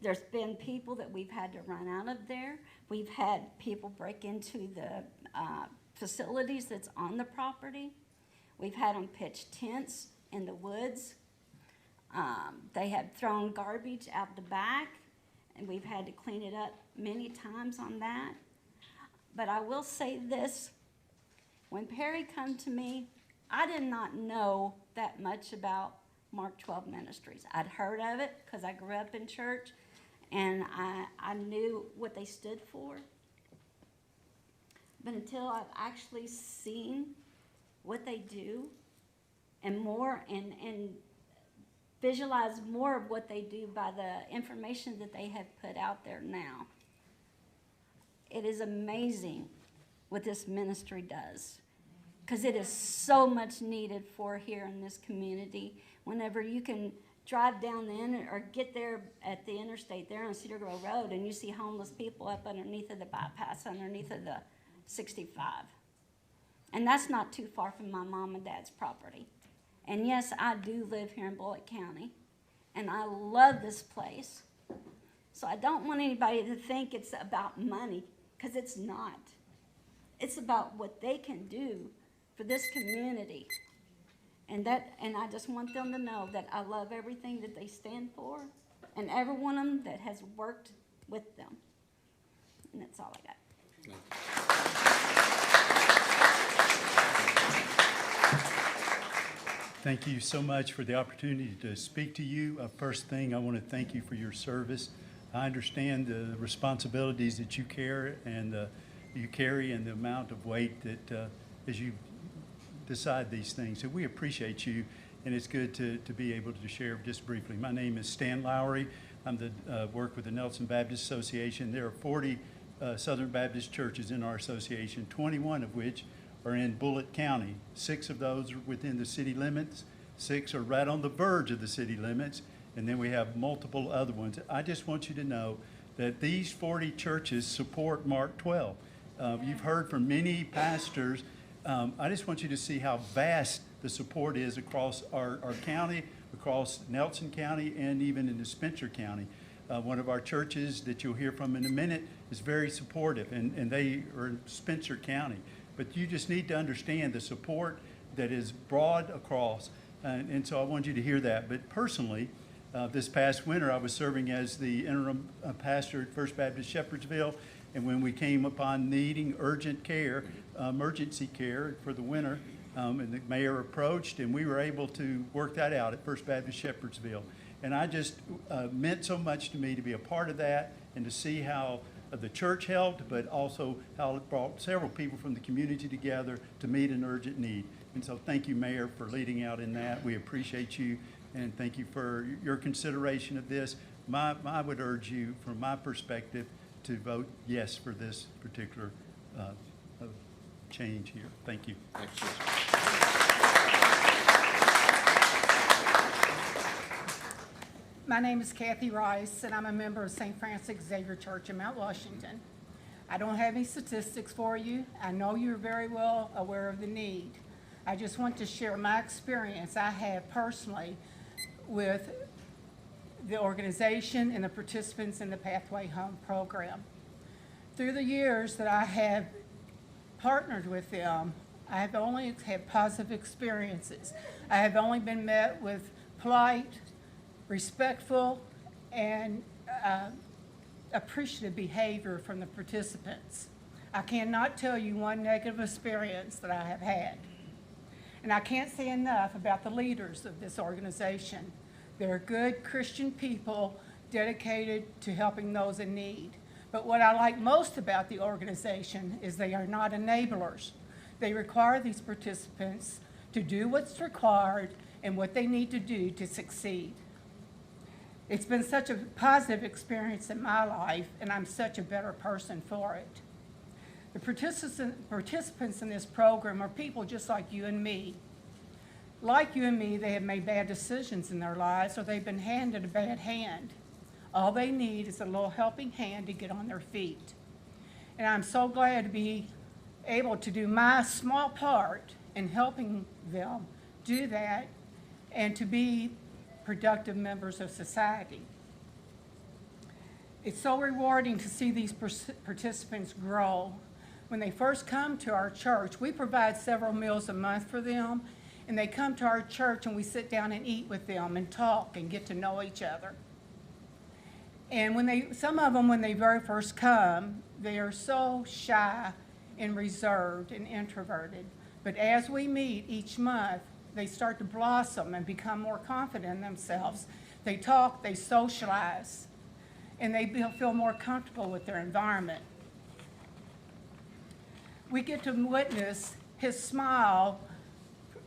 There's been people that we've had to run out of there. We've had people break into the facilities that's on the property. We've had them pitch tents in the woods. They have thrown garbage out the back, and we've had to clean it up many times on that. But I will say this, when Perry come to me, I did not know that much about Mark 12 Ministries. I'd heard of it because I grew up in church, and I knew what they stood for. But until I've actually seen what they do and more, and visualize more of what they do by the information that they have put out there now, it is amazing what this ministry does, because it is so much needed for here in this community. Whenever you can drive down or get there at the interstate there on Cedar Grove Road, and you see homeless people up underneath of the bypass, underneath of the 65. And that's not too far from my mom and dad's property. And yes, I do live here in Bullitt County, and I love this place. So I don't want anybody to think it's about money, because it's not. It's about what they can do for this community. And I just want them to know that I love everything that they stand for, and every one of them that has worked with them. And that's all I got. Thank you so much for the opportunity to speak to you. First thing, I want to thank you for your service. I understand the responsibilities that you carry and the amount of weight that as you decide these things. So we appreciate you, and it's good to be able to share just briefly. My name is Stan Lowry. I'm the work with the Nelson Baptist Association. There are 40 Southern Baptist churches in our association, 21 of which are in Bullitt County. 6 of those are within the city limits. 6 are right on the verge of the city limits. And then we have multiple other ones. I just want you to know that these 40 churches support Mark 12. You've heard from many pastors. I just want you to see how vast the support is across our county, across Nelson County, and even in Spencer County. One of our churches that you'll hear from in a minute is very supportive, and they are in Spencer County. But you just need to understand the support that is broad across, and so I want you to hear that. But personally, this past winter, I was serving as the interim pastor at First Baptist Shepherdsville, and when we came upon needing urgent care, emergency care for the winter, and the mayor approached, and we were able to work that out at First Baptist Shepherdsville. And I just meant so much to me to be a part of that and to see how the church helped, but also how it brought several people from the community together to meet an urgent need. And so thank you, Mayor, for leading out in that. We appreciate you, and thank you for your consideration of this. I would urge you, from my perspective, to vote yes for this particular change here. Thank you. My name is Kathy Rice, and I'm a member of St. Francis Xavier Church in Mount Washington. I don't have any statistics for you. I know you're very well aware of the need. I just want to share my experience I have personally with the organization and the participants in the Pathway Home program. Through the years that I have partnered with them, I have only had positive experiences. I have only been met with polite, respectful, and appreciative behavior from the participants. I cannot tell you one negative experience that I have had. And I can't say enough about the leaders of this organization. They're good Christian people dedicated to helping those in need. But what I like most about the organization is they are not enablers. They require these participants to do what's required and what they need to do to succeed. It's been such a positive experience in my life, and I'm such a better person for it. The participants in this program are people just like you and me. Like you and me, they have made bad decisions in their lives, or they've been handed a bad hand. All they need is a little helping hand to get on their feet. And I'm so glad to be able to do my small part in helping them do that and to be productive members of society. It's so rewarding to see these participants grow. When they first come to our church, we provide several meals a month for them, and they come to our church and we sit down and eat with them and talk and get to know each other. And some of them, when they very first come, they are so shy and reserved and introverted. But as we meet each month, they start to blossom and become more confident in themselves. They talk, they socialize, and they feel more comfortable with their environment. We get to witness his smile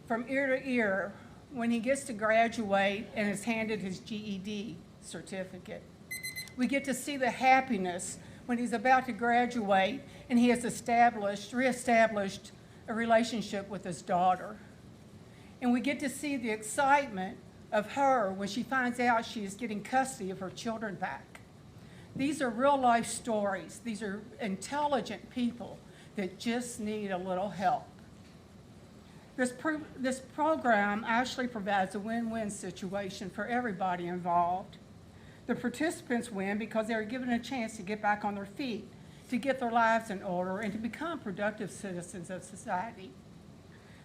from ear to ear when he gets to graduate and is handed his GED certificate. We get to see the happiness when he's about to graduate and he has reestablished a relationship with his daughter. And we get to see the excitement of her when she finds out she is getting custody of her children back. These are real life stories. These are intelligent people that just need a little help. This program actually provides a win-win situation for everybody involved. The participants win because they are given a chance to get back on their feet, to get their lives in order, and to become productive citizens of society.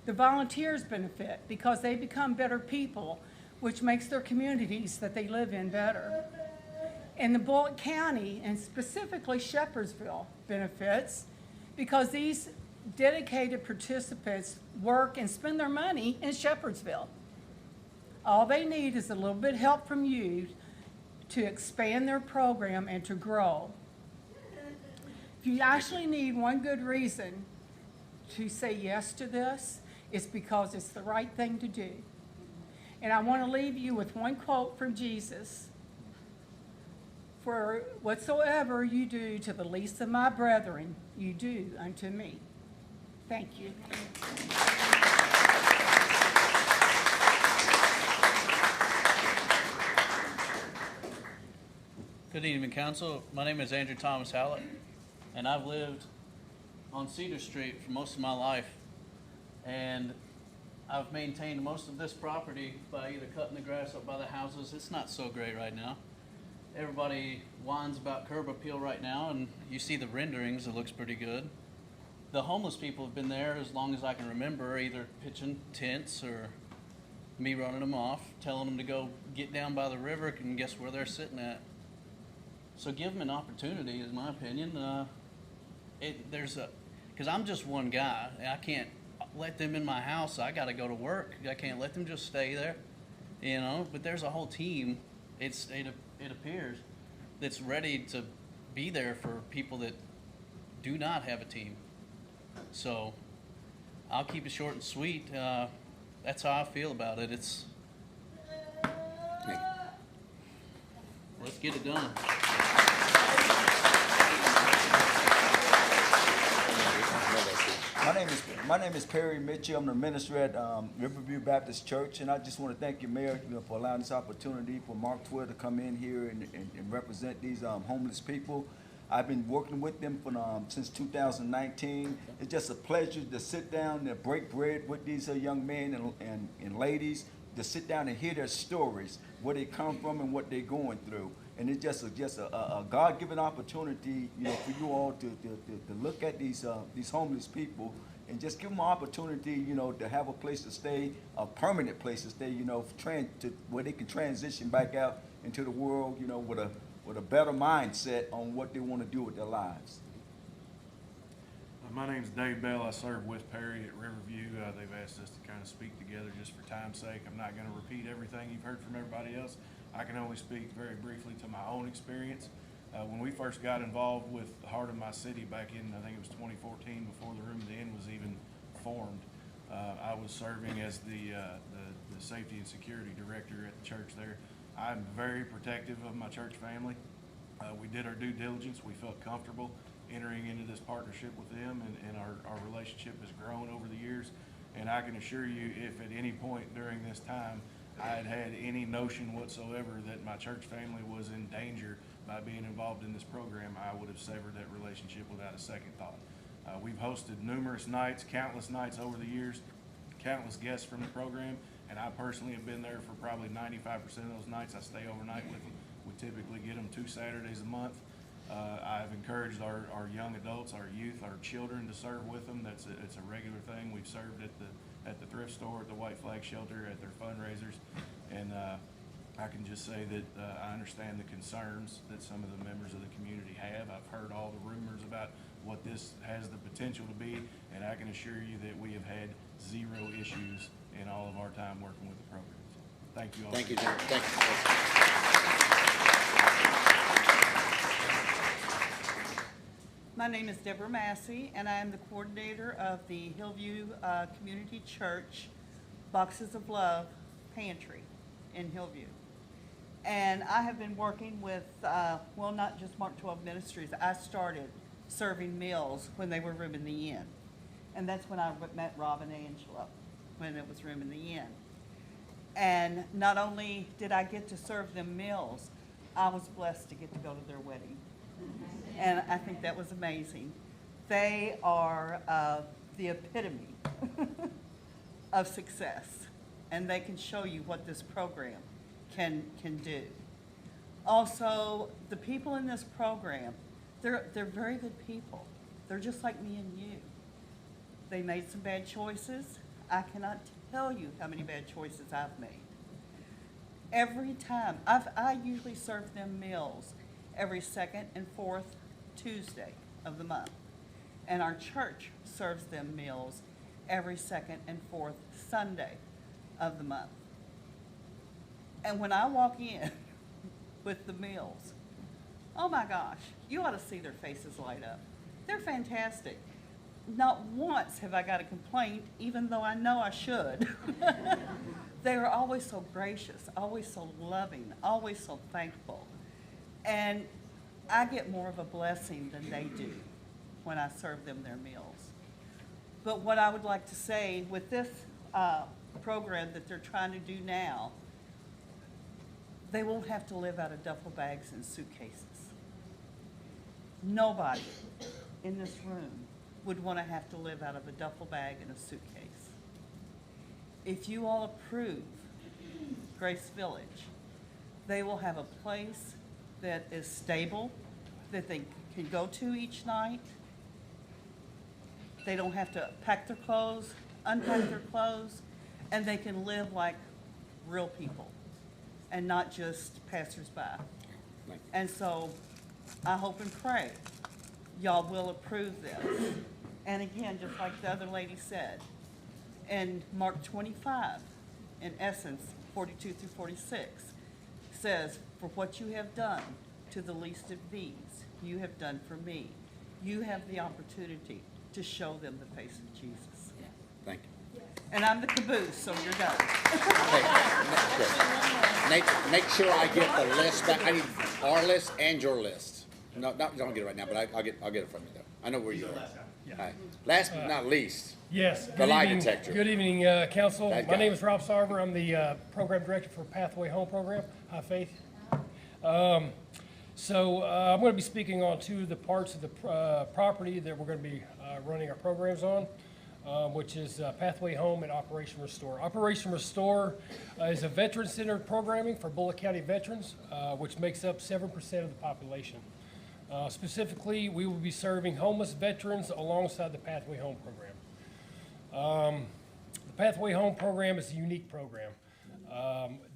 The volunteers benefit because they become better people, which makes their communities that they live in better. And the Bullitt County, and specifically Shepherdsville, benefits because these dedicated participants work and spend their money in Shepherdsville. All they need is a little bit of help from you to expand their program and to grow. If you actually need one good reason to say yes to this, it's because it's the right thing to do. And I want to leave you with one quote from Jesus. For whatsoever you do to the least of my brethren, you do unto me. Thank you. Good evening, Council. My name is Andrew Thomas Hallett, and I've lived on Cedar Street for most of my life. And I've maintained most of this property by either cutting the grass up by the houses. It's not so great right now. Everybody whines about curb appeal right now, and you see the renderings, it looks pretty good. The homeless people have been there as long as I can remember, either pitching tents or me running them off, telling them to go get down by the river, and guess where they're sitting at. So give them an opportunity, is my opinion. Because I'm just one guy. I can't let them in my house. I got to go to work. I can't let them just stay there, you know. But there's a whole team. It appears that's ready to be there for people that do not have a team. So I'll keep it short and sweet. That's how I feel about it. Let's get it done. My name is Perry Mitchell. I'm the minister at Riverview Baptist Church, and I just want to thank you, Mayor, for allowing this opportunity for Mark Twill to come in here and represent these homeless people. I've been working with them since 2019. It's just a pleasure to sit down and break bread with these young men and ladies, to sit down and hear their stories, where they come from and what they're going through. And it's just a God-given opportunity, for you all to look at these homeless people and just give them an opportunity, to have a place to stay, a permanent place to stay, where they can transition back out into the world, with a better mindset on what they want to do with their lives. My name's Dave Bell. I serve with Perry at Riverview. They've asked us to kind of speak together just for time's sake. I'm not going to repeat everything you've heard from everybody else. I can only speak very briefly to my own experience. When we first got involved with the Heart of My City back in, I think it was 2014, before the Room at the Inn was even formed, I was serving as the Safety and Security Director at the church there. I'm very protective of my church family. We did our due diligence. We felt comfortable entering into this partnership with them, and our relationship has grown over the years. And I can assure you, if at any point during this time I had any notion whatsoever that my church family was in danger by being involved in this program, I would have severed that relationship without a second thought. We've hosted numerous nights, countless nights over the years, countless guests from the program, and I personally have been there for probably 95% of those nights. I stay overnight with them. We typically get them 2 Saturdays a month. I've encouraged our young adults, our youth, our children to serve with them. It's a regular thing. We've served at the thrift store, at the White Flag Shelter, at their fundraisers, and I can just say that I understand the concerns that some of the members of the community have. I've heard all the rumors about what this has the potential to be, and I can assure you that we have had 0 issues in all of our time working with the program. So, thank you all. Thank you, Jim. Thank you. My name is Deborah Massey, and I am the coordinator of the Hillview Community Church Boxes of Love Pantry in Hillview. And I have been working with, not just Mark 12 Ministries. I started serving meals when they were Room in the Inn. And that's when I met Rob and Angela, when it was Room in the Inn. And not only did I get to serve them meals, I was blessed to get to go to their wedding. And I think that was amazing. They are the epitome of success, and they can show you what this program can do. Also, the people in this program, they're very good people. They're just like me and you. They made some bad choices. I cannot tell you how many bad choices I've made. Every time, I usually serve them meals every 2nd and 4th Tuesday of the month. And our church serves them meals every 2nd and 4th Sunday of the month. And when I walk in with the meals, oh my gosh, you ought to see their faces light up. They're fantastic. Not once have I got a complaint, even though I know I should. They are always so gracious, always so loving, always so thankful. And I get more of a blessing than they do when I serve them their meals. But what I would like to say with this program that they're trying to do now, they won't have to live out of duffel bags and suitcases. Nobody in this room would want to have to live out of a duffel bag and a suitcase. If you all approve Grace Village, they will have a place that is stable, that they can go to each night. They don't have to pack their clothes, unpack their clothes, and they can live like real people and not just passersby. And so I hope and pray y'all will approve this. And again, just like the other lady said, in Mark 25, in essence, 42 through 46, says, "For what you have done to the least of these, you have done for me." You have the opportunity to show them the face of Jesus. Yeah. Thank you. And I'm the caboose, so you're done. Make sure I get the list back. I need our list and your list. No, don't get it right now, but I'll get it from you though. I know where you are. All right. Last but not least, Yes. the Good lie evening. detector. Good evening, Council. That My guy. name is Rob Sarver. I'm the Program Director for Pathway Home Program. Hi, Faith. I'm going to be speaking on two of the parts of the property that we're going to be running our programs on, which is Pathway Home and Operation Restore. Operation Restore is a veteran-centered programming for Bullitt County veterans, which makes up 7% of the population. Specifically, we will be serving homeless veterans alongside the Pathway Home program. The Pathway Home program is a unique program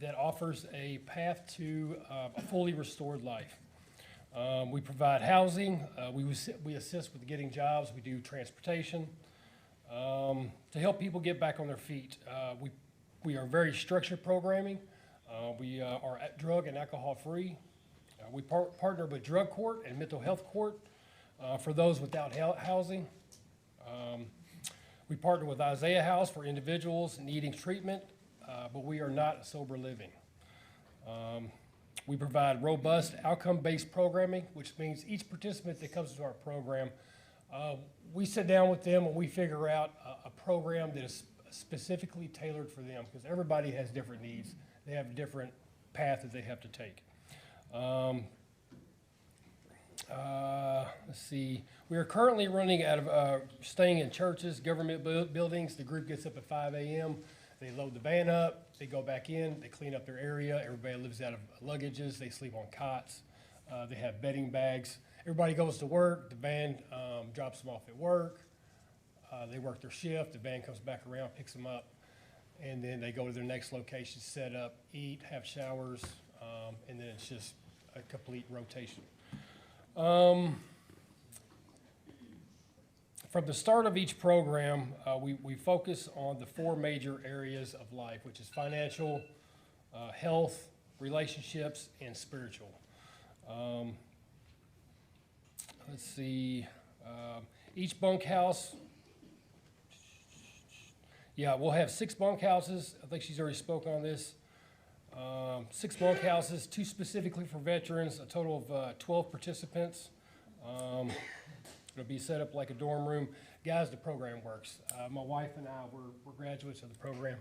that offers a path to a fully restored life. We provide housing, we assist with getting jobs, we do transportation to help people get back on their feet. We are very structured programming. We are drug and alcohol free. We partner with drug court and mental health court for those without housing. We partner with Isaiah House for individuals needing treatment, but we are not sober living. We provide robust outcome-based programming, which means each participant that comes to our program, we sit down with them and we figure out a program that is specifically tailored for them, because everybody has different needs. They have a different path that they have to take. Let's see. We are currently running out of staying in churches, government buildings. The group gets up at 5 a.m. They load the van up. They go back in. They clean up their area. Everybody lives out of luggages. They sleep on cots. They have bedding bags. Everybody goes to work. The van drops them off at work. They work their shift. The van comes back around, picks them up, and then they go to their next location, set up, eat, have showers, and then it's just a complete rotation. From the start of each program, we focus on the four major areas of life, which is financial, health, relationships, and spiritual. Let's see, each bunkhouse, we'll have 6 bunkhouses. I think she's already spoken on this. 6 bunkhouses, 2 specifically for veterans, a total of 12 participants. It'll be set up like a dorm room. Guys, the program works. My wife and I, we're graduates of the program.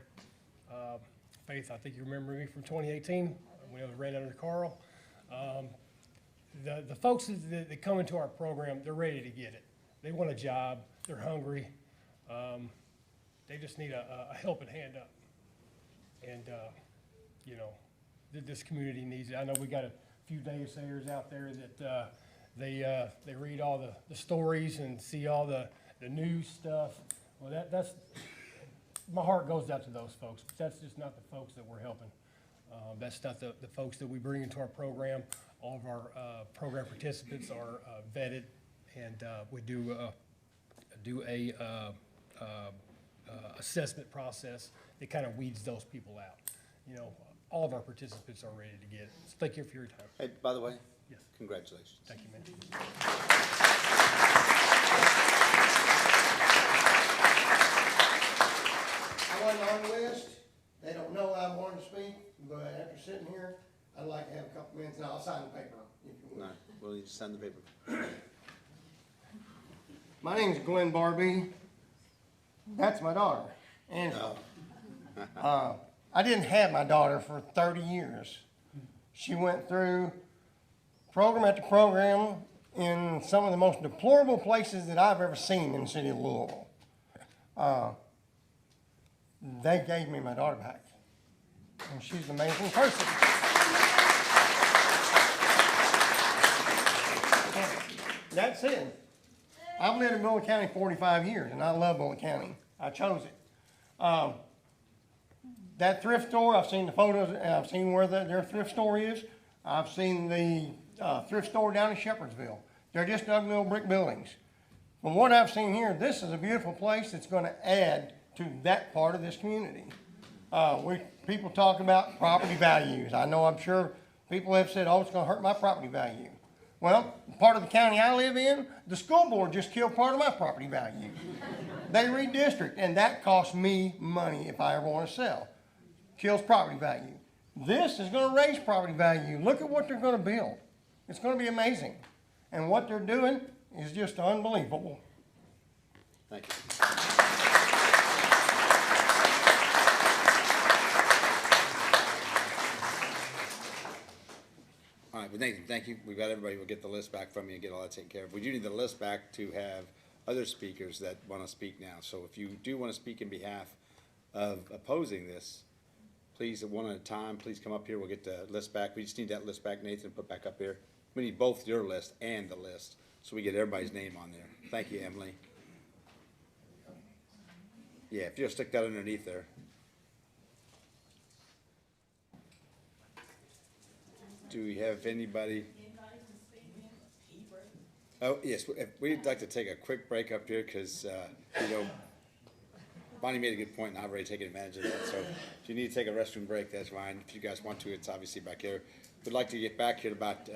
Faith, I think you remember me from 2018 when I ran under Carl. The folks that come into our program, they're ready to get it. They want a job. They're hungry. They just need a helping hand up. And, this community needs it. I know we got a few naysayers out there that they read all the stories and see all the news stuff. Well, that's my heart goes out to those folks, but that's just not the folks that we're helping. That's not the folks that we bring into our program. All of our program participants are vetted, and we do a assessment process that kind of weeds those people out. All of our participants are ready to get it. So thank you for your time. Hey, by the way, yes, congratulations. Thank you, man. I wasn't on the list. They don't know I wanted to speak, but after sitting here, I'd like to have a couple minutes, and I'll sign the paper if you No, want. we'll need to send the paper. My name's Glenn Barbie. That's my daughter, Angela. I didn't have my daughter for 30 years. She went through program after program in some of the most deplorable places that I've ever seen in the city of Louisville. They gave me my daughter back, and she's an amazing person. That said, I've lived in Bullitt County 45 years, and I love Bullitt County. I chose it. That thrift store, I've seen the photos, I've seen where their thrift store is. I've seen the thrift store down in Shepherdsville. They're just ugly little brick buildings. From what I've seen here, this is a beautiful place that's going to add to that part of this community. People talk about property values. I'm sure people have said, oh, it's going to hurt my property value. Well, part of the county I live in, the school board just killed part of my property value. They redistrict, and that costs me money if I ever want to sell. Kills property value. This is going to raise property value. Look at what they're going to build. It's going to be amazing. And what they're doing is just unbelievable. Thank you. All right, but Nathan, thank you. We've got everybody. We'll get the list back from you and get all that taken care of. We do need the list back to have other speakers that want to speak now. So if you do want to speak in behalf of opposing this, please, one at a time, please come up here. We'll get the list back. We just need that list back, Nathan, put back up here. We need both your list and the list, so we get everybody's name on there. Thank you, Emily. Yeah, if you'll stick that underneath there. Do we have anybody? Oh, yes, we'd like to take a quick break up here because, Bonnie made a good point, and I've already taken advantage of that. So if you need to take a restroom break, that's fine. If you guys want to, it's obviously back here. We'd like to get back here in about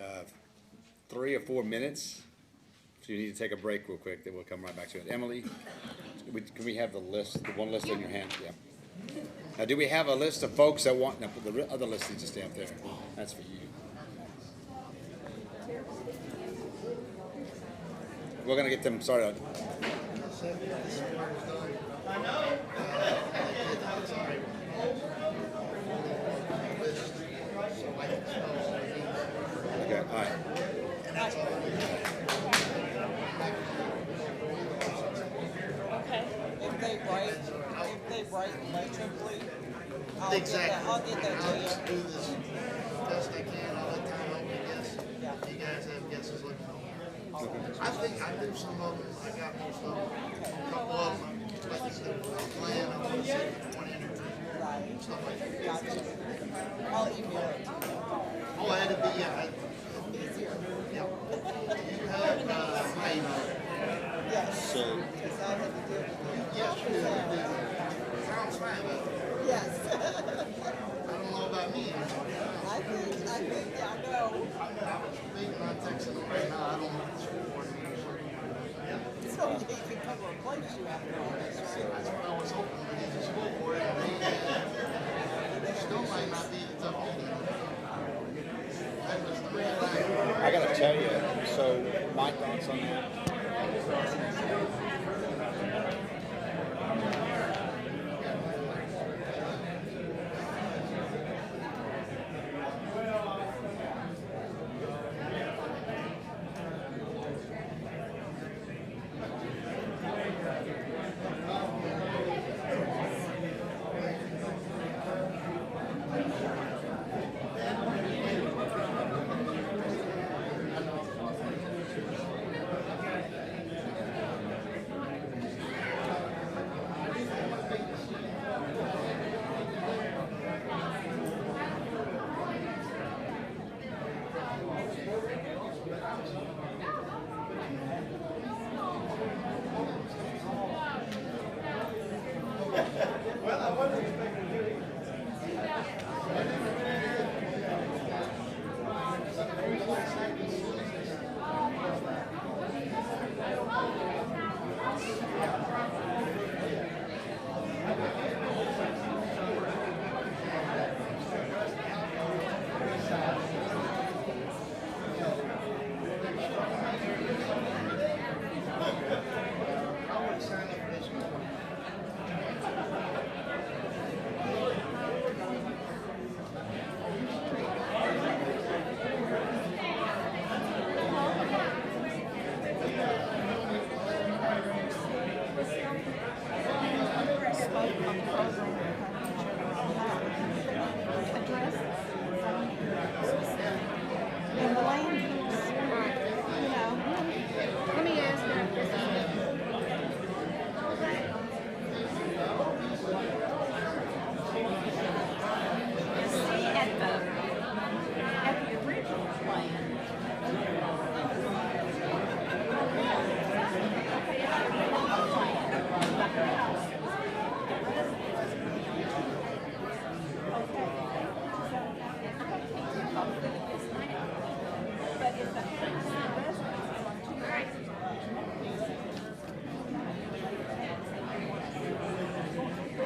3 or 4 minutes. If you need to take a break real quick, then we'll come right back to it. Emily, can we have the list, the one list in your hand? Yeah. Now, do we have a list of folks that want, no, the other list needs to stay up there. That's for you. We're going to get them started. Okay, all right. Okay. If they write electrically, I'll get that to you. Do this best I can all the time. I'll guess. You guys have guesses, let me know. I think I do some of them. I got most of them. A couple of them, like I said, plan. I want to see which one enters. Stuff like that. Gotcha. I'll email it. Oh, that'd be, easier. Yeah. You have my email. Yes. So, Because I have to do it. yes, you do. Sounds fine, but Yes. I don't know about me. I think, yeah, I know. I'm thinking on texting them right now. I don't know if it's recording me or something. So he can come replace you after all this, right? That's what I was hoping to get the school for it. They still might not be the tough one. That was the real thing. I got to tell you, so my thoughts on that.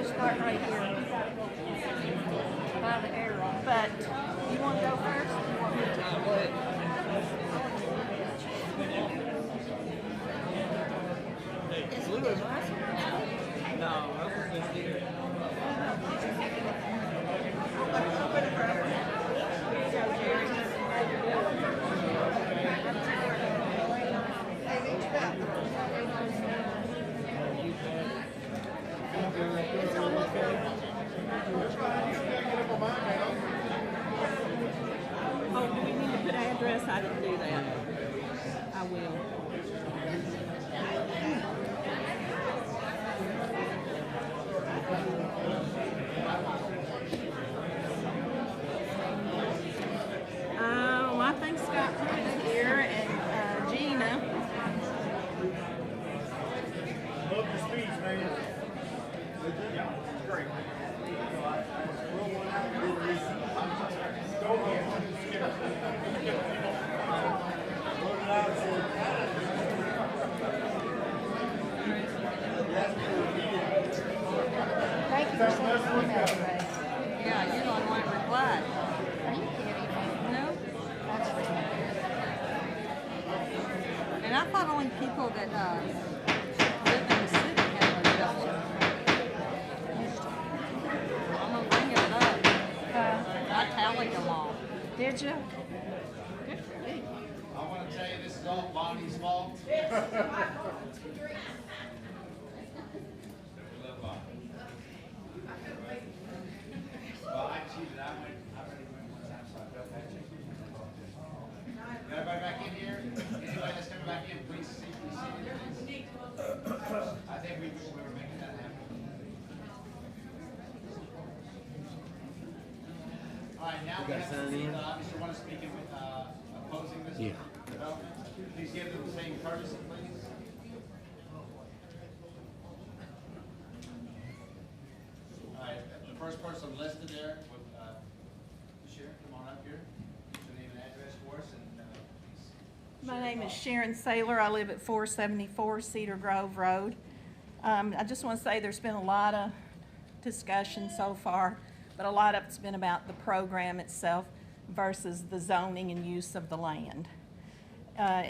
Start right here. By the arrow. But you want to go first? Or you want me to? It's blue is right. them do that. I will. I think Scott Pruitt's here and Gina. Love your speech, man. Yeah, great. Thank you for sending me that today. Yeah, you're the only one that replied. Are you kidding me? No? That's And I thought only people that live in the city had an adjustment. I'm gonna bring it up. I tallied them all. Did you? Good for you. I want to tell you this is all Bonnie's fault. Well, I cheated. I already went one time, so I felt bad. Got everybody back in here? Anybody that's coming back in, please see, please. I think we were making that happen. All right, now we have Mr. Want to speak in with opposing this development. Please give them the same courtesy, please. All right, the first person listed there, Sharon, come on up here. What's your name and address for us, and please. My name is Sharon Saylor. I live at 474 Cedar Grove Road. I just want to say there's been a lot of discussion so far, but a lot of it's been about the program itself versus the zoning and use of the land.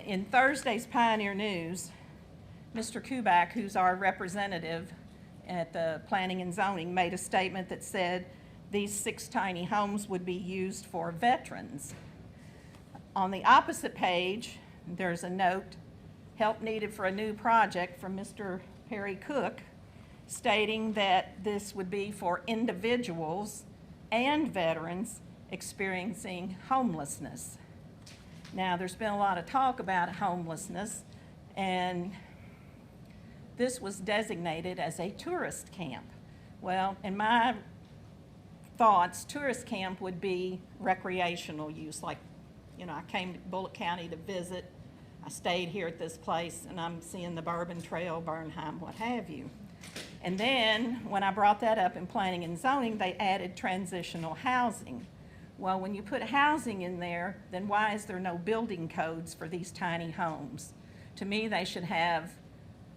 In Thursday's Pioneer News, Mr. Kubak, who's our representative at the Planning and Zoning, made a statement that said these 6 tiny homes would be used for veterans. On the opposite page, there's a note, help needed for a new project from Mr. Perry Cook, stating that this would be for individuals and veterans experiencing homelessness. Now, there's been a lot of talk about homelessness, and this was designated as a tourist camp. Well, in my thoughts, tourist camp would be recreational use. Like, you know, I came to Bullitt County to visit. I stayed here at this place, and I'm seeing the Bourbon Trail, Bernheim, what have you. And then, when I brought that up in planning and zoning, they added transitional housing. Well, when you put housing in there, then why is there no building codes for these tiny homes? To me, they should have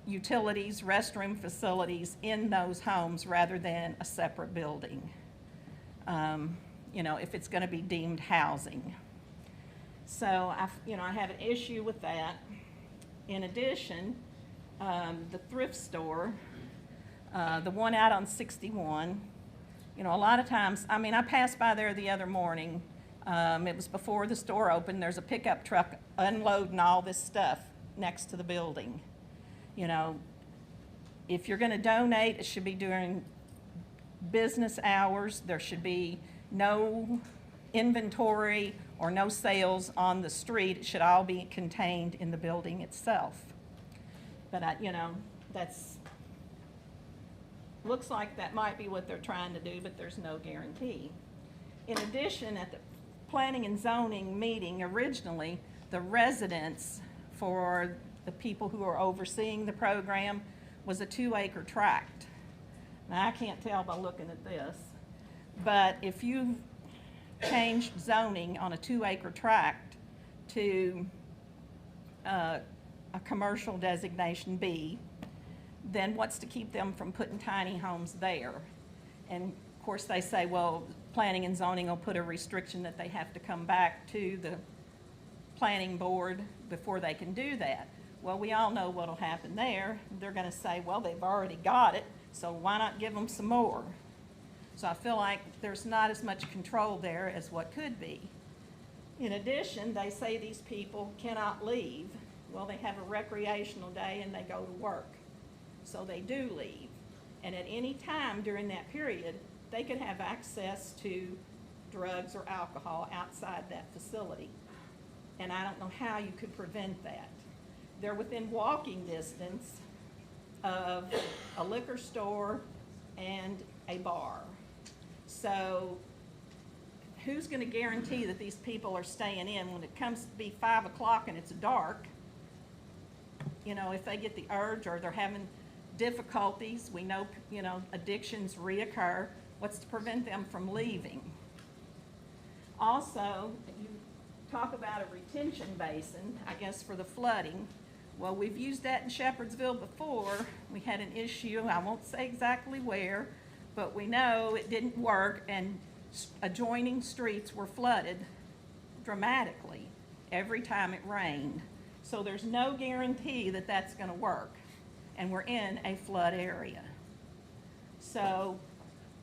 utilities, restroom facilities in those homes rather than a separate building. You know, if it's going to be deemed housing. So, I have an issue with that. In addition, the thrift store, the one out on 61, you know, a lot of times, I mean, I passed by there the other morning. It was before the store opened. There's a pickup truck unloading all this stuff next to the building. You know, if you're going to donate, it should be during business hours. There should be no inventory or no sales on the street. It should all be contained in the building itself. But, you know, looks like that might be what they're trying to do, but there's no guarantee. In addition, at the planning and zoning meeting originally, the residence for the people who are overseeing the program was a 2-acre tract. Now, I can't tell by looking at this, but if you changed zoning on a 2-acre tract to a commercial designation B, then what's to keep them from putting tiny homes there? And of course they say, well, planning and zoning will put a restriction that they have to come back to the planning board before they can do that. Well, we all know what'll happen there. They're gonna say, well, they've already got it, so why not give them some more? So I feel like there's not as much control there as what could be. In addition, they say these people cannot leave. Well, they have a recreational day and they go to work. So they do leave. And at any time during that period, they could have access to drugs or alcohol outside that facility. and I don't know how you could prevent that. They're within walking distance of a liquor store and a bar. So who's gonna guarantee that these people are staying in when it comes to be 5 o'clock and it's dark? You know, if they get the urge or they're having difficulties, we know, you know, addictions reoccur, what's to prevent them from leaving? Also, you talk about a retention basin, I guess, for the flooding. Well, we've used that in Shepherdsville before. We had an issue, I won't say exactly where, but we know it didn't work, and adjoining streets were flooded dramatically every time it rained. So there's no guarantee that that's gonna work, and we're in a flood area. So,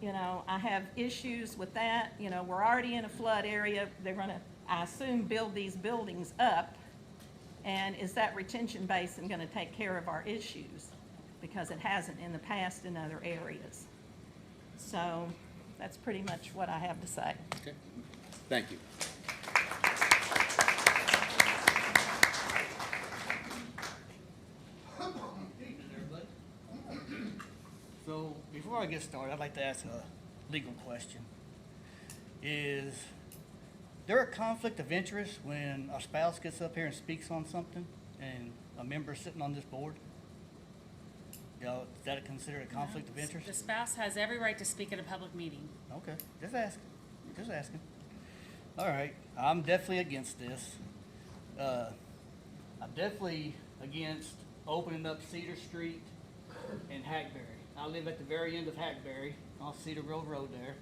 you know, I have issues with that. You know, we're already in a flood area. They're gonna, I assume, build these buildings up. And is that retention basin gonna take care of our issues? Because it hasn't in the past in other areas. So that's pretty much what I have to say. Okay, thank you. So before I get started, I'd like to ask a legal question. Is there a conflict of interest when a spouse gets up here and speaks on something and a member sitting on this board? You know, is that considered a conflict of interest? The spouse has every right to speak at a public meeting. Okay, just asking, just asking. All right, I'm definitely against this. I'm definitely against opening up Cedar Street and Hackberry. I live at the very end of Hackberry on Cedar Grove Road there.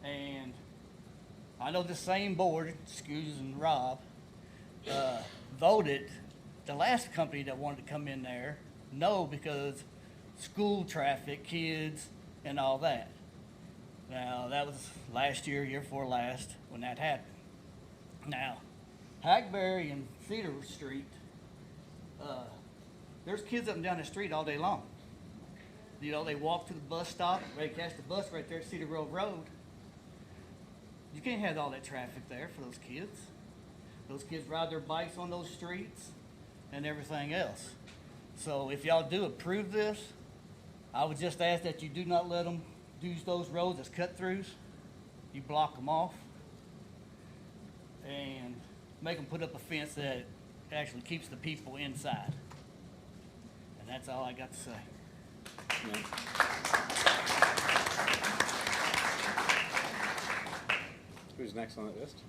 And I know the same board, Scoos and Rob, voted the last company that wanted to come in there, no, because school traffic, kids, and all that. Now, that was last year, year before last, when that happened. Now, Hackberry and Cedar Street, there's kids up and down the street all day long. You know, they walk to the bus stop, ready to catch the bus right there at Cedar Grove Road. You can't have all that traffic there for those kids. Those kids ride their bikes on those streets and everything else. So if y'all do approve this, I would just ask that you do not let them use those roads as cut-throughs. You block them off and make them put up a fence that actually keeps the people inside. And that's all I got to say. Who's next on the list?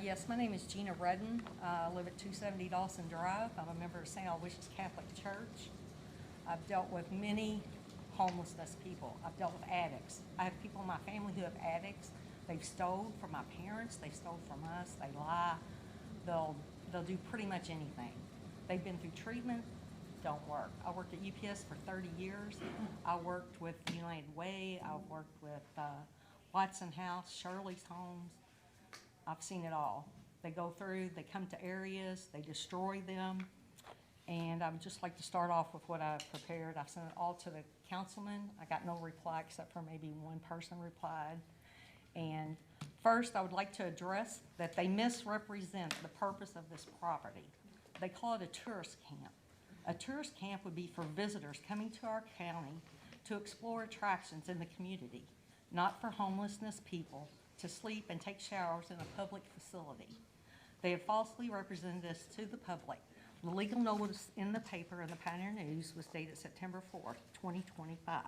Yes, my name is Gina Redden. I live at 270 Dawson Drive. I'm a member of St. Aloysius Catholic Church. I've dealt with many homelessness people. I've dealt with addicts. I have people in my family who have addicts. They've stole from my parents. They've stole from us. They lie. They'll do pretty much anything. They've been through treatment. Don't work. I worked at UPS for 30 years. I worked with United Way. I've worked with Watson House, Shirley's Homes. I've seen it all. They go through, they come to areas, they destroy them. And I would just like to start off with what I've prepared. I've sent it all to the councilman. I got no reply except for maybe one person replied. And first, I would like to address that they misrepresent the purpose of this property. They call it a tourist camp. A tourist camp would be for visitors coming to our county to explore attractions in the community, not for homelessness people to sleep and take showers in a public facility. They have falsely represented this to the public. The legal notice in the paper in the Pioneer News was dated September 4th, 2025.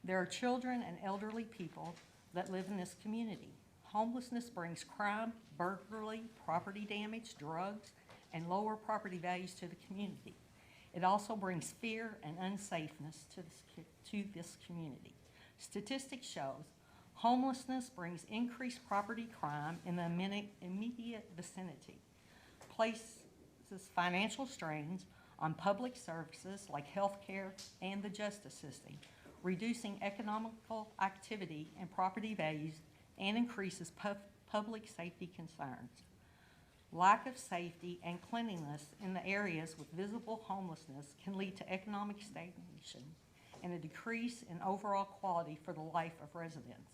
There are children and elderly people that live in this community. Homelessness brings crime, burglary, property damage, drugs, and lower property values to the community. It also brings fear and unsafeness to this community. Statistics shows homelessness brings increased property crime in the immediate vicinity, places financial strains on public services like health care and the justice system, reducing economical activity and property values, and increases public safety concerns. Lack of safety and cleanliness in the areas with visible homelessness can lead to economic stagnation and a decrease in overall quality for the life of residents.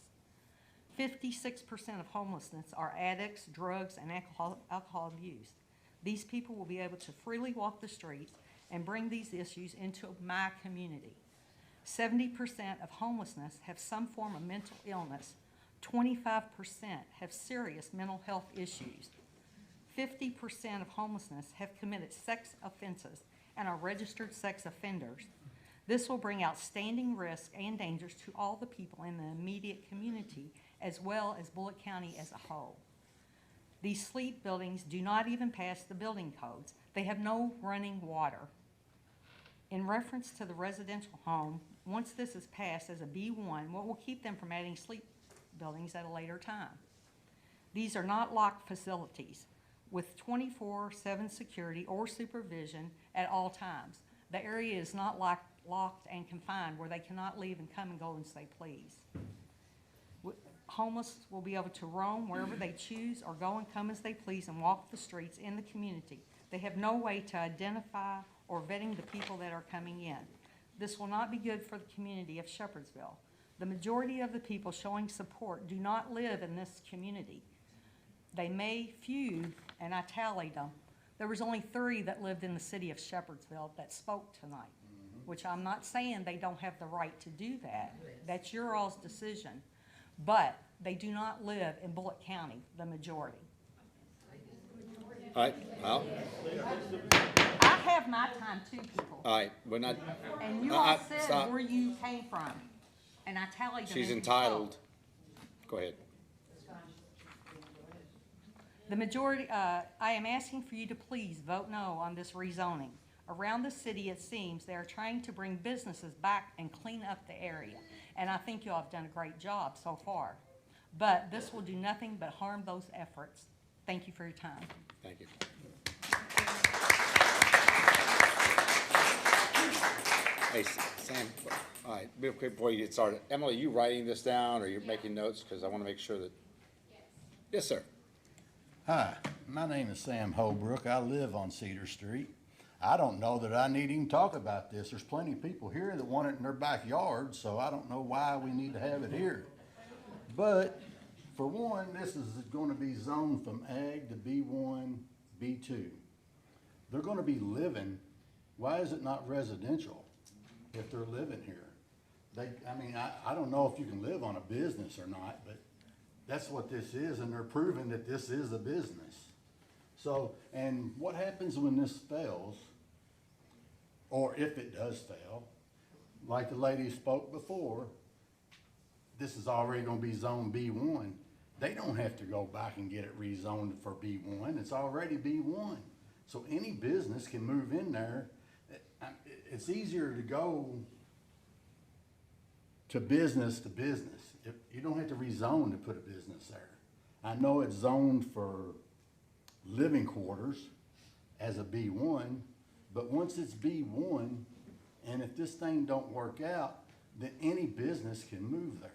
56% of homelessness are addicts, drugs, and alcohol abuse. These people will be able to freely walk the streets and bring these issues into my community. 70% of homelessness have some form of mental illness. 25% have serious mental health issues. 50% of homelessness have committed sex offenses and are registered sex offenders. This will bring outstanding risks and dangers to all the people in the immediate community, as well as Bullitt County as a whole. These sleep buildings do not even pass the building codes. They have no running water. In reference to the residential home, once this is passed as a B1, what will keep them from adding sleep buildings at a later time? These are not locked facilities with 24/7 security or supervision at all times. The area is not locked and confined where they cannot leave and come and go as they please. Homeless will be able to roam wherever they choose or go and come as they please and walk the streets in the community. They have no way to identify or vetting the people that are coming in. This will not be good for the community of Shepherdsville. The majority of the people showing support do not live in this community. They may few, and I tallied them. There was only 3 that lived in the city of Shepherdsville that spoke tonight, which I'm not saying they don't have the right to do that. That's your all's decision. But they do not live in Bullitt County, the majority. All right, Al? I have my time too, people. All right, we're not. And you all said stop. where you came from, and I tallied them. She's as you entitled. spoke. Go ahead. The majority, I am asking for you to please vote no on this rezoning. Around the city, it seems they are trying to bring businesses back and clean up the area. And I think you all have done a great job so far. But this will do nothing but harm those efforts. Thank you for your time. Thank you. Hey, Sam, all right, real quick before you get started. Emily, you writing this down or you're making notes? Because I want to make sure that. Yes, sir. Hi, my name is Sam Holbrook. I live on Cedar Street. I don't know that I need to even talk about this. There's plenty of people here that want it in their backyard, so I don't know why we need to have it here. But for one, this is going to be zoned from ag to B1, B2. They're going to be living. Why is it not residential if they're living here? I don't know if you can live on a business or not, but that's what this is, and they're proving that this is a business. So, and what happens when this fails, or if it does fail, like the lady spoke before, this is already going to be zone B1. They don't have to go back and get it rezoned for B1. It's already B1. So any business can move in there. It's easier to go to business. You don't have to rezone to put a business there. I know it's zoned for living quarters as a B1, but once it's B1, and if this thing don't work out, then any business can move there.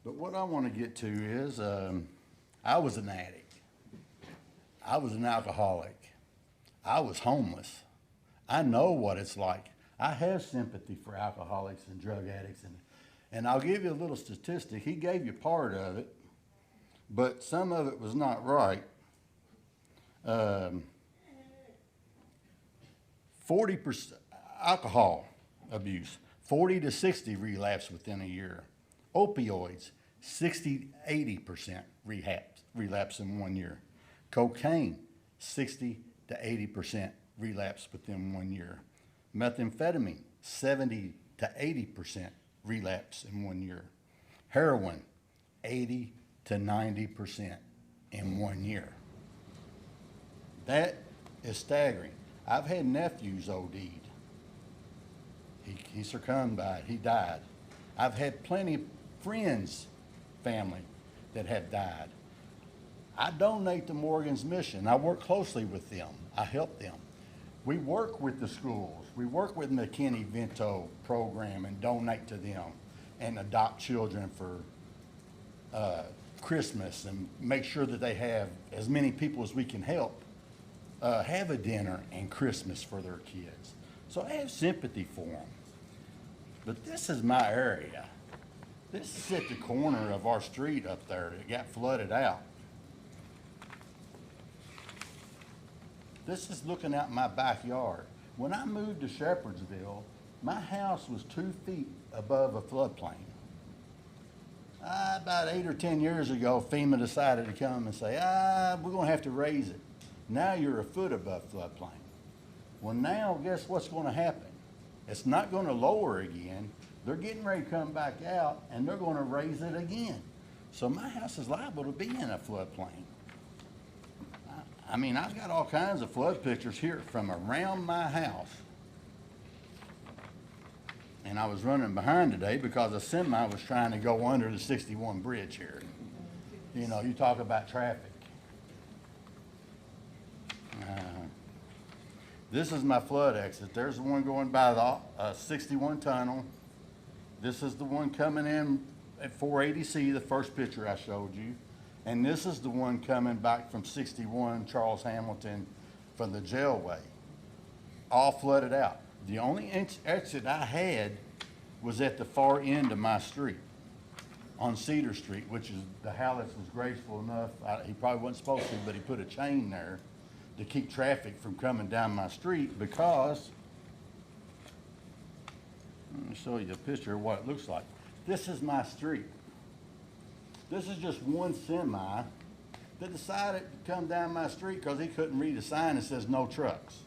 But what I want to get to is, I was an addict. I was an alcoholic. I was homeless. I know what it's like. I have sympathy for alcoholics and drug addicts, and I'll give you a little statistic. He gave you part of it, but some of it was not right. 40% alcohol abuse, 40 to 60 relapse within a year. Opioids, 60 to 80% relapse in 1 year. Cocaine, 60 to 80% relapse within 1 year. Methamphetamine, 70 to 80% relapse in 1 year. Heroin, 80 to 90% in 1 year. That is staggering. I've had nephews OD'd. He succumbed by it. He died. I've had plenty of friends, family that have died. I donate to Morgan's Mission. I work closely with them. I help them. We work with the schools. We work with McKinney-Vento program and donate to them and adopt children for Christmas and make sure that they have as many people as we can help have a dinner and Christmas for their kids. So I have sympathy for them. But this is my area. This is at the corner of our street up there that got flooded out. This is looking out my backyard. When I moved to Shepherdsville, my house was 2 feet above a floodplain. About 8 or 10 years ago, FEMA decided to come and say, we're gonna have to raise it. Now you're a foot above floodplain. Well, now guess what's gonna happen? It's not gonna lower again. They're getting ready to come back out and they're gonna raise it again. So my house is liable to be in a floodplain. I mean, I've got all kinds of flood pictures here from around my house. And I was running behind today because a semi was trying to go under the 61 bridge here. You know, you talk about traffic. This is my flood exit. There's the one going by the 61 tunnel. This is the one coming in at 480C, the first picture I showed you. And this is the one coming back from 61 Charles Hamilton from the jailway. All flooded out. The only exit I had was at the far end of my street on Cedar Street, which is, the Hallets was graceful enough, he probably wasn't supposed to, but he put a chain there to keep traffic from coming down my street because, let me show you a picture of what it looks like. This is my street. This is just one semi that decided to come down my street because he couldn't read a sign that says no trucks.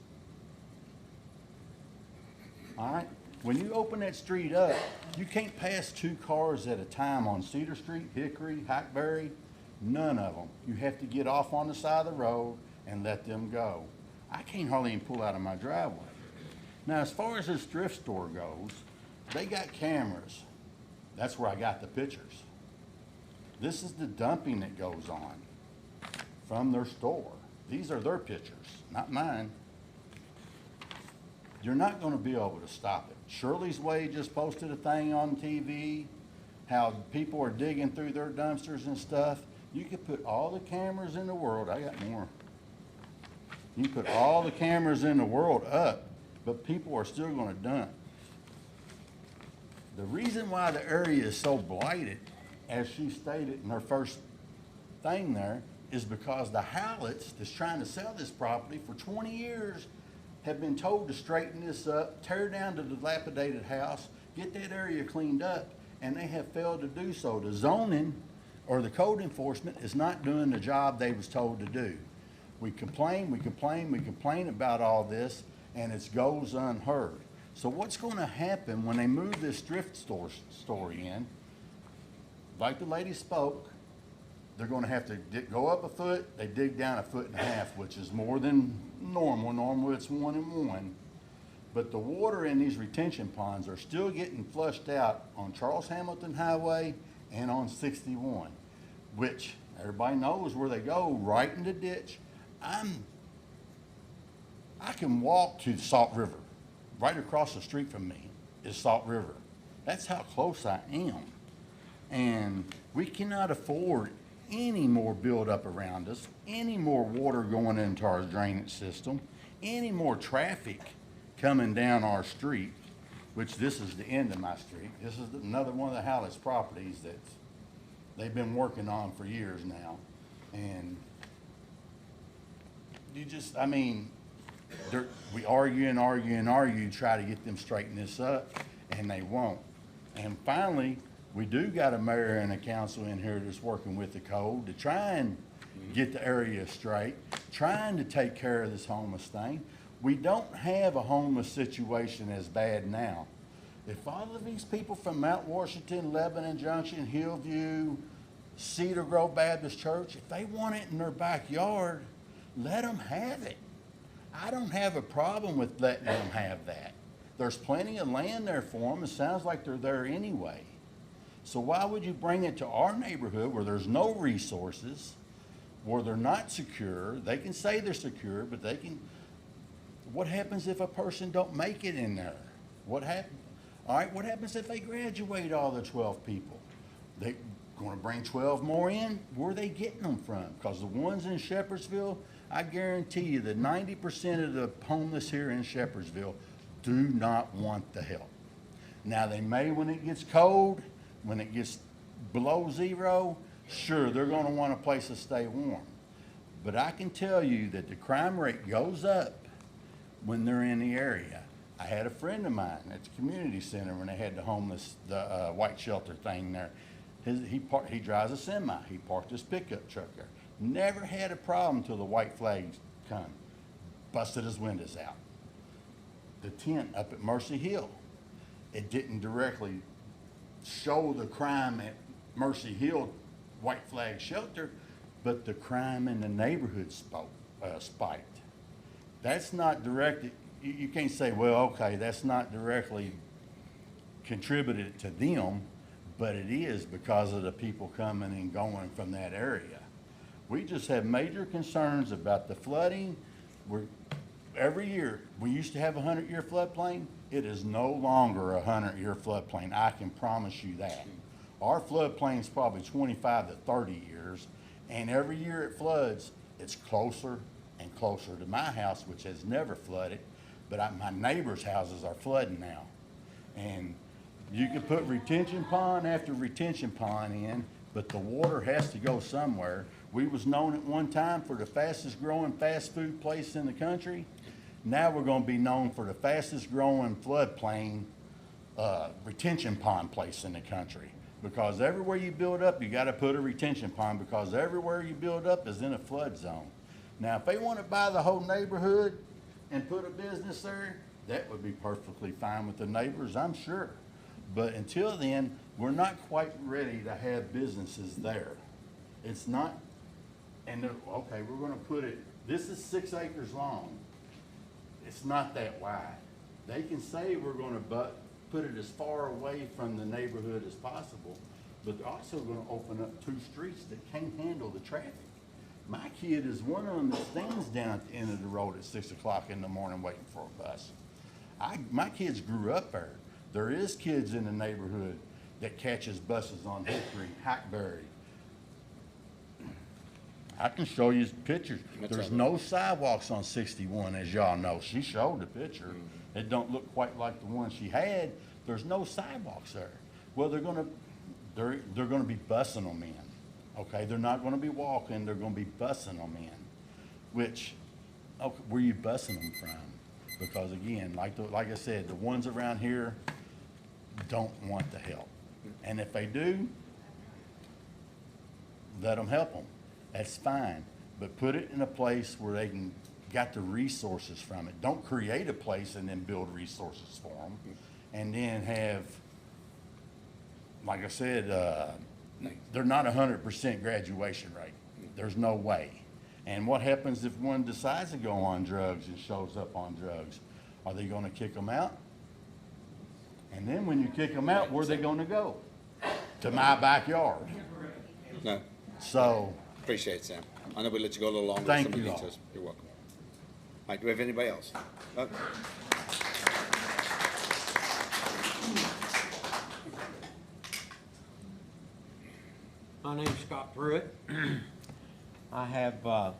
All right? When you open that street up, you can't pass 2 cars at a time on Cedar Street, Hickory, Hackberry, none of them. You have to get off on the side of the road and let them go. I can't hardly even pull out of my driveway. Now, as far as this thrift store goes, they got cameras. That's where I got the pictures. This is the dumping that goes on from their store. These are their pictures, not mine. You're not going to be able to stop it. Shirley's Way just posted a thing on TV, how people are digging through their dumpsters and stuff. You could put all the cameras in the world. I got more. You put all the cameras in the world up, but people are still going to dump. The reason why the area is so blighted, as she stated in her first thing there, is because the Hallets that's trying to sell this property for 20 years have been told to straighten this up, tear down the dilapidated house, get that area cleaned up, and they have failed to do so. The zoning or the code enforcement is not doing the job they was told to do. We complain about all this, and it goes unheard. So what's going to happen when they move this thrift store in? Like the lady spoke, they're going to have to go up a foot, they dig down 1.5 feet, which is more than normal. Normally it's 1 and 1. But the water in these retention ponds are still getting flushed out on Charles Hamilton Highway and on 61, which everybody knows where they go, right in the ditch. I can walk to the Salt River. Right across the street from me is Salt River. That's how close I am. And we cannot afford any more buildup around us, any more water going into our drainage system, any more traffic coming down our street, which this is the end of my street. This is another one of the Hallets properties that they've been working on for years now. And you just, I mean, we argue, try to get them straighten this up, and they won't. And finally, we do got a mayor and a council in here that's working with the code to try and get the area straight, trying to take care of this homeless thing. We don't have a homeless situation as bad now. If all of these people from Mount Washington, Lebanon Junction, Hillview, Cedar Grove Baptist Church, if they want it in their backyard, let them have it. I don't have a problem with letting them have that. There's plenty of land there for them. It sounds like they're there anyway. So why would you bring it to our neighborhood where there's no resources, where they're not secure? They can say they're secure, but they can, what happens if a person don't make it in there? What happens? All right, what happens if they graduate all the 12 people? They going to bring 12 more in? Where are they getting them from? Because the ones in Shepherdsville, I guarantee you that 90% of the homeless here in Shepherdsville do not want the help. Now, they may when it gets cold, when it gets below zero, sure, they're gonna want a place to stay warm. But I can tell you that the crime rate goes up when they're in the area. I had a friend of mine at the community center when they had the white shelter thing there. He drives a semi. He parked his pickup truck there. Never had a problem till the white flags come. Busted his windows out. The tent up at Mercy Hill, it didn't directly show the crime at Mercy Hill white flag shelter, but the crime in the neighborhood spiked. That's not directed. You can't say, well, okay, that's not directly contributed to them, but it is because of the people coming and going from that area. We just have major concerns about the flooding. Every year, we used to have a 100-year floodplain. It is no longer a 100-year floodplain. I can promise you that. Our floodplain is probably 25 to 30 years, and every year it floods, it's closer and closer to my house, which has never flooded, but my neighbors' houses are flooding now. And you can put retention pond after retention pond in, but the water has to go somewhere. We was known at one time for the fastest growing fast food place in the country. Now we're gonna be known for the fastest growing floodplain retention pond place in the country. Because everywhere you build up, you gotta put a retention pond, because everywhere you build up is in a flood zone. Now, if they wanna buy the whole neighborhood and put a business there, that would be perfectly fine with the neighbors, I'm sure. But until then, we're not quite ready to have businesses there. It's not, and okay, we're gonna put it, this is 6 acres long. It's not that wide. They can say we're gonna put it as far away from the neighborhood as possible, but they're also gonna open up 2 streets that can't handle the traffic. My kid is one of them that stands down at the end of the road at 6 o'clock in the morning waiting for a bus. My kids grew up there. There is kids in the neighborhood that catches buses on Hickory, Hackberry. I can show you pictures. There's no sidewalks on 61, as y'all know. She showed the picture. It don't look quite like the one she had. There's no sidewalks there. Well, they're gonna be busing them in. Okay, they're not gonna be walking. They're gonna be busing them in. Which, okay, where you busing them from? Because again, like I said, the ones around here don't want the help. And if they do, let them help them. That's fine. But put it in a place where they can got the resources from it. Don't create a place and then build resources for them. And then have, like I said, they're not 100% graduation rate. There's no way. And what happens if one decides to go on drugs and shows up on drugs? Are they gonna kick them out? And then when you kick them out, where are they gonna go? To my backyard. No. So. Appreciate it, Sam. I know we let you go a little longer. Thank with some of the you all. details. You're welcome. All right, do we have anybody else? My name's Scott Pruitt. I have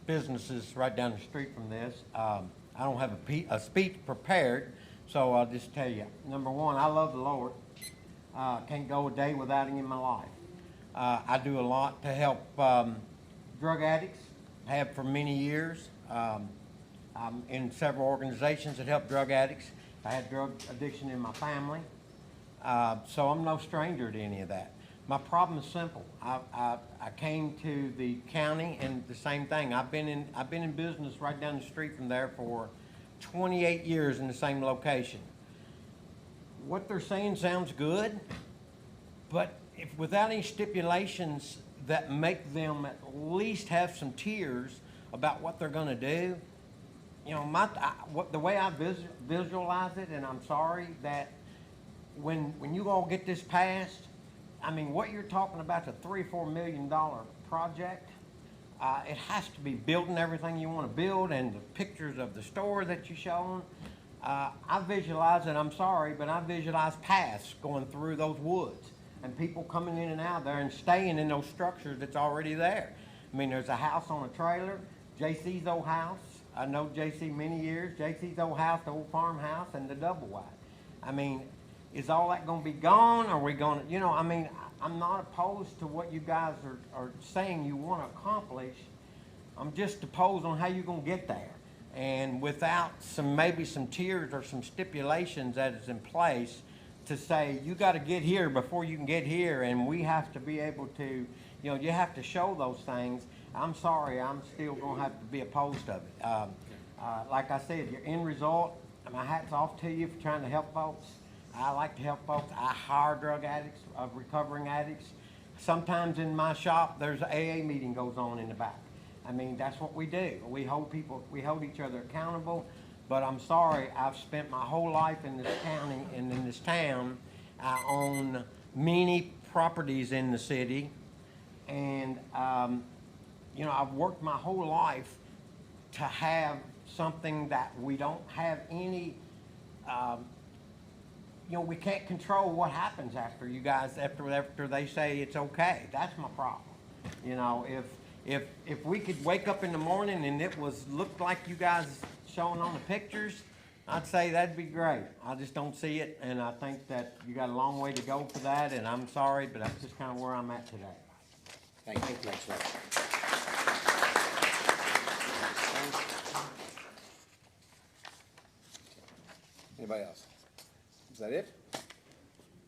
businesses right down the street from this. I don't have a speech prepared, so I'll just tell you. Number one, I love the Lord. Can't go a day without Him in my life. I do a lot to help drug addicts, have for many years. I'm in several organizations that help drug addicts. I had drug addiction in my family, so I'm no stranger to any of that. My problem is simple. I came to the county and the same thing. I've been in business right down the street from there for 28 years in the same location. What they're saying sounds good, but if without any stipulations that make them at least have some tears about what they're going to do, you know, the way I visualize it, and I'm sorry that when you all get this passed, I mean, what you're talking about is a $3 or $4 million project. It has to be building everything you want to build, and the pictures of the store that you shown. I visualize it, I'm sorry, but I visualize paths going through those woods and people coming in and out there and staying in those structures that's already there. I mean, there's a house on a trailer, JC's old house. I know JC many years. JC's old house, the old farmhouse, and the double wide. I mean, is all that gonna be gone? Are we gonna, you know, I mean, I'm not opposed to what you guys are saying you wanna accomplish. I'm just opposed on how you're gonna get there. And without maybe some tiers or some stipulations that is in place to say, you gotta get here before you can get here, and we have to be able to, you know, you have to show those things. I'm sorry, I'm still gonna have to be opposed of it. Like I said, your end result, my hat's off to you for trying to help folks. I like to help folks. I hire drug addicts, recovering addicts. Sometimes in my shop, there's an AA meeting goes on in the back. I mean, that's what we do. We hold each other accountable. But I'm sorry, I've spent my whole life in this county and in this town. I own many properties in the city. And, you know, I've worked my whole life to have something that we don't have any, you know, we can't control what happens after you guys, after they say it's okay. That's my problem. You know, if we could wake up in the morning and it looked like you guys showing on the pictures, I'd say that'd be great. I just don't see it, and I think that you got a long way to go for that, and I'm sorry, but that's just kind of where I'm at today. Thank you. Thanks, Rob. Anybody else? Is that it?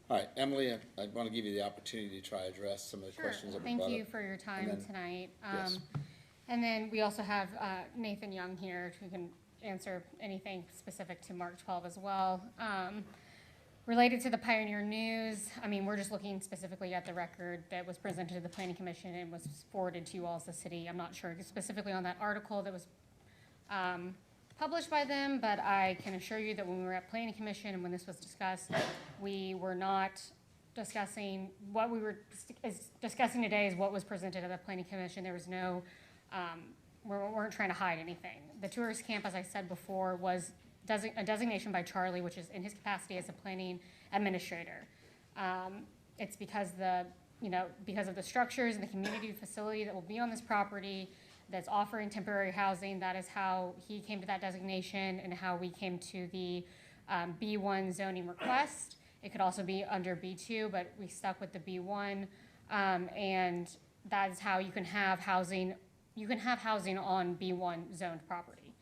All right, Emily, I want to give you the opportunity to try to address some of the questions that were brought up. Thank you for your time then- tonight. Yes. And then we also have Nathan Young here who can answer anything specific to Mark 12 as well. Related to the Pioneer News, I mean, we're just looking specifically at the record that was presented to the Planning Commission and was forwarded to you all as a city. I'm not sure specifically on that article that was published by them, but I can assure you that when we were at Planning Commission and when this was discussed, we were not discussing, what we were discussing today is what was presented at the Planning Commission. There was no, we weren't trying to hide anything. The tourist camp, as I said before, was a designation by Charlie, which is in his capacity as a planning administrator. It's because because of the structures and the community facility that will be on this property that's offering temporary housing. That is how he came to that designation and how we came to the B1 zoning request. It could also be under B2, but we stuck with the B1, and that is how you can have housing. You can have housing on B1 zoned property.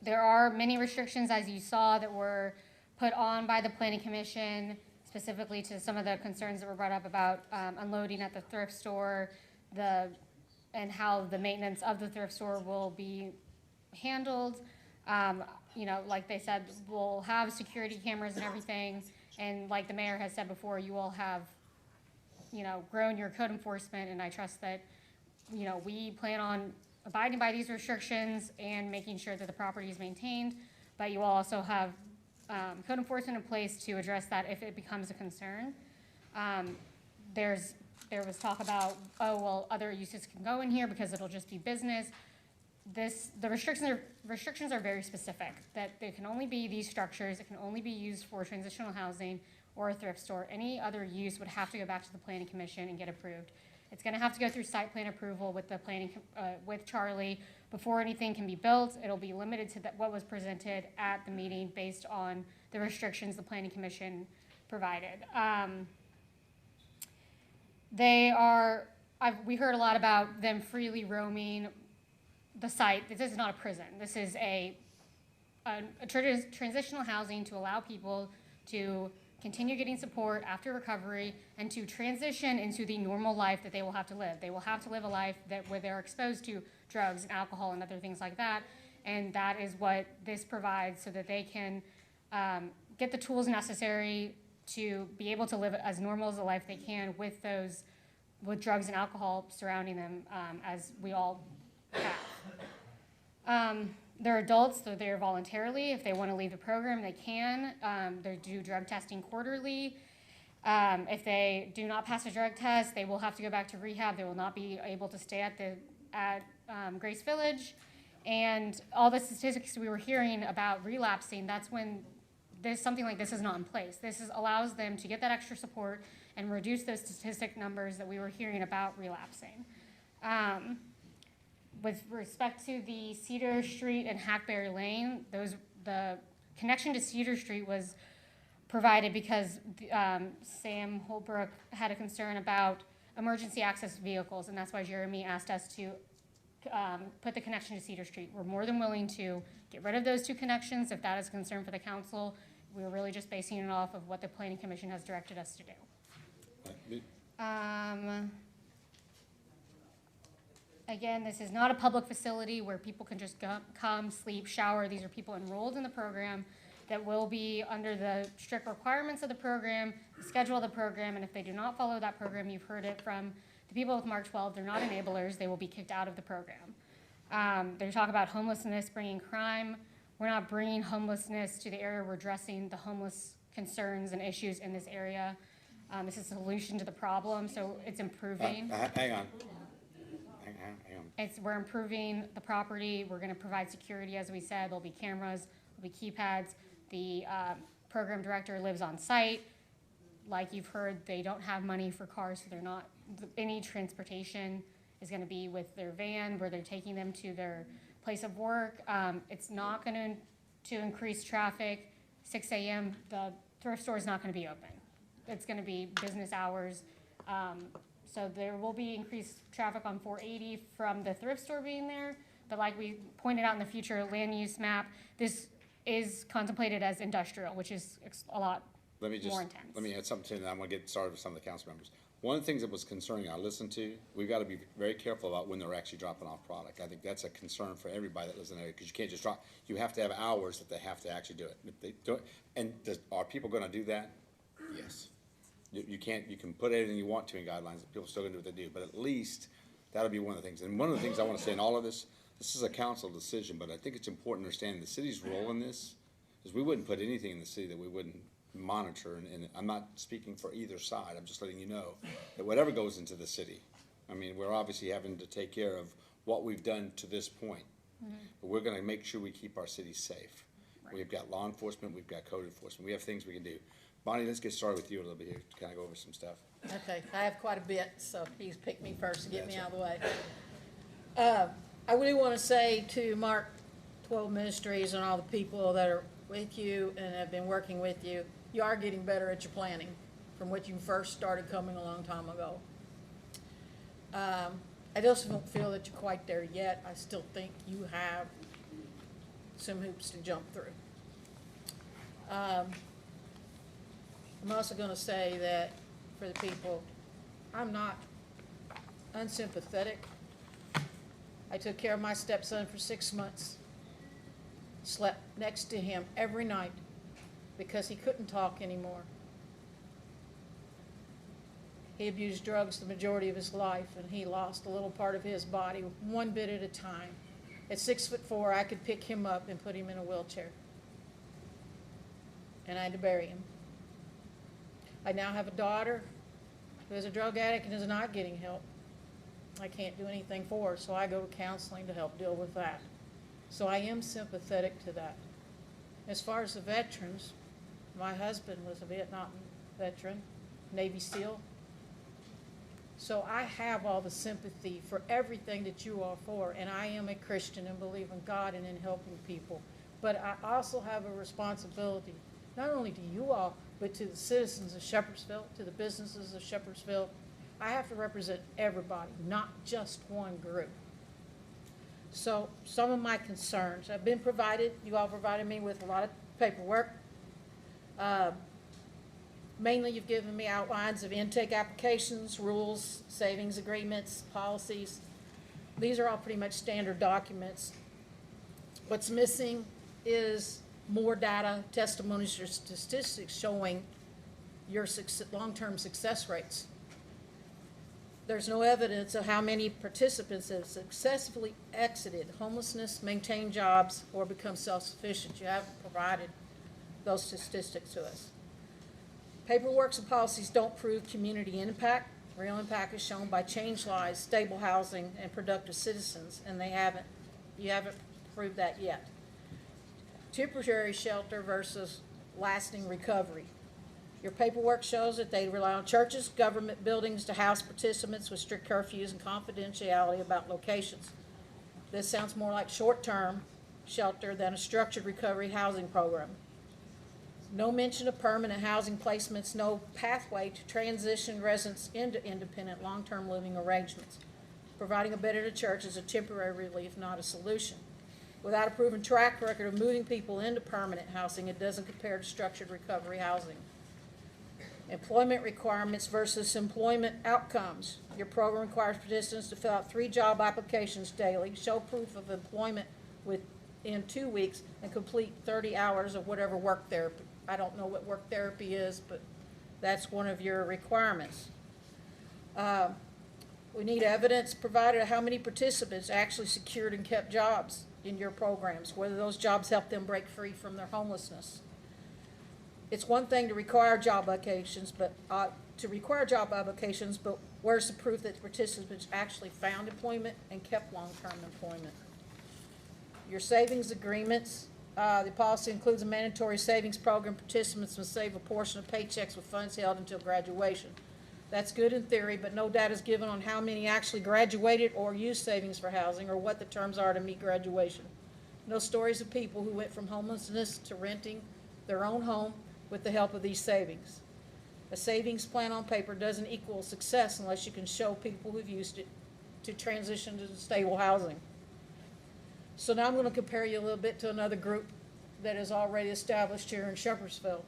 There are many restrictions, as you saw, that were put on by the Planning Commission, specifically to some of the concerns that were brought up about unloading at the thrift store, and how the maintenance of the thrift store will be handled. You know, like they said, we'll have security cameras and everything, and like the mayor has said before, you all have, you know, grown your code enforcement, and I trust that, you know, we plan on abiding by these restrictions and making sure that the property is maintained, but you all also have code enforcement in place to address that if it becomes a concern. There was talk about, oh, well, other uses can go in here because it'll just be business. The restrictions are very specific, that they can only be these structures, it can only be used for transitional housing or a thrift store. Any other use would have to go back to the Planning Commission and get approved. It's gonna have to go through site plan approval with the with Charlie before anything can be built. It'll be limited to what was presented at the meeting based on the restrictions the Planning Commission provided. We heard a lot about them freely roaming the site. This is not a prison. This is a transitional housing to allow people to continue getting support after recovery and to transition into the normal life that they will have to live. They will have to live a life where they're exposed to drugs and alcohol and other things like that. And that is what this provides, so that they can get the tools necessary to be able to live as normal as a life they can with drugs and alcohol surrounding them, as we all have. They're adults, so they're voluntarily. If they want to leave the program, they can. They do drug testing quarterly. If they do not pass a drug test, they will have to go back to rehab. They will not be able to stay at Grace Village. And all the statistics we were hearing about relapsing, that's when something like this is not in place. This allows them to get that extra support and reduce those statistic numbers that we were hearing about relapsing. With respect to the Cedar Street and Hackberry Lane, the connection to Cedar Street was provided because Sam Holbrook had a concern about emergency access vehicles, and that's why Jeremy asked us to put the connection to Cedar Street. We're more than willing to get rid of those two connections if that is a concern for the council. We're really just basing it off of what the Planning Commission has directed us to do. Again, this is not a public facility where people can just come, sleep, shower. These are people enrolled in the program that will be under the strict requirements of the program, the schedule of the program, and if they do not follow that program, you've heard it from the people with Mark 12, they're not enablers, they will be kicked out of the program. They talk about homelessness bringing crime. We're not bringing homelessness to the area, we're addressing the homeless concerns and issues in this area. This is a solution to the problem, so it's improving. Hang on. We're improving the property. We're going to provide security, as we said. There'll be cameras, there'll be keypads. The program director lives on site. Like you've heard, they don't have money for cars, so they're not, any transportation is going to be with their van where they're taking them to their place of work. It's not going to increase traffic. 6 a.m., the thrift store is not going to be open. It's going to be business hours. So there will be increased traffic on 480 from the thrift store being there. But like we pointed out in the future land use map, this is contemplated as industrial, which is a lot more intense. Let me add something to that. I'm going to get started with some of the council members. One of the things that was concerning I listened to, we've got to be very careful about when they're actually dropping off product. I think that's a concern for everybody that lives in the area, because you can't just drop, you have to have hours that they have to actually do it. If they do it, and are people going to do that? Yes. You can put anything you want to in guidelines, people are still going to do what they do, but at least that'll be one of the things. And one of the things I want to say in all of this is a council decision, but I think it's important to understand the city's role in this is we wouldn't put anything in the city that we wouldn't monitor, and I'm not speaking for either side, I'm just letting you know that whatever goes into the city, I mean, we're obviously having to take care of what we've done to this point, but we're gonna make sure we keep our city safe. Right. We've got law enforcement, we've got code enforcement, we have things we can do. Bonnie, let's get started with you a little bit here to kind of go over some stuff. Okay, I have quite a bit, so he's picked me first to get me out of the way. I really want to say to Mark 12 Ministries and all the people that are with you and have been working with you, you are getting better at your planning from what you first started coming a long time ago. I just don't feel that you're quite there yet. I still think you have some hoops to jump through. I'm also going to say that for the people, I'm not unsympathetic. I took care of my stepson for 6 months, slept next to him every night because he couldn't talk anymore. He abused drugs the majority of his life, and he lost a little part of his body one bit at a time. At 6'4", I could pick him up and put him in a wheelchair, and I had to bury him. I now have a daughter who is a drug addict and is not getting help. I can't do anything for her, so I go to counseling to help deal with that. So I am sympathetic to that. As far as the veterans, my husband was a Vietnam veteran, Navy SEAL. So I have all the sympathy for everything that you are for, and I am a Christian and believe in God and in helping people. But I also have a responsibility, not only to you all, but to the citizens of Shepherdsville, to the businesses of Shepherdsville. I have to represent everybody, not just one group. So some of my concerns have been provided. You all provided me with a lot of paperwork. Mainly you've given me outlines of intake applications, rules, savings agreements, policies. These are all pretty much standard documents. What's missing is more data, testimonies, or statistics showing your long-term success rates. There's no evidence of how many participants have successfully exited homelessness, maintained jobs, or become self-sufficient. You haven't provided those statistics to us. Paperwork and policies don't prove community impact. Real impact is shown by changed lives, stable housing, and productive citizens, and you haven't proved that yet. Temporary shelter versus lasting recovery. Your paperwork shows that they rely on churches, government buildings to house participants with strict curfews and confidentiality about locations. This sounds more like short-term shelter than a structured recovery housing program. No mention of permanent housing placements, no pathway to transition residents into independent long-term living arrangements. Providing a bed at a church is a temporary relief, not a solution. Without a proven track record of moving people into permanent housing, it doesn't compare to structured recovery housing. Employment requirements versus employment outcomes. Your program requires participants to fill out 3 job applications daily, show proof of employment within 2 weeks, and complete 30 hours of whatever work therapy. I don't know what work therapy is, but that's one of your requirements. We need evidence provided of how many participants actually secured and kept jobs in your programs, whether those jobs help them break free from their homelessness. It's one thing to require job applications, but where's the proof that the participants actually found employment and kept long-term employment? Your savings agreements, the policy includes a mandatory savings program. Participants must save a portion of paychecks with funds held until graduation. That's good in theory, but no data is given on how many actually graduated or used savings for housing or what the terms are to meet graduation. No stories of people who went from homelessness to renting their own home with the help of these savings. A savings plan on paper doesn't equal success unless you can show people who've used it to transition to stable housing. So now I'm going to compare you a little bit to another group that is already established here in Shepherdsville.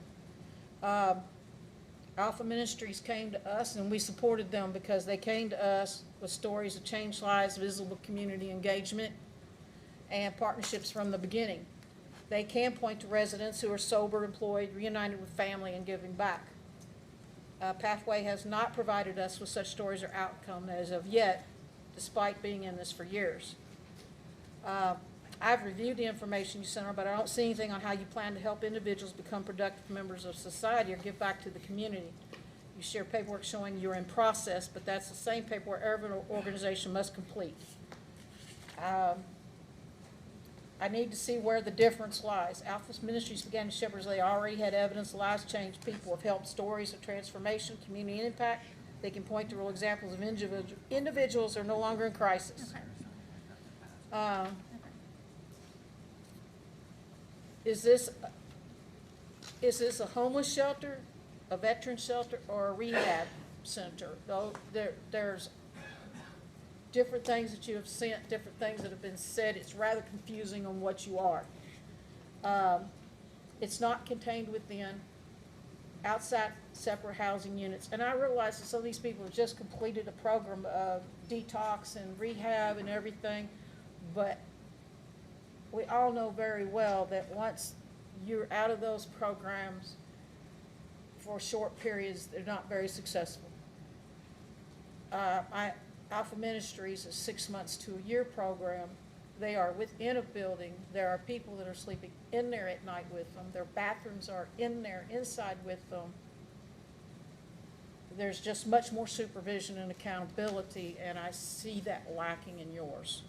Alpha Ministries came to us, and we supported them because they came to us with stories of changed lives, visible community engagement, and partnerships from the beginning. They can point to residents who are sober, employed, reunited with family, and giving back. Pathway has not provided us with such stories or outcome as of yet, despite being in this for years. I've reviewed the information you sent her, but I don't see anything on how you plan to help individuals become productive members of society or give back to the community. You share paperwork showing you're in process, but that's the same paperwork every organization must complete. I need to see where the difference lies. Alpha Ministries began in Shepherds. They already had evidence lives changed. People have helped stories of transformation, community impact. They can point to real examples of individuals who are no longer in crisis. Is this a homeless shelter, a veteran shelter, or a rehab center? Though there's different things that you have sent, different things that have been said. It's rather confusing on what you are. It's not contained within outside separate housing units. And I realize that some of these people have just completed a program of detox and rehab and everything, but we all know very well that once you're out of those programs for short periods, they're not very successful. Alpha Ministries is 6 months to a year program. They are within a building. There are people that are sleeping in there at night with them. Their bathrooms are in there, inside with them. There's just much more supervision and accountability, and I see that lacking in yours.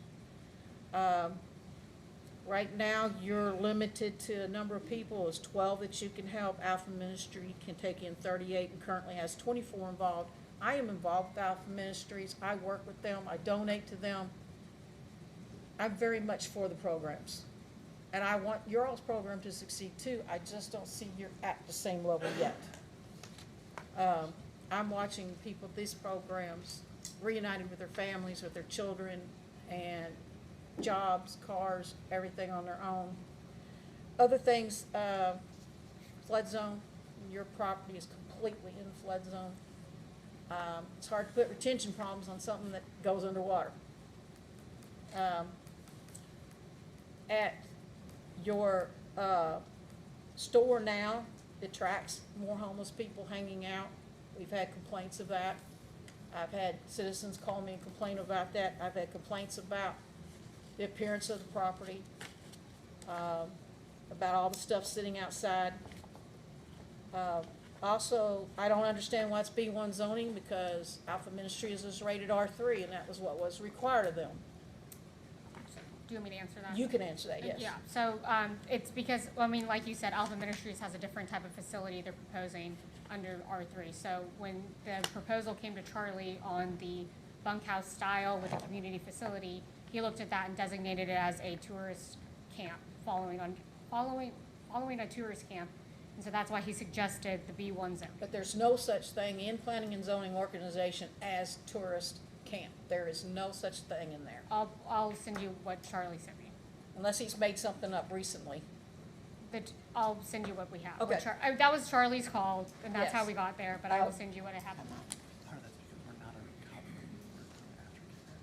Right now, you're limited to a number of people. It's 12 that you can help. Alpha Ministry can take in 38 and currently has 24 involved. I am involved with Alpha Ministries. I work with them. I donate to them. I'm very much for the programs. And I want your all's program to succeed too. I just don't see you're at the same level yet. I'm watching people at these programs reunited with their families, with their children, and jobs, cars, everything on their own. Other things, flood zone. Your property is completely in the flood zone. It's hard to put retention problems on something that goes underwater. At your store now, it attracts more homeless people hanging out. We've had complaints of that. I've had citizens call me and complain about that. I've had complaints about the appearance of the property, about all the stuff sitting outside. Also, I don't understand why it's B1 zoning, because Alpha Ministries is rated R3, and that was what was required of them. Do you want me to answer that? You can answer that, yes. Yeah, so it's because, I mean, like you said, Alpha Ministries has a different type of facility they're proposing under R3. So when the proposal came to Charlie on the bunkhouse style with a community facility, he looked at that and designated it as a tourist camp following a tourist camp. And so that's why he suggested the B1 zone. But there's no such thing in planning and zoning organization as tourist camp. There is no such thing in there, I'll send you what Charlie sent me. unless he's made something up recently. I'll send you what we have. Okay. That was Charlie's call, and that's how Yes. we got there, but I will send you what I have on that.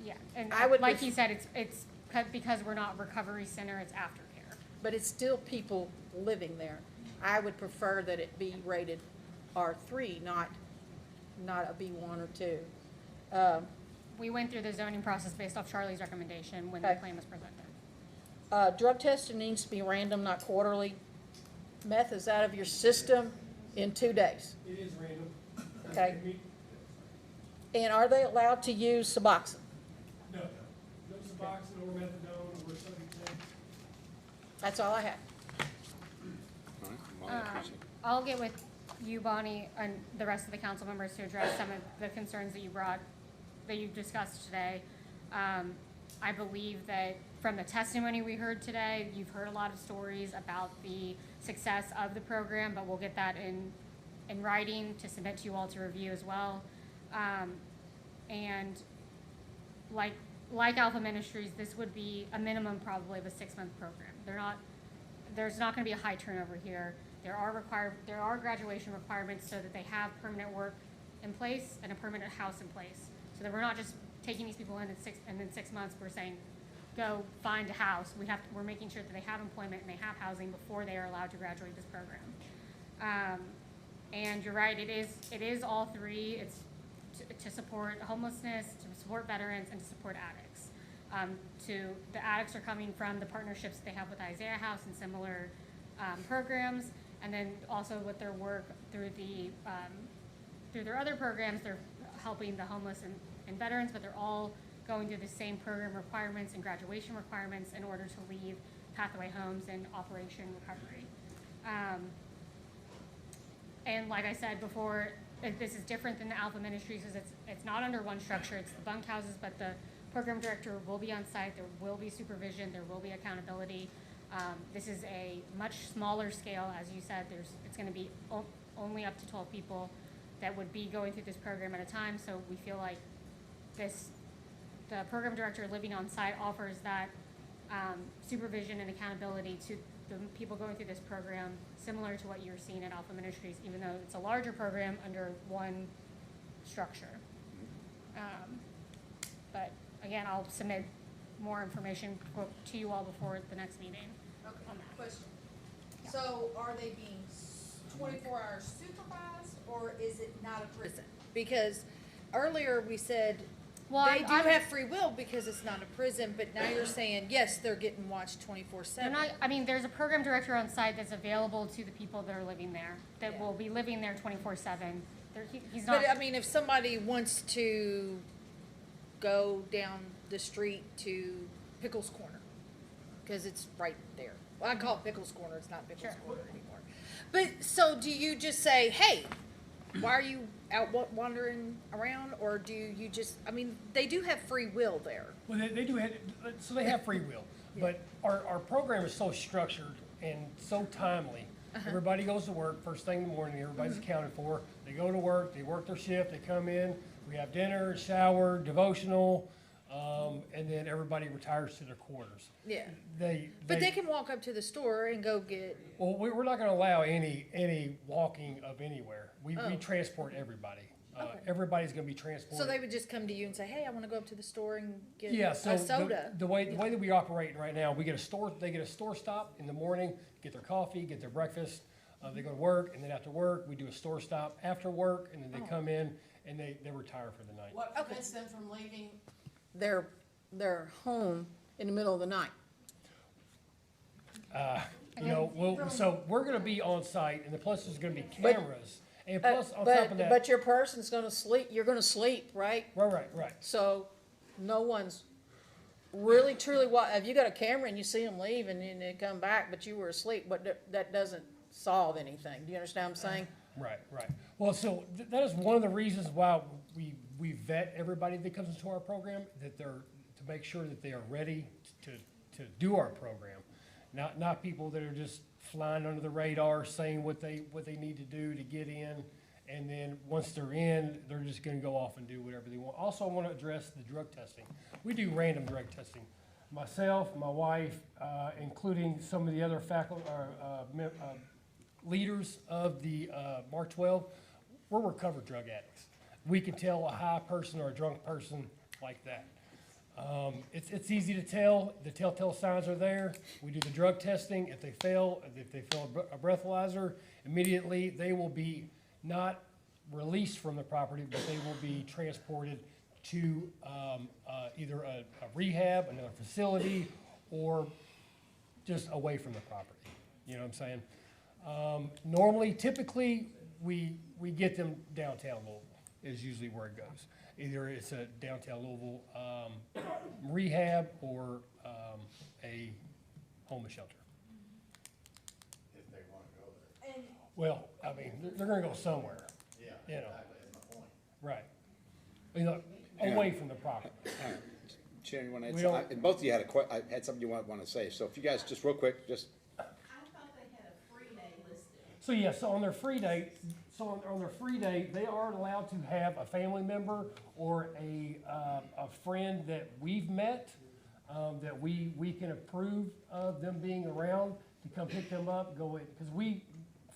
Yeah, and I would like pref- he said, it's because we're not recovery center, it's aftercare. But it's still people living there. I would prefer that it be rated R3, not a B1 or 2. We went through the zoning process based off Charlie's recommendation when the Okay. plan was presented. Drug testing needs to be random, not quarterly. Meth is out of your system in 2 days. It is random. Okay. And are they allowed to use Suboxone? No, no Suboxone or methadone or something. That's all I have. All right, Molly, I appreciate it. I'll get with you, Bonnie, and the rest of the council members to address some of the concerns that you discussed today. I believe that from the testimony we heard today, you've heard a lot of stories about the success of the program, but we'll get that in writing to submit to you all to review as well. And like Alpha Ministries, this would be a minimum probably of a 6-month program. There's not gonna be a high turnover here. There are graduation requirements so that they have permanent work in place and a permanent house in place. So that we're not just taking these people in and then 6 months we're saying, go find a house. We're making sure that they have employment and they have housing before they are allowed to graduate this program. And you're right, it is all three. It's to support homelessness, to support veterans, and to support addicts. The addicts are coming from the partnerships they have with Isaiah House and similar programs, and then also with their work through their other programs, they're helping the homeless and veterans, but they're all going through the same program requirements and graduation requirements in order to leave Pathway Homes and Operation Recovery. And like I said before, this is different than the Alpha Ministries because it's not under one structure, it's the bunk houses, but the program director will be on site, there will be supervision, there will be accountability. This is a much smaller scale, as you said, it's gonna be only up to 12 people that would be going through this program at a time, so we feel like the program director living on site offers that supervision and accountability to the people going through this program, similar to what you're seeing at Alpha Ministries, even though it's a larger program under one structure. But again, I'll submit more information to you all before the next meeting. Okay, question. So are they being 24 hours supervised, or is it not a prison? Because earlier we said they do have free will because it's not a prison, but now you're saying, yes, they're getting watched 24/7. There's a program director on site that's available to the people that are living there, that will be living there 24/7. He's not. But I mean, if somebody wants to go down the street to Pickles Corner, because it's right there. Well, I call it Pickles Corner, it's not Pickles Corner anymore. But, so do you just say, hey, why are you out wandering around, or do you just, I mean, they do have free will there. Well, they do have, so they have free will, but our program is so structured and so timely. Everybody goes to work first thing in the morning, everybody's accounted for. They go to work, they work their shift, they come in, we have dinner, shower, devotional, and then everybody retires to their quarters. Yeah. But they can walk up to the store and go get. Well, we're not gonna allow any walking of anywhere. We transport everybody. Everybody's gonna be transported. So they would just come to you and say, hey, I wanna go up to the store and get so a soda. The way that we operate right now, they get a store stop in the morning, get their coffee, get their breakfast. They go to work, and then after work, we do a store stop after work, and then they come in and they retire for the night. What prevents them from leaving? Their home in the middle of the night. So we're gonna be on site, and plus there's gonna be cameras, and plus on top of that. But your person's gonna sleep, you're gonna sleep, right? Right. So no one's really truly, have you got a camera and you see them leave and then they come back, but you were asleep, but that doesn't solve anything. Do you understand what I'm saying? Right. Well, so that is one of the reasons why we vet everybody that comes into our program, that they're, to make sure that they are ready to do our program. Not people that are just flying under the radar, saying what they need to do to get in. And then once they're in, they're just gonna go off and do whatever they want. Also, I wanna address the drug testing. We do random drug testing. Myself, my wife, including some of the other leaders of the Mark 12, we're recovered drug addicts. We can tell a high person or a drunk person like that. It's easy to tell. The telltale signs are there. We do the drug testing. If they fail a breathalyzer, immediately they will be not released from the property, but they will be transported to either a rehab, another facility, or just away from the property. You know what I'm saying? Normally, typically, we get them downtown Louisville is usually where it goes. Either it's a downtown Louisville rehab or a homeless shelter. If they wanna go there. And Well, I mean, they're gonna go somewhere. Yeah, You know. exactly, that's my point. Right. You know, away from the property. All right. Chair, you want to We add don't- something? And both of you had something you want to say. So if you guys, just real quick, just, I thought they had a free day listed. So yeah, so on their free day, they are allowed to have a family member or a friend that we've met, that we can approve of them being around to come pick them up, go in, because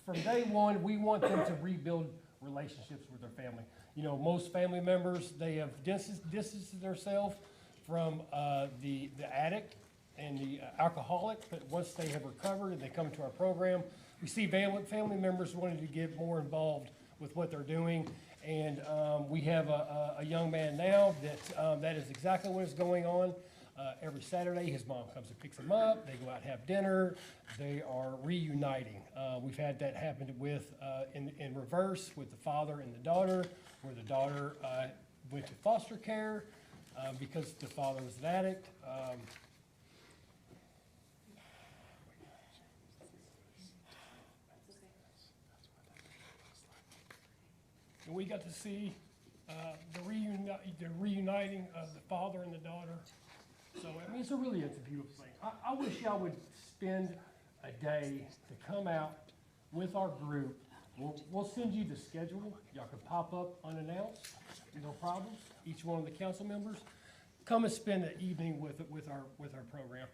from day one, we want them to rebuild relationships with their family. You know, most family members, they have distanced themselves from the addict and the alcoholic, but once they have recovered and they come to our program, we see family members wanting to get more involved with what they're doing. And we have a young man now that is exactly what is going on. Every Saturday, his mom comes and picks him up. They go out and have dinner. They are reuniting. We've had that happen with in reverse with the father and the daughter, where the daughter went to foster care because the father was an addict. And we got to see the reuniting of the father and the daughter. So, I mean, it's a beautiful thing. I wish y'all would spend a day to come out with our group. We'll send you the schedule. Y'all can pop up unannounced, no problem. Each one of the council members. Come and spend the evening with our program.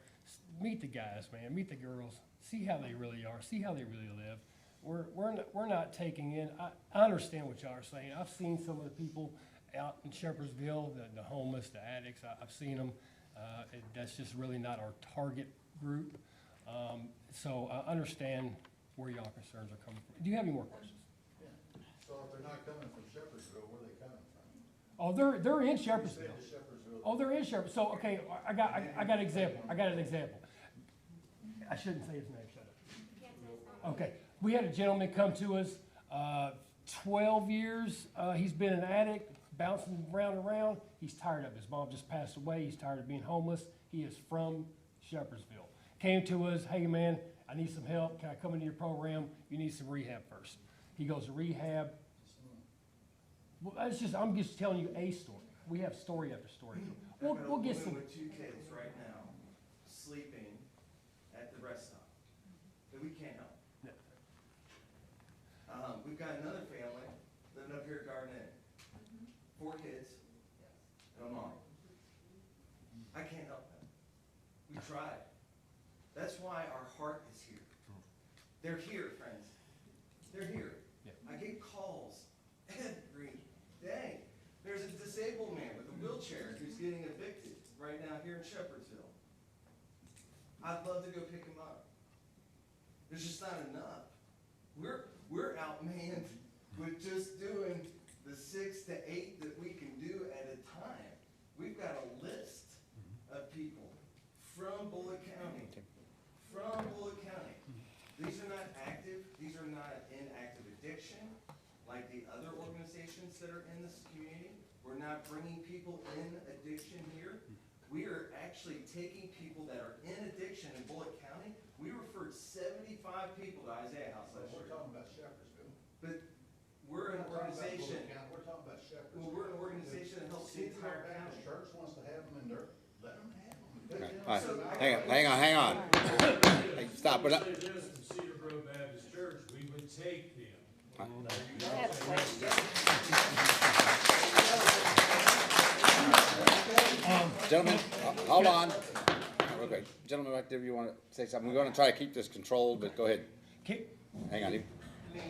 Meet the guys, man, meet the girls, see how they really are, see how they really live. We're not taking in, I understand what y'all are saying. I've seen some of the people out in Shepherdsville, the homeless, the addicts, I've seen them. That's just really not our target group. So I understand where y'all concerns are coming from. Do you have any more questions? Yeah. So if they're not coming from Shepherdsville, where are they coming from? Oh, they're in You said Shepherdsville. the Shepherdsville. Oh, they're in Shepherdsville. So, okay, I got an example. I got an example. I shouldn't say his name, shut up. Okay, we had a gentleman come to us, 12 years, he's been an addict, bouncing around. He's tired of it. His mom just passed away. He's tired of being homeless. He is from Shepherdsville. Came to us, hey man, I need some help. Can I come into your program? You need some rehab first. He goes to rehab. Well, I'm just telling you a story. We have story after story. We'll get some. With two kids right now, sleeping at the rest stop, that we can't help. Yeah. We've got another family living up here at Garden Inn. 4 kids, and a mom. I can't help them. We tried. That's why our heart is here. They're here, friends. They're here. Yeah. I get calls every day. There's a disabled man with a wheelchair who's getting evicted right now here in Shepherdsville. I'd love to go pick him up. There's just not enough. We're outmanned with just doing the 6 to 8 that we can do at a time. We've got a list of people from Bullitt County. These are not active. These are not in active addiction like the other organizations that are in this community. We're not bringing people in addiction here. We are actually taking people that are in addiction in Bullitt County. We referred 75 people to Isaiah House last year. We're talking about Shepherdsville. But we're an organization. We're talking about Shepherdsville. Well, we're an organization that helps the entire county. Church wants to have them in there, let them have them. all right, hang on. Hey, stop it up. Cedar Grove Baptist Church, we would take them. Gentlemen, hold on. Okay, gentlemen right there, you want to say something? We're going to try to keep this controlled, but go ahead. Hang on. I mean, and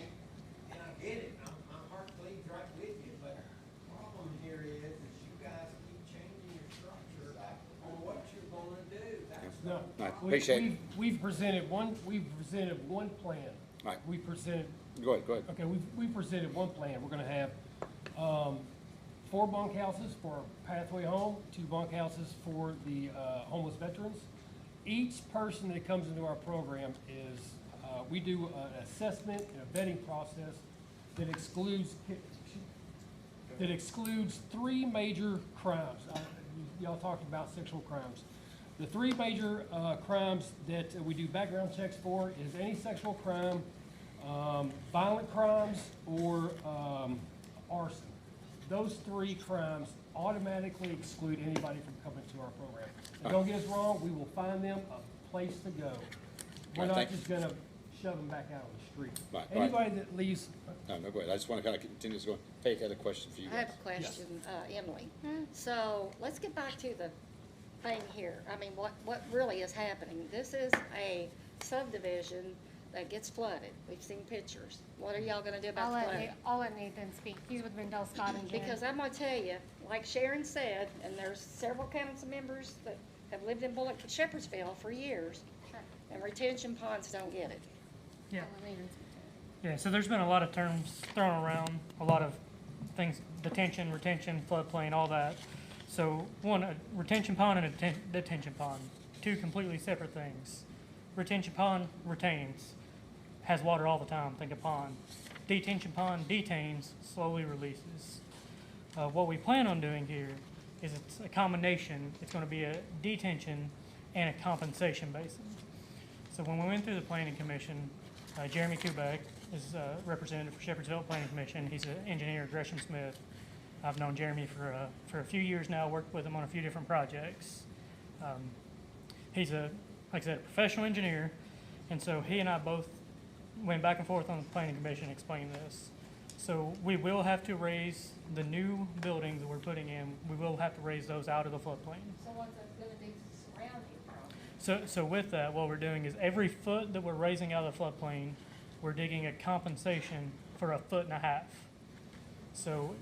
I get it, my heart bleeds right with you, but the problem here is you guys keep changing your structure on what you're gonna do. That's No, Right, we- appreciate it. we've presented one plan. Right. We presented, Go ahead. okay, we presented one plan. We're gonna have, 4 bunkhouses for Pathway Home, 2 bunkhouses for the, homeless veterans. Each person that comes into our program is, we do an assessment and a vetting process that excludes 3 major crimes. Y'all talked about sexual crimes. The 3 major crimes that we do background checks for is any sexual crime, violent crimes, or arson. Those 3 crimes automatically exclude anybody from coming to our program. And don't get us wrong, we will find them a place to go. We're Right, not thank- just gonna shove them back out on the street. Right. Anybody that leaves, No, go ahead. I just want to kind of continue this going. Faith had a question for you I guys. have a question, Emily. So let's get back to the thing here. I mean, what really is happening? This is a subdivision that gets flooded. We've seen pictures. What are y'all gonna do about the flooding? I'll let Nathan speak. He's with Rendell Scott and Jen. Because I'm gonna tell you, like Sharon said, and there's several council members that have lived in Shepherdsville for years, and retention ponds don't get it. Yeah. I'll let Nathan speak. Yeah, so there's been a lot of terms thrown around, a lot of things, detention, retention, floodplain, all that. So one, a retention pond and a detention pond, 2 completely separate things. Retention pond retains, has water all the time, think a pond. Detention pond detains, slowly releases. What we plan on doing here is it's a combination. It's going to be a detention and a compensation basin. So when we went through the planning commission, Jeremy Kubek is representative for Shepherdsville Planning Commission. He's an engineer at Gresham Smith. I've known Jeremy for a few years now, worked with him on a few different projects. He's like I said, a professional engineer, and so he and I both went back and forth on the planning commission explaining this. So we will have to raise the new buildings that we're putting in, we will have to raise those out of the floodplain. So what's the buildings surrounding from? So with that, what we're doing is every foot that we're raising out of the floodplain, we're digging a compensation for 1.5 feet. So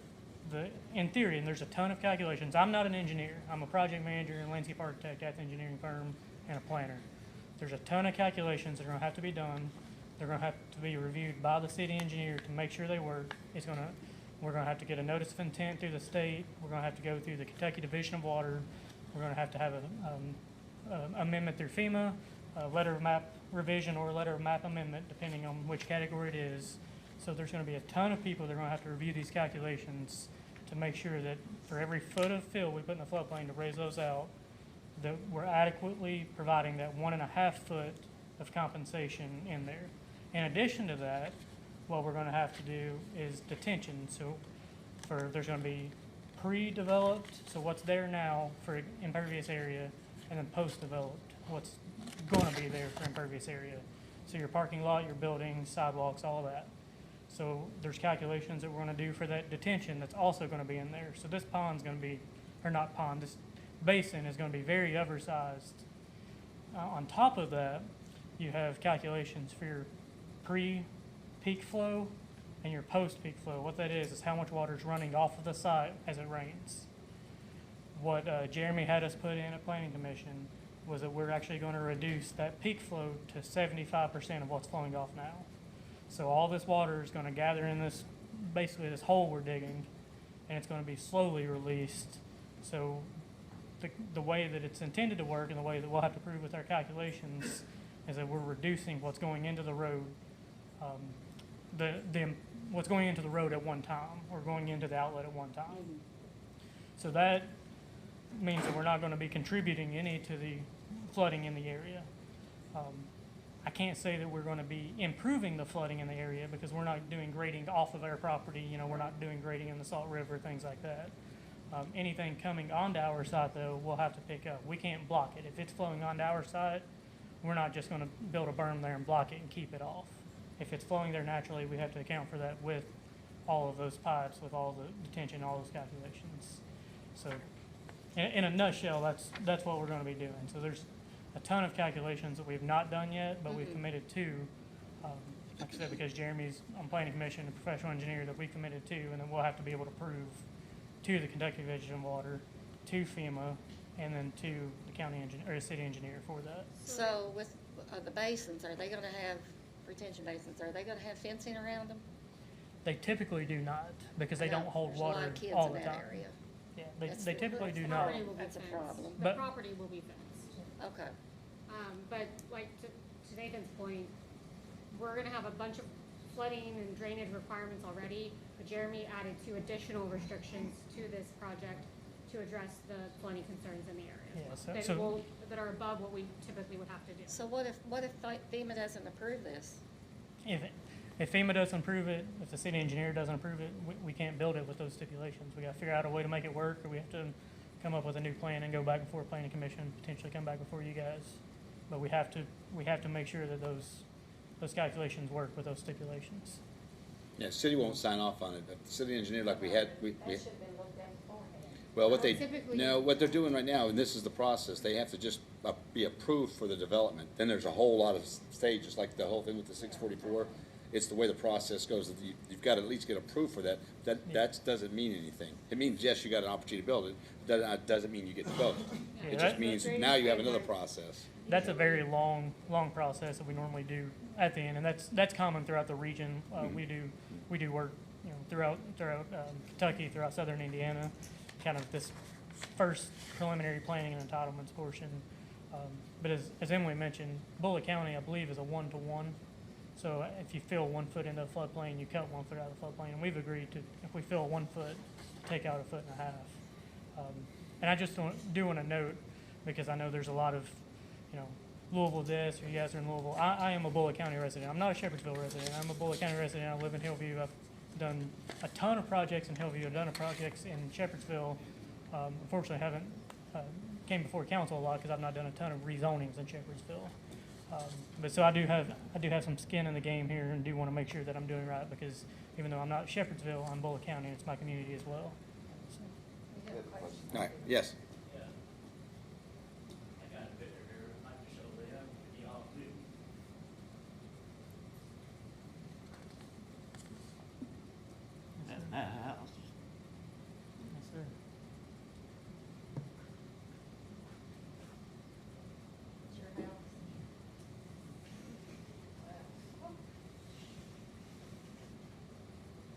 in theory, and there's a ton of calculations, I'm not an engineer, I'm a project manager and landscape architect at the engineering firm and a planner. There's a ton of calculations that are gonna have to be done. They're gonna have to be reviewed by the city engineer to make sure they work. We're gonna have to get a notice of intent through the state. We're gonna have to go through the Kentucky Division of Water. We're gonna have to have an amendment through FEMA, a letter of map revision or a letter of map amendment, depending on which category it is. So there's gonna be a ton of people that are gonna have to review these calculations to make sure that for every foot of fill we put in the floodplain to raise those out, that we're adequately providing that 1.5 foot of compensation in there. In addition to that, what we're gonna have to do is detention. So there's gonna be pre-developed, so what's there now for impervious area, and then post-developed, what's gonna be there for impervious area. So your parking lot, your buildings, sidewalks, all that. So there's calculations that we're gonna do for that detention that's also gonna be in there. So this pond's gonna be, or not pond, this basin is gonna be very oversized. On top of that, you have calculations for your pre-peak flow and your post-peak flow. What that is how much water is running off of the site as it rains. What Jeremy had us put in at Planning Commission was that we're actually going to reduce that peak flow to 75% of what's flowing off now. So all this water is going to gather in this, basically this hole we're digging, and it's going to be slowly released. So the way that it's intended to work and the way that we'll have to prove with our calculations is that we're reducing what's going into the road, what's going into the road at one time or going into the outlet at one time. So that means that we're not going to be contributing any to the flooding in the area. I can't say that we're going to be improving the flooding in the area because we're not doing grading off of our property. You know, we're not doing grading in the Salt River, things like that. Anything coming onto our side, though, we'll have to pick up. We can't block it. If it's flowing onto our side, we're not just gonna build a berm there and block it and keep it off. If it's flowing there naturally, we have to account for that with all of those pipes, with all the detention, all those calculations. So, in a nutshell, that's what we're gonna be doing. So there's a ton of calculations that we've not done yet, but we've committed to, like I said, because Jeremy's on planning commission, a professional engineer that we committed to, and then we'll have to be able to prove to the Kentucky Division of Water, to FEMA, and then to the county engineer, or the city engineer for that. So with the basins, are they gonna have, retention basins, are they gonna have fencing around them? They typically do not, because they No, don't hold there's a lot water of kids all in the that time. area. Yeah, That's they the- typically do the not. property will be That's a fenced. problem. The But- property will be fenced. Okay. But like to Nathan's point, we're gonna have a bunch of flooding and drainage requirements already, but Jeremy added 2 additional restrictions to this project to address the flooding concerns in the area. Yeah, so- That are above what we typically would have to do. So what if FEMA doesn't approve this? If FEMA doesn't approve it, if the city engineer doesn't approve it, we can't build it with those stipulations. We gotta figure out a way to make it work, or we have to come up with a new plan and go back before planning commission, potentially come back before you guys. But we have to make sure that those calculations work with those stipulations. Yeah, city won't sign off on it, but the city engineer, like we had, we. That should have been looked at beforehand. Well, what they, Typically- no, what they're doing right now, and this is the process, they have to just be approved for the development. Then there's a whole lot of stages, like the whole thing with the 644. It's the way the process goes, that you've got to at least get approved for that. That doesn't mean anything. It means, yes, you got an opportunity to build it, that doesn't mean you get to build it. Yeah, It that- just means now you have another process. That's a very long process that we normally do at the end, and that's common throughout the region. We do work, throughout Kentucky, throughout southern Indiana, kind of this first preliminary planning and entitlements portion. But as Emily mentioned, Bullitt County, I believe, is a 1-to-1. So if you fill 1 foot into the floodplain, you cut 1 foot out of the floodplain, and we've agreed to, if we fill 1 foot, take out 1.5 feet. And I just do want to note, because I know there's a lot of, Louisville this, or you guys are in Louisville. I am a Bullitt County resident. I'm not a Shepherdsville resident. I'm a Bullitt County resident. I live in Hillview. I've done a ton of projects in Hillview. I've done projects in Shepherdsville. Unfortunately, haven't came before council a lot because I've not done a ton of rezonings in Shepherdsville. But so I do have some skin in the game here, and do want to make sure that I'm doing right, because even though I'm not Shepherdsville, I'm Bullitt County, and it's my community as well. So. All right, yes. That house. Yes, sir. It's your house.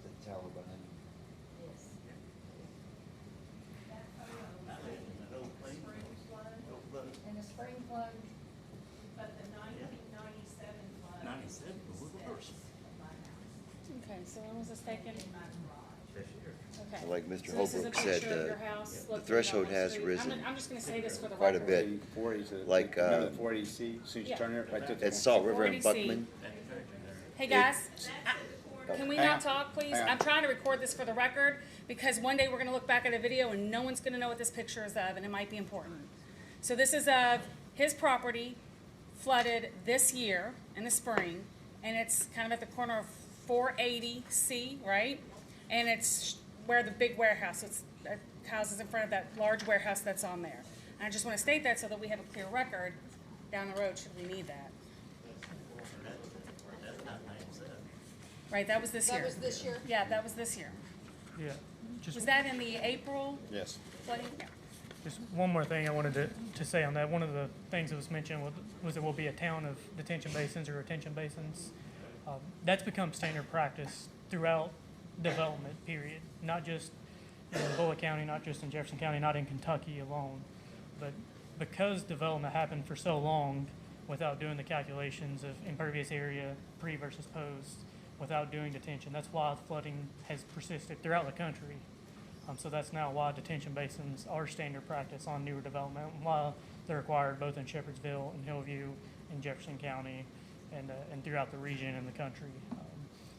The tower behind you. Yes. And the spring flood. But the 1997 flood. 97, the worst. Okay, so when was this taken? Okay. Like Mr. So this is a Holbrook said, picture of your house the located threshold on the has street. risen I'm just gonna say this for the quite a record. bit. 480, Like, remember the 480C, so you Yeah. turn it right to the. At Salt River and 480C. Buckman. Hey, guys, can we Hang not on. talk, please? Hang on. I'm trying to record this for the record, because one day we're gonna look back at a video and no one's gonna know what this picture is of, and it might be important. So this is of his property flooded this year in the spring, and it's kind of at the corner of 480C, right? And it's where the big warehouse, it's houses in front of that large warehouse that's on there. And I just want to state that so that we have a clear record down the road should we need that. Right, that was this year. That was this year? Yeah, that was this year. Yeah. Just Was that in the April Yes. flooding? Yeah. Just one more thing I wanted to say on that. One of the things that was mentioned was it will be a town of detention basins or retention basins. That's become standard practice throughout development, period. Not just in Bullitt County, not just in Jefferson County, not in Kentucky alone. But because development happened for so long without doing the calculations of impervious area, pre versus post, without doing detention, that's why flooding has persisted throughout the country. So that's now why detention basins are standard practice on newer development, and why they're required both in Shepherdsville and Hillview and Jefferson County and throughout the region and the country.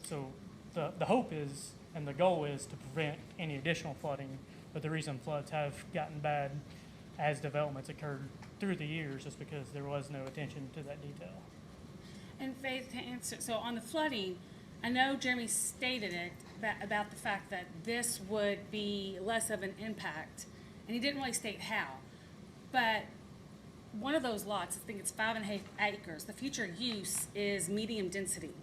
So the hope is, and the goal is, to prevent any additional flooding, but the reason floods have gotten bad as developments occurred through the years just because there was no attention to that detail. And Faith, to answer, so on the flooding, I know Jeremy stated it, about the fact that this would be less of an impact, and he didn't really state how. But one of those lots, I think it's 5.5 acres, the future use is medium density,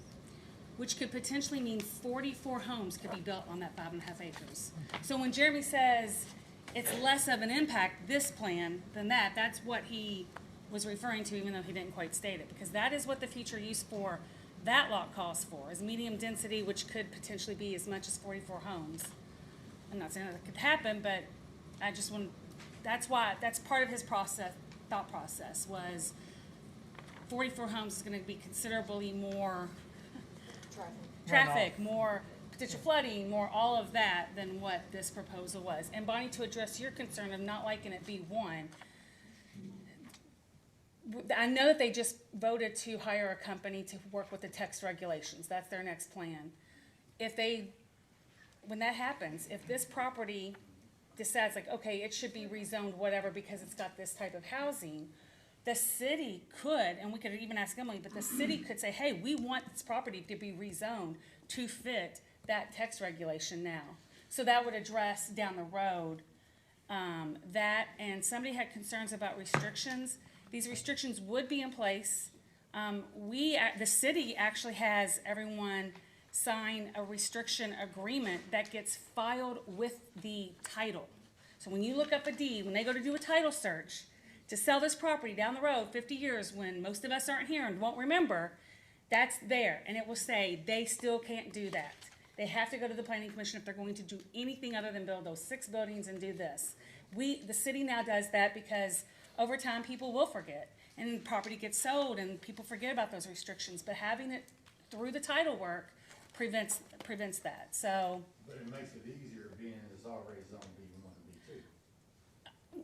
which could potentially mean 44 homes could be built on that 5.5 acres. So when Jeremy says it's less of an impact, this plan, than that, that's what he was referring to, even though he didn't quite state it, because that is what the future use for that lot calls for, is medium density, which could potentially be as much as 44 homes. I'm not saying that could happen, but I just want, that's part of his thought process was 44 homes is going to be considerably more traffic, more potential flooding, more all of that than what this proposal was. And Bonnie, to address your concern of not liking it B1, I know that they just voted to hire a company to work with the text regulations. That's their next plan. When that happens, if this property decides like, okay, it should be rezoned whatever because it's got this type of housing, the city could, and we could even ask Emily, but the city could say, hey, we want this property to be rezoned to fit that text regulation now. So that would address down the road that, and somebody had concerns about restrictions. These restrictions would be in place. The city actually has everyone sign a restriction agreement that gets filed with the title. So when you look up a deed, when they go to do a title search to sell this property down the road 50 years when most of us aren't here and won't remember, that's there. And it will say they still can't do that. They have to go to the planning commission if they're going to do anything other than build those 6 buildings and do this. The city now does that because over time, people will forget, and property gets sold, and people forget about those restrictions. But having it through the title work prevents that. So. But it makes it easier being it's already zone B1 and B2.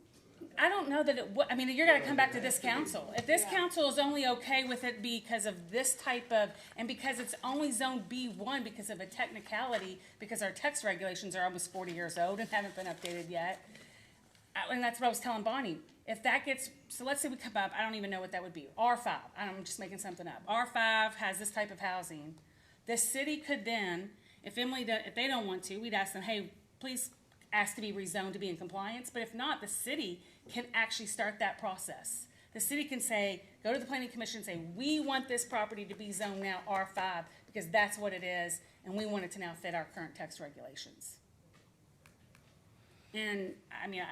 I don't know that it would. I mean, you're going to come back to this council. If this council is only okay with it because of this type of, and because it's only zone B1 because of a technicality, because our text regulations are almost 40 years old and haven't been updated yet. And that's what I was telling Bonnie. If that gets, so let's say we come up, I don't even know what that would be, R5, I'm just making something up. R5 has this type of housing. The city could then, if they don't want to, we'd ask them, hey, please ask to be rezoned to be in compliance. But if not, the city can actually start that process. The city can say, go to the planning commission and say, we want this property to be zoned now R5 because that's what it is, and we want it to now fit our current text regulations. And I mean,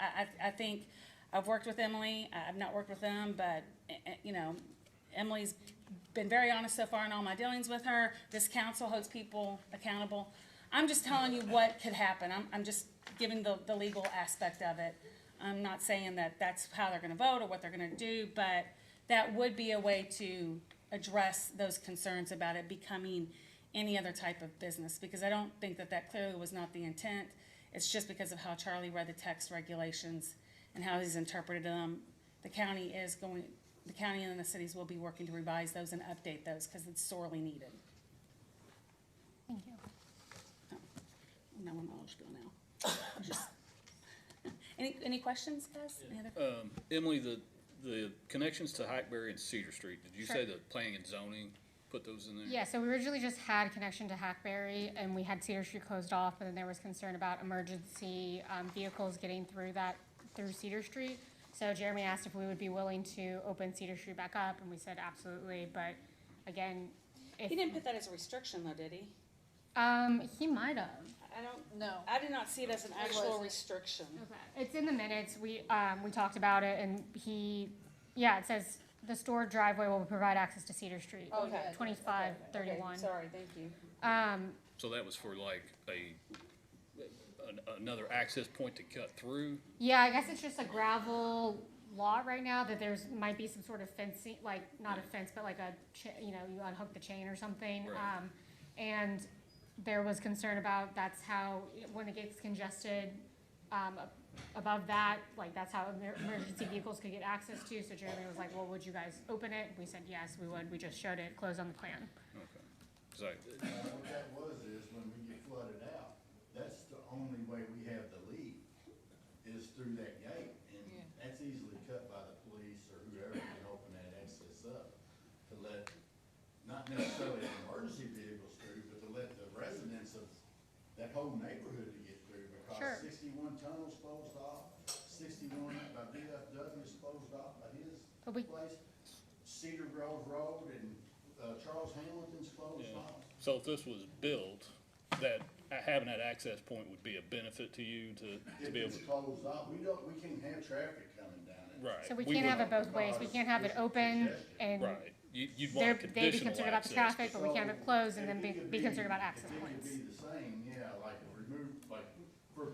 I think I've worked with Emily. I've not worked with them, but Emily's been very honest so far in all my dealings with her. This council holds people accountable. I'm just telling you what could happen. I'm just giving the legal aspect of it. I'm not saying that that's how they're going to vote or what they're going to do, but that would be a way to address those concerns about it becoming any other type of business, because I don't think that clearly was not the intent. It's just because of how Charlie read the text regulations and how he's interpreted them. The county and the cities will be working to revise those and update those because it's sorely needed. Thank you. No one else go now. Just any questions, guys? Any other? Emily, the connections to Hackberry and Cedar Street, did you Sure. say the planning and zoning put those in there? Yeah, so we originally just had connection to Hackberry, and we had Cedar Street closed off, but then there was concern about emergency vehicles getting through Cedar Street. So Jeremy asked if we would be willing to open Cedar Street back up, and we said absolutely. But again, He didn't put that as a restriction, though, did he? He might have. I don't know. I did not see it as an actual restriction. Okay. It's in the minutes. We talked about it, and it says the store driveway will provide access to Cedar Street. Okay. 2531. Okay, sorry, thank you. So that was for like another access point to cut through? Yeah, I guess it's just a gravel lot right now that might be some sort of fencing, like not a fence, but like you unhook the chain or something. Right. And there was concern about that's how, when it gets congested, above that, like that's how emergency vehicles could get access to. So Jeremy was like, well, would you guys open it? We said, yes, we would. We just showed it closed on the plan. Okay. So, What that was is when we get flooded out, that's the only way we have to leave is through that gate. And that's easily cut whole neighborhood to get through Sure. because 61 tunnels closed off, 61 by VFW is closed off by his But we- place. Cedar Grove Road and Charles Hamilton's closed Yeah. off. So if this was built, that having that access point would be a benefit to you to If be able it's to. closed off, we can't have traffic coming down it. Right. So we can't have it both ways. We can't have it open and Right. You'd they'd want be conditional concerned about the access. traffic, but we can't have it closed and then If it could be concerned about access if it points. could be the same, yeah, like remove, like for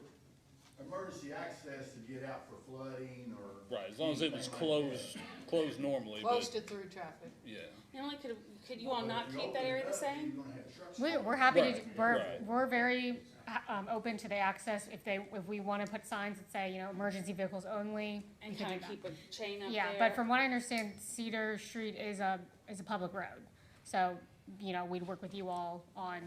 emergency access to get out for flooding or. Right, as long as it was anything like that. closed normally, but, Close to through traffic. yeah. Emily, could you all not keep that area the same? We're happy to, Right, we're, right. we're very, open to the access if we wanna put signs that say, emergency vehicles only. we And could kind do of that. keep a chain up there? Yeah, but from what I understand, Cedar Street is a public road. So, we'd work with you all on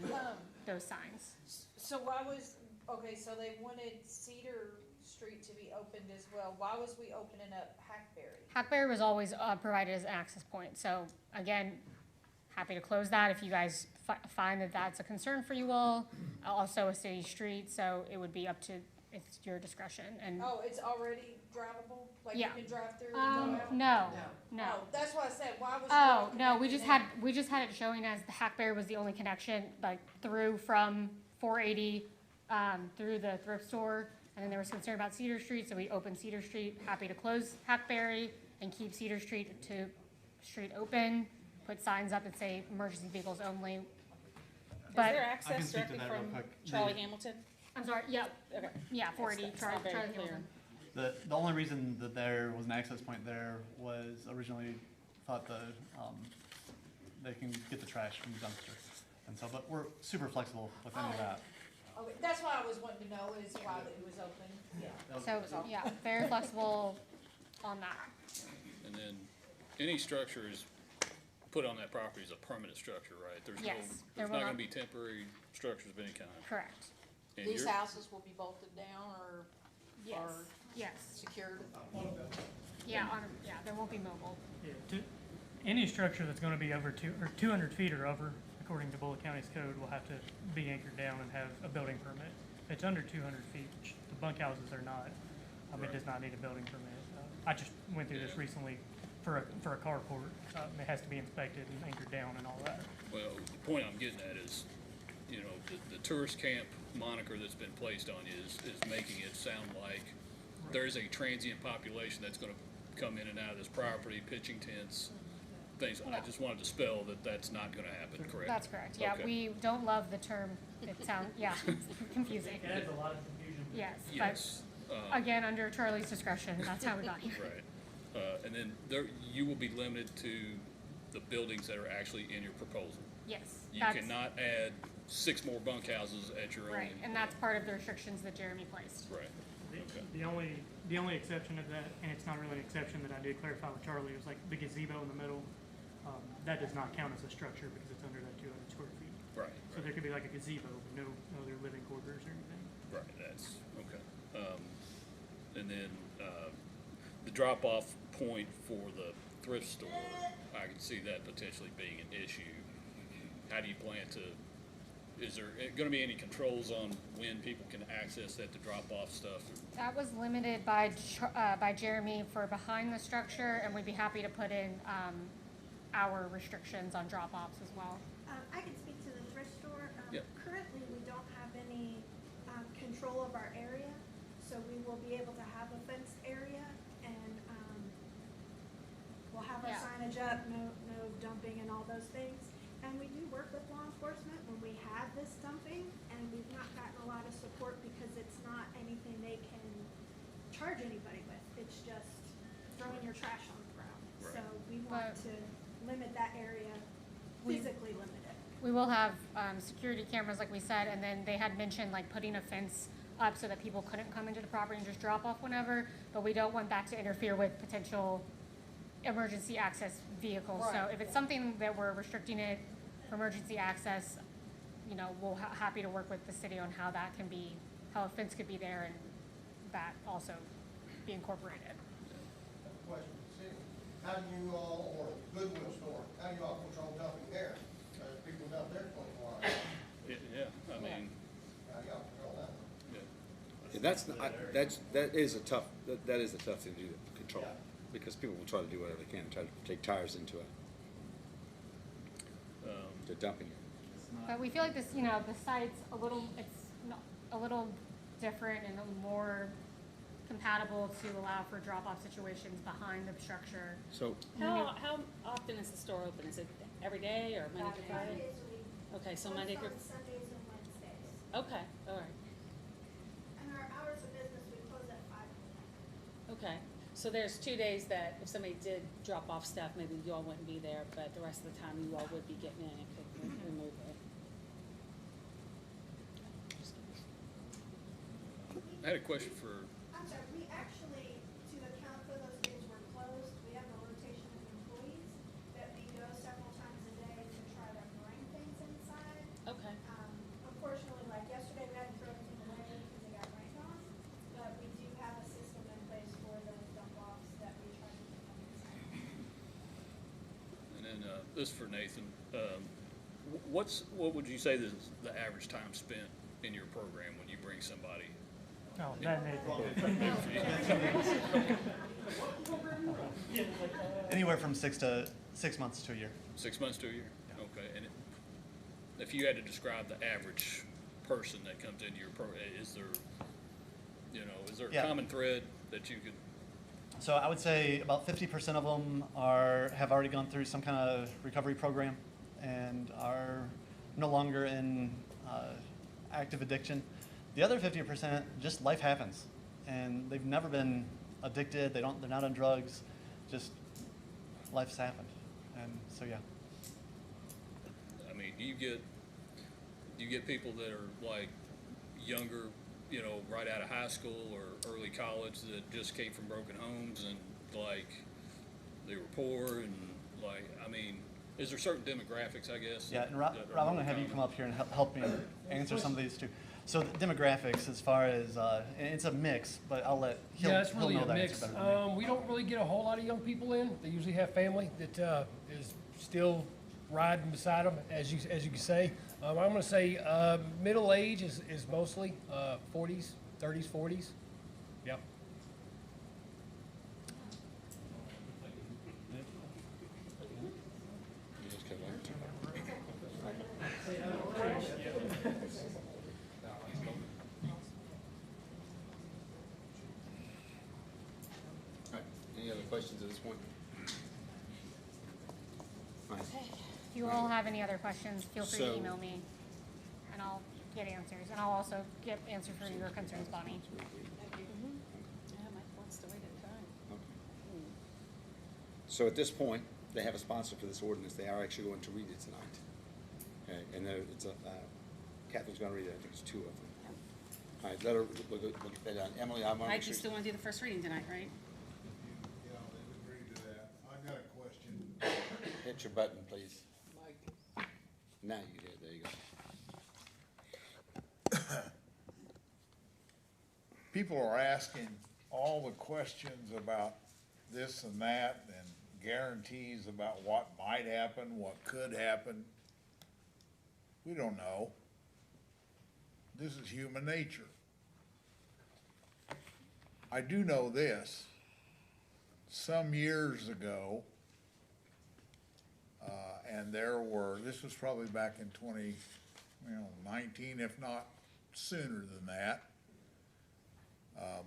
those signs. So why was, okay, so they wanted Cedar Street to be opened as well. Why was we opening up Hackberry? Hackberry was always provided as an access point, so again, happy to close that if you guys find that that's a concern for you all. Also a city street, so it would be up to, it's your discretion, and, Oh, it's already drivable? Like you Yeah. can drive through and go out? no. Oh, that's why I said, why was? Oh, we no, we just had, connecting it showing as the Hackberry was the only connection, like, through from 480, through the thrift store, and then there was concern about Cedar Street, so we opened Cedar Street, happy to close Hackberry and keep Cedar Street open, put signs up that say emergency vehicles only. Is But, there I can access speak to directly that real from quick. Charlie Hamilton? I'm sorry, yeah, Okay. yeah, 480, That's not Charlie very clear. Hamilton. The only reason that there was an access point there was originally thought they can get the trash from the dumpster. And so, but we're super flexible with any of that. Okay, that's why I was wanting to know is why it was open. Yeah. So, yeah, very flexible on that. And then any structure is put on that property is a permanent structure, right? There's Yes, there there's will not gonna not- be temporary structures of any kind. Correct. And These you're- houses will be bolted down or Yes, secured? yeah, there won't be mobile. Yeah, any structure that's gonna be over 200 feet or over, according to Bullitt County's code, will have to be anchored down and have a building permit. If it's under 200 feet, which the bunkhouses are not, it does not need a building permit. I just went through this recently for a carport. It has to be inspected and anchored down and all that. Well, the point I'm getting at is, the tourist camp moniker that's been placed on you is making it sound like there is a transient population that's gonna come in and out of this property, pitching tents, things. I just wanted to spell that that's not gonna happen, correct? That's correct, yeah, Okay. we don't love the term, it sounds, yeah, confusing. It adds a lot of confusion. Yes, Yes. but, again, under Charlie's discretion, that's how we got here. Right. And then you will be limited to the buildings that are actually in your proposal. Yes, You that's, cannot add 6 more bunkhouses at your own. right, and that's part of the restrictions that Jeremy placed. Right. Okay. The only exception to that, and it's not really an exception that I did clarify with Charlie, was like the gazebo in the middle. That does not count as a structure because it's under that 200 square feet. Right. So there could be like a gazebo, but no other living quarters or anything. Right, that's, okay. And then, the drop-off point for the thrift store, I can see that potentially being an issue. How do you plan to, is there gonna be any controls on when people can access that to drop off stuff? That was limited by Jeremy for behind the structure, and we'd be happy to put in, our restrictions on drop-offs as well. I can speak to the thrift store. Yep. Currently, we don't have any control of our area, so we will be able to have a fenced area, and we'll have our Yeah. signage up, no dumping and all those things. And we do work with law enforcement when we have this dumping, and we've not gotten a lot of support because it's not anything they can charge anybody with. It's just throwing your trash on the ground. Right. So we want to limit that area, physically limit it. We will have, security cameras, like we said, and then they had mentioned like putting a fence up so that people couldn't come into the property and just drop off whenever, but we don't want that to interfere with potential emergency access vehicles. So Right. if it's something that we're restricting it for emergency access, we'll happy to work with the city on how that can be, how a fence could be there and that also be incorporated. Question, how do you all, or Goodwill store, how do you all control dumping there? People dump there 24 hours. Yeah, I mean, How do y'all control That is a tough thing to do, to control, because people will try to do whatever they can, try to take tires into it. To dumping it. But we feel like this, you know, the site's a little different and more compatible to allow for drop-off situations behind the structure. So, How often is the store open? Is it every day or Monday through Friday? Okay, so Monday through. Sundays and Wednesdays. Okay, all right. And our hours of business, we close at 5 p.m. Okay, so there's 2 days that if somebody did drop off stuff, maybe you all wouldn't be there, but the rest of the time you all would be getting in and could remove it. I had a question for, I'm sorry, we actually, to account for those days we're closed, we have a rotation of employees that we go several times a day to try to bring things inside. Okay. Unfortunately, like yesterday, we had to throw everything away because it got rained on, but we do have a system in place for those dump-offs that we try to keep them inside. and then, this is for Nathan. What would you say is the average time spent in your program when you bring somebody? Oh, that Anywhere from 6 months to a year. 6 months to a year? Okay, and if you had to describe the average person that comes into your program, is there a common thread that you could? So I would say about 50% of them have already gone through some kind of recovery program and are no longer in active addiction. The other 50%, just life happens, and they've never been addicted. They're not on drugs. Just life's happened, and so yeah. I mean, do you get people that are like younger, you know, right out of high school or early college that just came from broken homes and like they were poor and like, I mean, is there certain demographics, I guess? Yeah, and Rob, I'm going to have you come up here and help me answer some of these too. So the demographics, as far as it's a mix, but I'll let he'll Yeah, it's really know a that mix. answer better than me. We don't really get a whole lot of young people in. They usually have family that is still riding beside them, as you can say. I'm going to say middle age is mostly 40s, 30s, 40s. Yep. Any other questions at this point? Nice. If you all have any other questions, feel free to email me, and I'll get answers. And I'll also get answers for your concerns, Bonnie. Yeah, Mike wants to wait at a time. So at this point, they have a sponsor for this ordinance. They are actually going to read it tonight. Okay, and Catherine's going to read it. I think it's 2 of them. All right, we'll get that down. Emily, I want to Mike, make sure. you still want to do the first reading tonight, right? Yeah, they've agreed to that. I've got a question. Hit your button, please. Now you did. There you go. People are asking all the questions about this and that and guarantees about what might happen, what could happen. We don't know. This is human nature. I do know this. Some years ago, and this was probably back in 2019, if not sooner than that.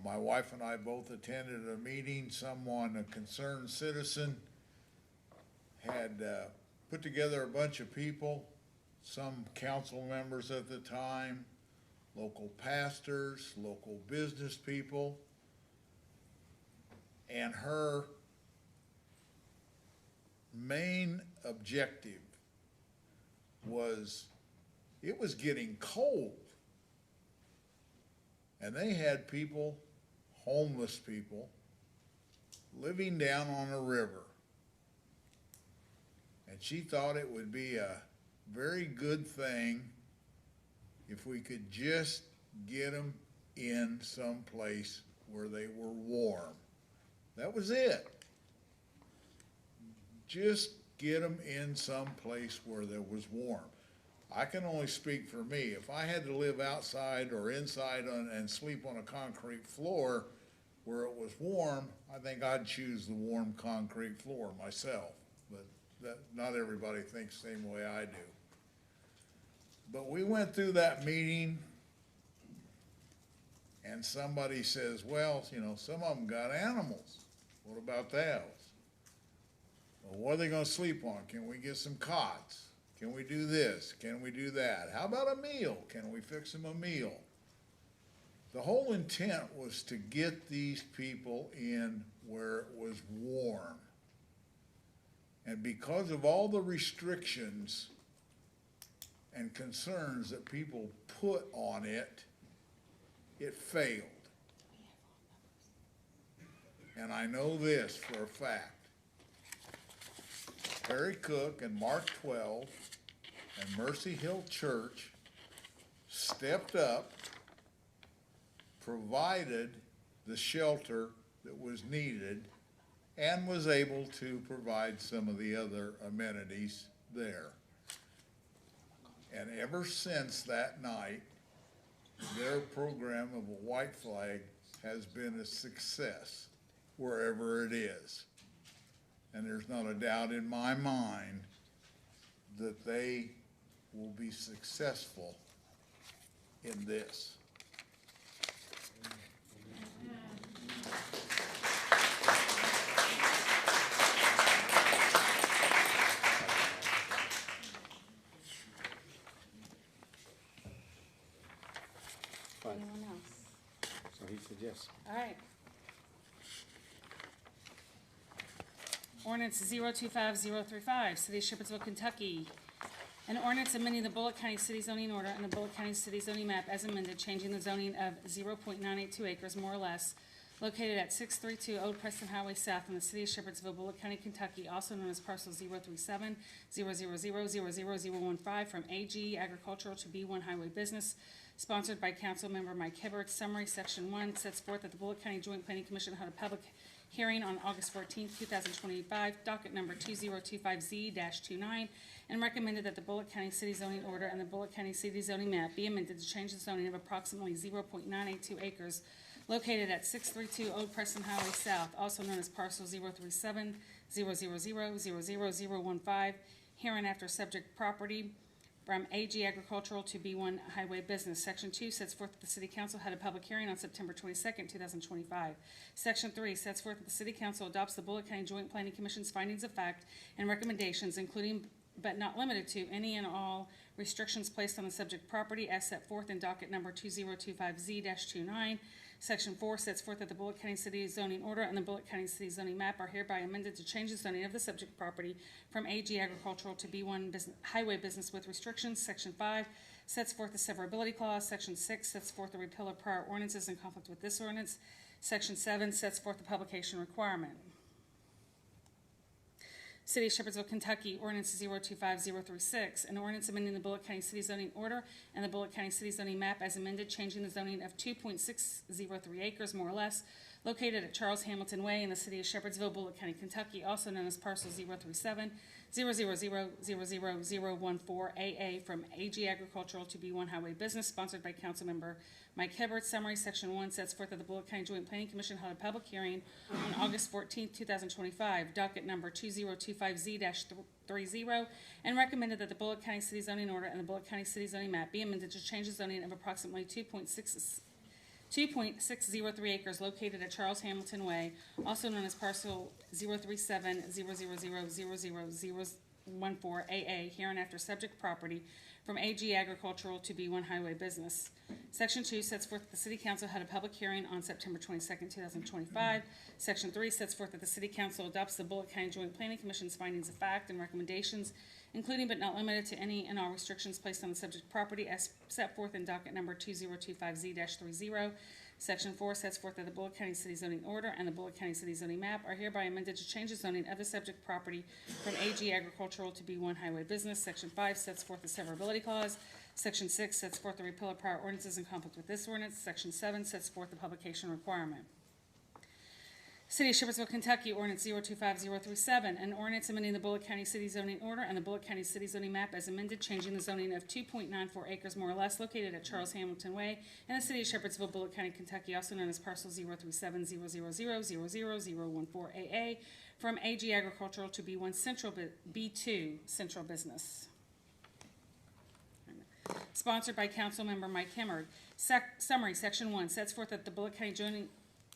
My wife and I both attended a meeting. A concerned citizen, had put together a bunch of people, some council members at the time, local pastors, local business people, and her main objective was, it was getting cold. And they had people, homeless people, living down on a river. And she thought it would be a very good thing if we could just get them in some place where they were warm. That was it. Just get them in some place where there was warm. I can only speak for me. If I had to live outside or inside and sleep on a concrete floor where it was warm, I think I'd choose the warm concrete floor myself. But not everybody thinks the same way I do. But we went through that meeting, and somebody says, well, some of them got animals. What about those? Well, what are they gonna sleep on? Can we get some cots? Can we do this? Can we do that? How about a meal? Can we fix them a meal? The whole intent was to get these people in where it was warm. And because of all the restrictions and concerns that people put on it, it failed. And I know this for a fact. Harry Cook and Mark 12 and Mercy Hill Church stepped up, provided the shelter that was needed, and was able to provide some of the other amenities there. And ever since that night, their program of a white flag has been a success wherever it is. And there's not a doubt in my mind that they will be successful in this. Anyone else? So he said yes. All right. Ordinance 025035, City of Shepherdsville, Kentucky. An ordinance amending the Bullitt County City zoning order and the Bullitt County City zoning map as amended, changing the zoning of 0.982 acres more or less located at 632 Old Preston Highway South in the City of Shepherdsville, Bullitt County, Kentucky, also known as parcel 037-000-0015 from AG Agricultural to B1 Highway Business, sponsored by Councilmember Mike Hibbert. Summary, Section 1 sets forth that the Bullitt County Joint Planning Commission held a public hearing on August 14th, 2025, docket number 2025Z-29, and recommended that the Bullitt County City zoning order and the Bullitt County City zoning map be amended to change the zoning of approximately 0.982 acres located at 632 Old Preston Highway South, also known as parcel 037-000-00015, hereinafter subject property, from AG Agricultural to B1 Highway Business. Section 2 sets forth that the City Council had a public hearing on September 22nd, 2025. Section 3 sets forth that the City Council adopts the Bullitt County Joint Planning Commission's findings of fact and recommendations, including but not limited to any and all restrictions placed on the subject property as set forth in docket number 2025Z-29. Section 4 sets forth that the Bullitt County City zoning order and the Bullitt County City zoning map are hereby amended to change the zoning of the subject property from AG Agricultural to B1 Highway Business with restrictions. Section 5 sets forth the severability clause. Section 6 sets forth the repeal of prior ordinances in conflict with this ordinance. Section 7 sets forth the publication requirement. City of Shepherdsville, Kentucky, Ordinance 025036, an ordinance amending the Bullitt County City zoning order and the Bullitt County City zoning map as amended, changing the zoning of 2.603 acres more or less located at Charles Hamilton Way in the City of Shepherdsville, Bullitt County, Kentucky, also known as parcel 037-000-0014AA from AG Agricultural to B1 Highway Business, sponsored by Councilmember Mike Hibbert. Summary, Section 1 sets forth that the Bullitt County Joint Planning Commission held a public hearing on August 14th, 2025, docket number 2025Z-30, and recommended that the Bullitt County City zoning order and the Bullitt County City zoning map be amended to change the zoning of approximately 2.603 acres located at Charles Hamilton Way, also known as parcel 037-000-0014AA, hereinafter subject property, from AG Agricultural to B1 Highway Business. Section 2 sets forth that the City Council had a public hearing on September 22nd, 2025. Section 3 sets forth that the City Council adopts the Bullitt County Joint Planning Commission's findings of fact and recommendations, including but not limited to any and all restrictions placed on the subject property as set forth in docket number 2025Z-30. Section 4 sets forth that the Bullitt County City zoning order and the Bullitt County City zoning map are hereby amended to change the zoning of the subject property from AG Agricultural to B1 Highway Business. Section 5 sets forth the severability clause. Section 6 sets forth the repeal of prior ordinances in conflict with this ordinance. Section 7 sets forth the publication requirement. City of Shepherdsville, Kentucky, ordinance 025037, an ordinance amending the Bullitt County City zoning order and the Bullitt County City zoning map as amended, changing the zoning of 2.94 acres more or less located at Charles Hamilton Way in the City of Shepherdsville, Bullitt County, Kentucky, also known as parcel 03700000014AA, from AG Agricultural to B2 Central Business. Sponsored by Councilmember Mike Hemmard. Summary, Section 1 sets forth that the Bullitt County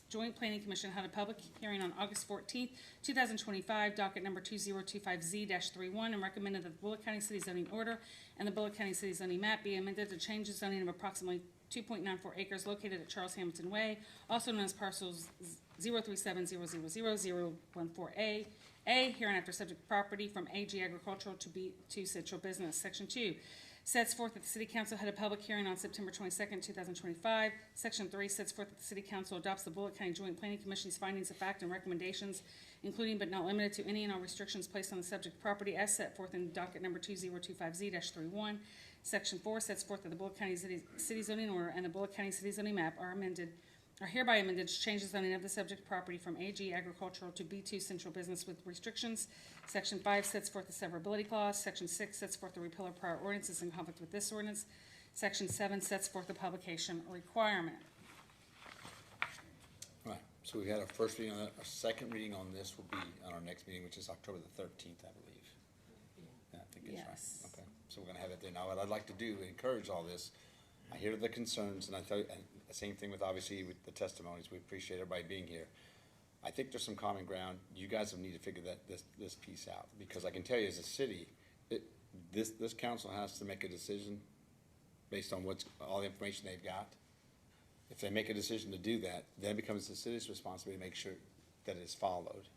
Joint Planning Commission held a public hearing on August 14th, 2025, docket number 2025Z-31, and recommended that the Bullitt County City zoning order and the Bullitt County City zoning map be amended to change the zoning of approximately 2.94 acres located at Charles Hamilton Way, also known as parcels 037000014A, hereinafter subject property, from AG Agricultural to B2 Central Business. Section 2 sets forth that the City Council had a public hearing on September 22nd, 2025. Section 3 sets forth that the City Council adopts the Bullitt County Joint Planning Commission's findings of fact and recommendations, including but not limited to any and all restrictions placed on the subject property as set forth in docket number 2025Z-31. Section 4 sets forth that the Bullitt County City zoning order and the Bullitt County City zoning map are hereby amended to change the zoning of the subject property from AG Agricultural to B2 Central Business with restrictions. Section 5 sets forth the severability clause. Section 6 sets forth the repeal of prior ordinances in conflict with this ordinance. Section 7 sets forth the publication requirement. All right, so we had our first reading on that. Our second reading on this will be on our next meeting, which is October the 13th, I believe. Yeah, I think it's Yes. right. Okay, so we're gonna have it there. Now, what I'd like to do, encourage all this. I hear the concerns, and I tell you, and the same thing with, obviously, with the testimonies. We appreciate everybody being here. I think there's some common ground. You guys will need to figure this piece out, because I can tell you, as a city, this council has to make a decision based on all the information they've got. If they make a decision to do that, then it becomes the city's responsibility to make sure that it is followed.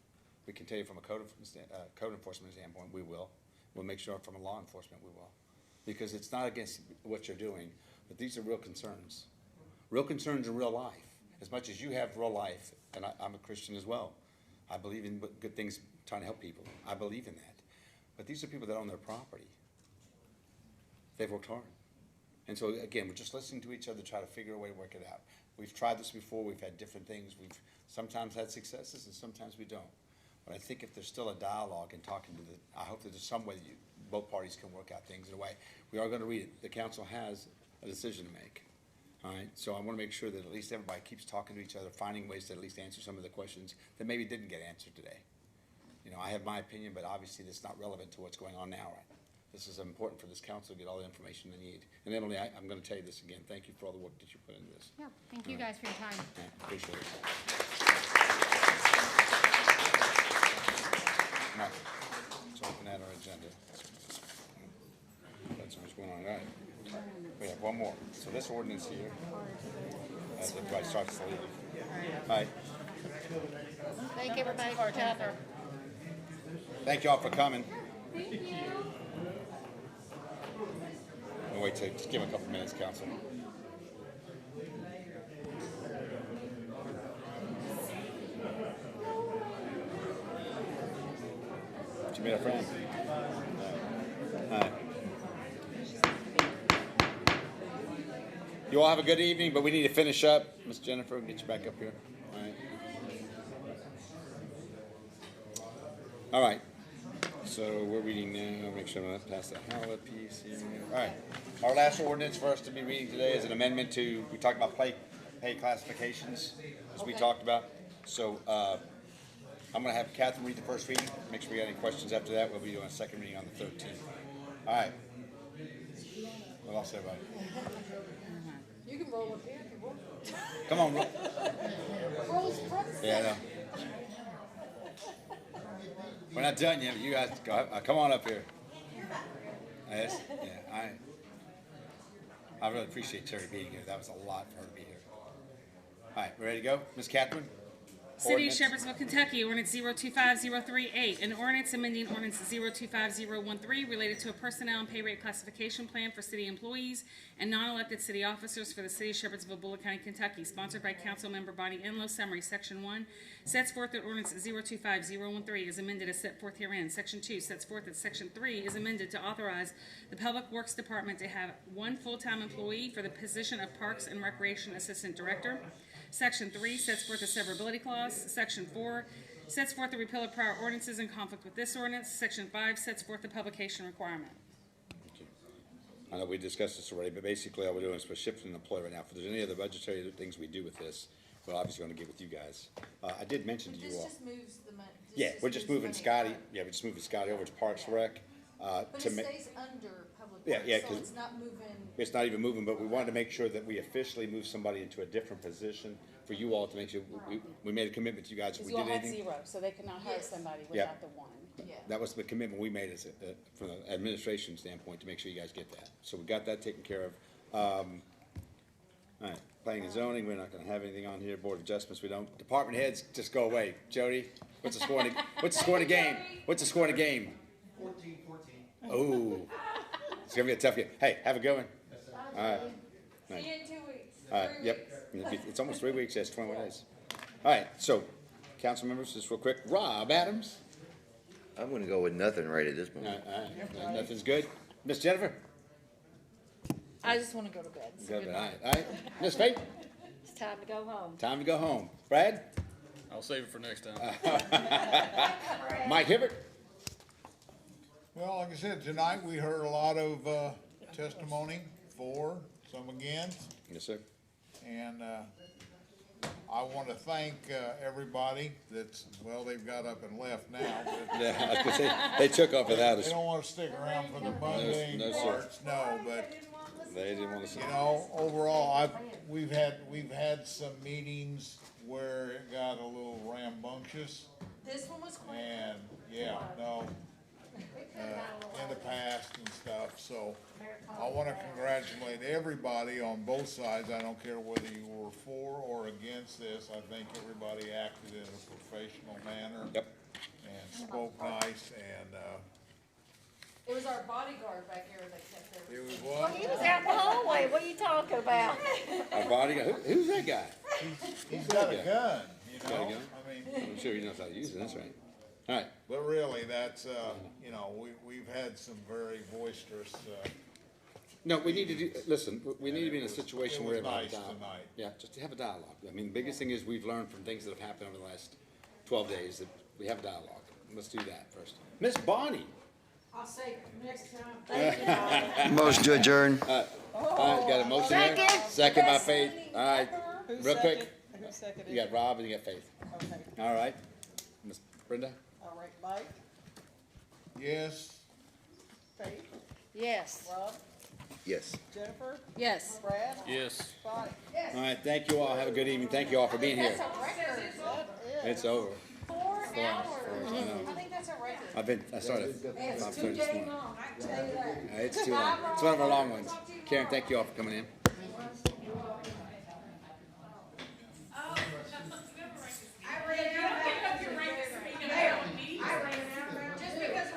We can tell you from a code enforcement standpoint, we will. We'll make sure from a law enforcement, we will. Because it's not against what you're doing, but these are real concerns. Real concerns in real life. As much as you have real life, and I'm a Christian as well. I believe in good things, trying to help people. I believe in that. But these are people that own their property. They've worked hard. And so, again, we're just listening to each other, try to figure a way to work it out. We've tried this before. We've had different things. We've sometimes had successes, and sometimes we don't. But I think if there's still a dialogue and talking to I hope that there's some way that both parties can work out things in a way. We are going to read it. The council has a decision to make. All right, so I want to make sure that at least everybody keeps talking to each other, finding ways to at least answer some of the questions that maybe didn't get answered today. You know, I have my opinion, but obviously that's not relevant to what's going on now, right? This is important for this council to get all the information they need. And Emily, I'm going to tell you this again. Thank you for all the work that you put into this. Yeah, thank you guys for your time. Yeah, appreciate it. All right, let's open at our agenda. That's what's going on. All right. We have one more. So this ordinance here, as everybody starts to leave. All right. Thank everybody for coming. Thank you all for coming. Thank you. We'll wait till, just give them a couple minutes, council. Did you meet a friend? All right. You all have a good evening, but we need to finish up. Miss Jennifer, get you back up here. All right. All right. So we're reading now. Make sure I'm not past the Howlett piece here. All right. Our last ordinance for us to be reading today is an amendment to, we talked about pay classifications, as we talked about. So I'm going to have Catherine read the first reading. Make sure we got any questions after that. We'll be doing a second reading on the 13th. All right. What else, everybody? You can roll up here if you want. Come on, roll. Roll's front. Yeah, I know. We're not done yet, but you guys go. Come on up here. Yes? Yeah, I really appreciate Terry being here. That was a lot for her to be here. All right, ready to go? Miss Catherine? City of Shepherdsville, Kentucky, ordinance 025038, an ordinance amending ordinance 025013 related to a personnel and pay rate classification plan for city employees and non-elected city officers for the City of Shepherdsville, Bullitt County, Kentucky, sponsored by Councilmember Bonnie Enlow. Summary, Section 1 sets forth that ordinance 025013 is amended as set forth herein. Section 2 sets forth that Section 3 is amended to authorize the Public Works Department to have one full-time employee for the position of Parks and Recreation Assistant Director. Section 3 sets forth a severability clause. Section 4 sets forth the repeal of prior ordinances in conflict with this ordinance. Section 5 sets forth the publication requirement. I know we discussed this already, but basically all we're doing is we're shifting the employee right now. If there's any other budgetary things we do with this, we're obviously gonna get with you guys. I did mention to you all. This just moves the money. Yeah, we're just moving Scotty, we're just moving Scotty over to Parks Rec. But to it ma- stays under public Yeah, yeah, works, so 'cause- it's not moving. It's not even moving, but we wanted to make sure that we officially move somebody into a different position for you all to make sure, we made a commitment to you guys if Because we you all did had anything. 0, so they could not hire somebody Yeah. without the 1. That was the commitment we made as, from an administration standpoint, to make sure you guys get that. So we got that taken care of. All right, planning and zoning, we're not gonna have anything on here. Board of Adjustments, we don't. Department heads, just go away. Jody, what's the score in the, what's the score in the game? What's the score in the game? 14-14. Oh, it's gonna be a tough game. Hey, have a good one. All right. See you in 2 weeks. All right, yep. It's almost 3 weeks, that's 21 days. All right, so, council members, just real quick. Rob Adams? I'm gonna go with nothing right at this moment. All right, nothing's good. Miss Jennifer? I just wanna go to bed. So Good, all right, all right. Miss Faith? It's time to go home. Time to go home. Brad? I'll save it for next time. Mike Hibbert? Well, like I said, tonight we heard a lot of, testimony for, some against. Yes, sir. And, I want to thank, everybody that's, well, they've got up and left now, but. Yeah, I was gonna say, they took off without us. They don't want to stick around for the mundane no, sir. parts, no, but, They didn't want to. you know, overall, we've had some meetings where it got a little rambunctious. This one was quick. And, yeah, no, in the past and stuff, so I wanna congratulate everybody on both sides. I don't care whether you were for or against this, I think everybody acted in a professional manner. Yep. And spoke nice, and, It was our bodyguard back here that kept it everything. was Well, what? he was out in the hallway, what are you talking about? Our bodyguard, who's that guy? He's got a Yeah. gun, you Got a know, gun? I mean. I'm sure he knows how to use it, that's right. All right, But really, that's, you know, we've had some very boisterous, no, we need to do, listen, we need to be in a situation it where was we have a nice dialogue. tonight. Yeah, just to have a dialogue. I mean, the biggest thing is we've learned from things that have happened over the last 12 days, that we have a dialogue. Let's do that first. Miss Bonnie? I'll say next time. Motion to adjourn. All right, got a motion there? Second. Second by Faith. All right, Who's real quick. second? Who seconded? You got Rob and you got Faith. Okay, All right. Miss Brenda? all right, Mike, yes. Faith, Yes. Rob, Yes. Jennifer, Yes. Brad, Yes. Scotty. All right, thank you all. Have a good evening. Thank you all for being here. That's a record. It's over. 4 hours. I know. I think that's a record. I started at It's 5:30 too this dang morning. long, I can tell you that. It's too long. It's one of our long ones. Karen, thank you all for coming in.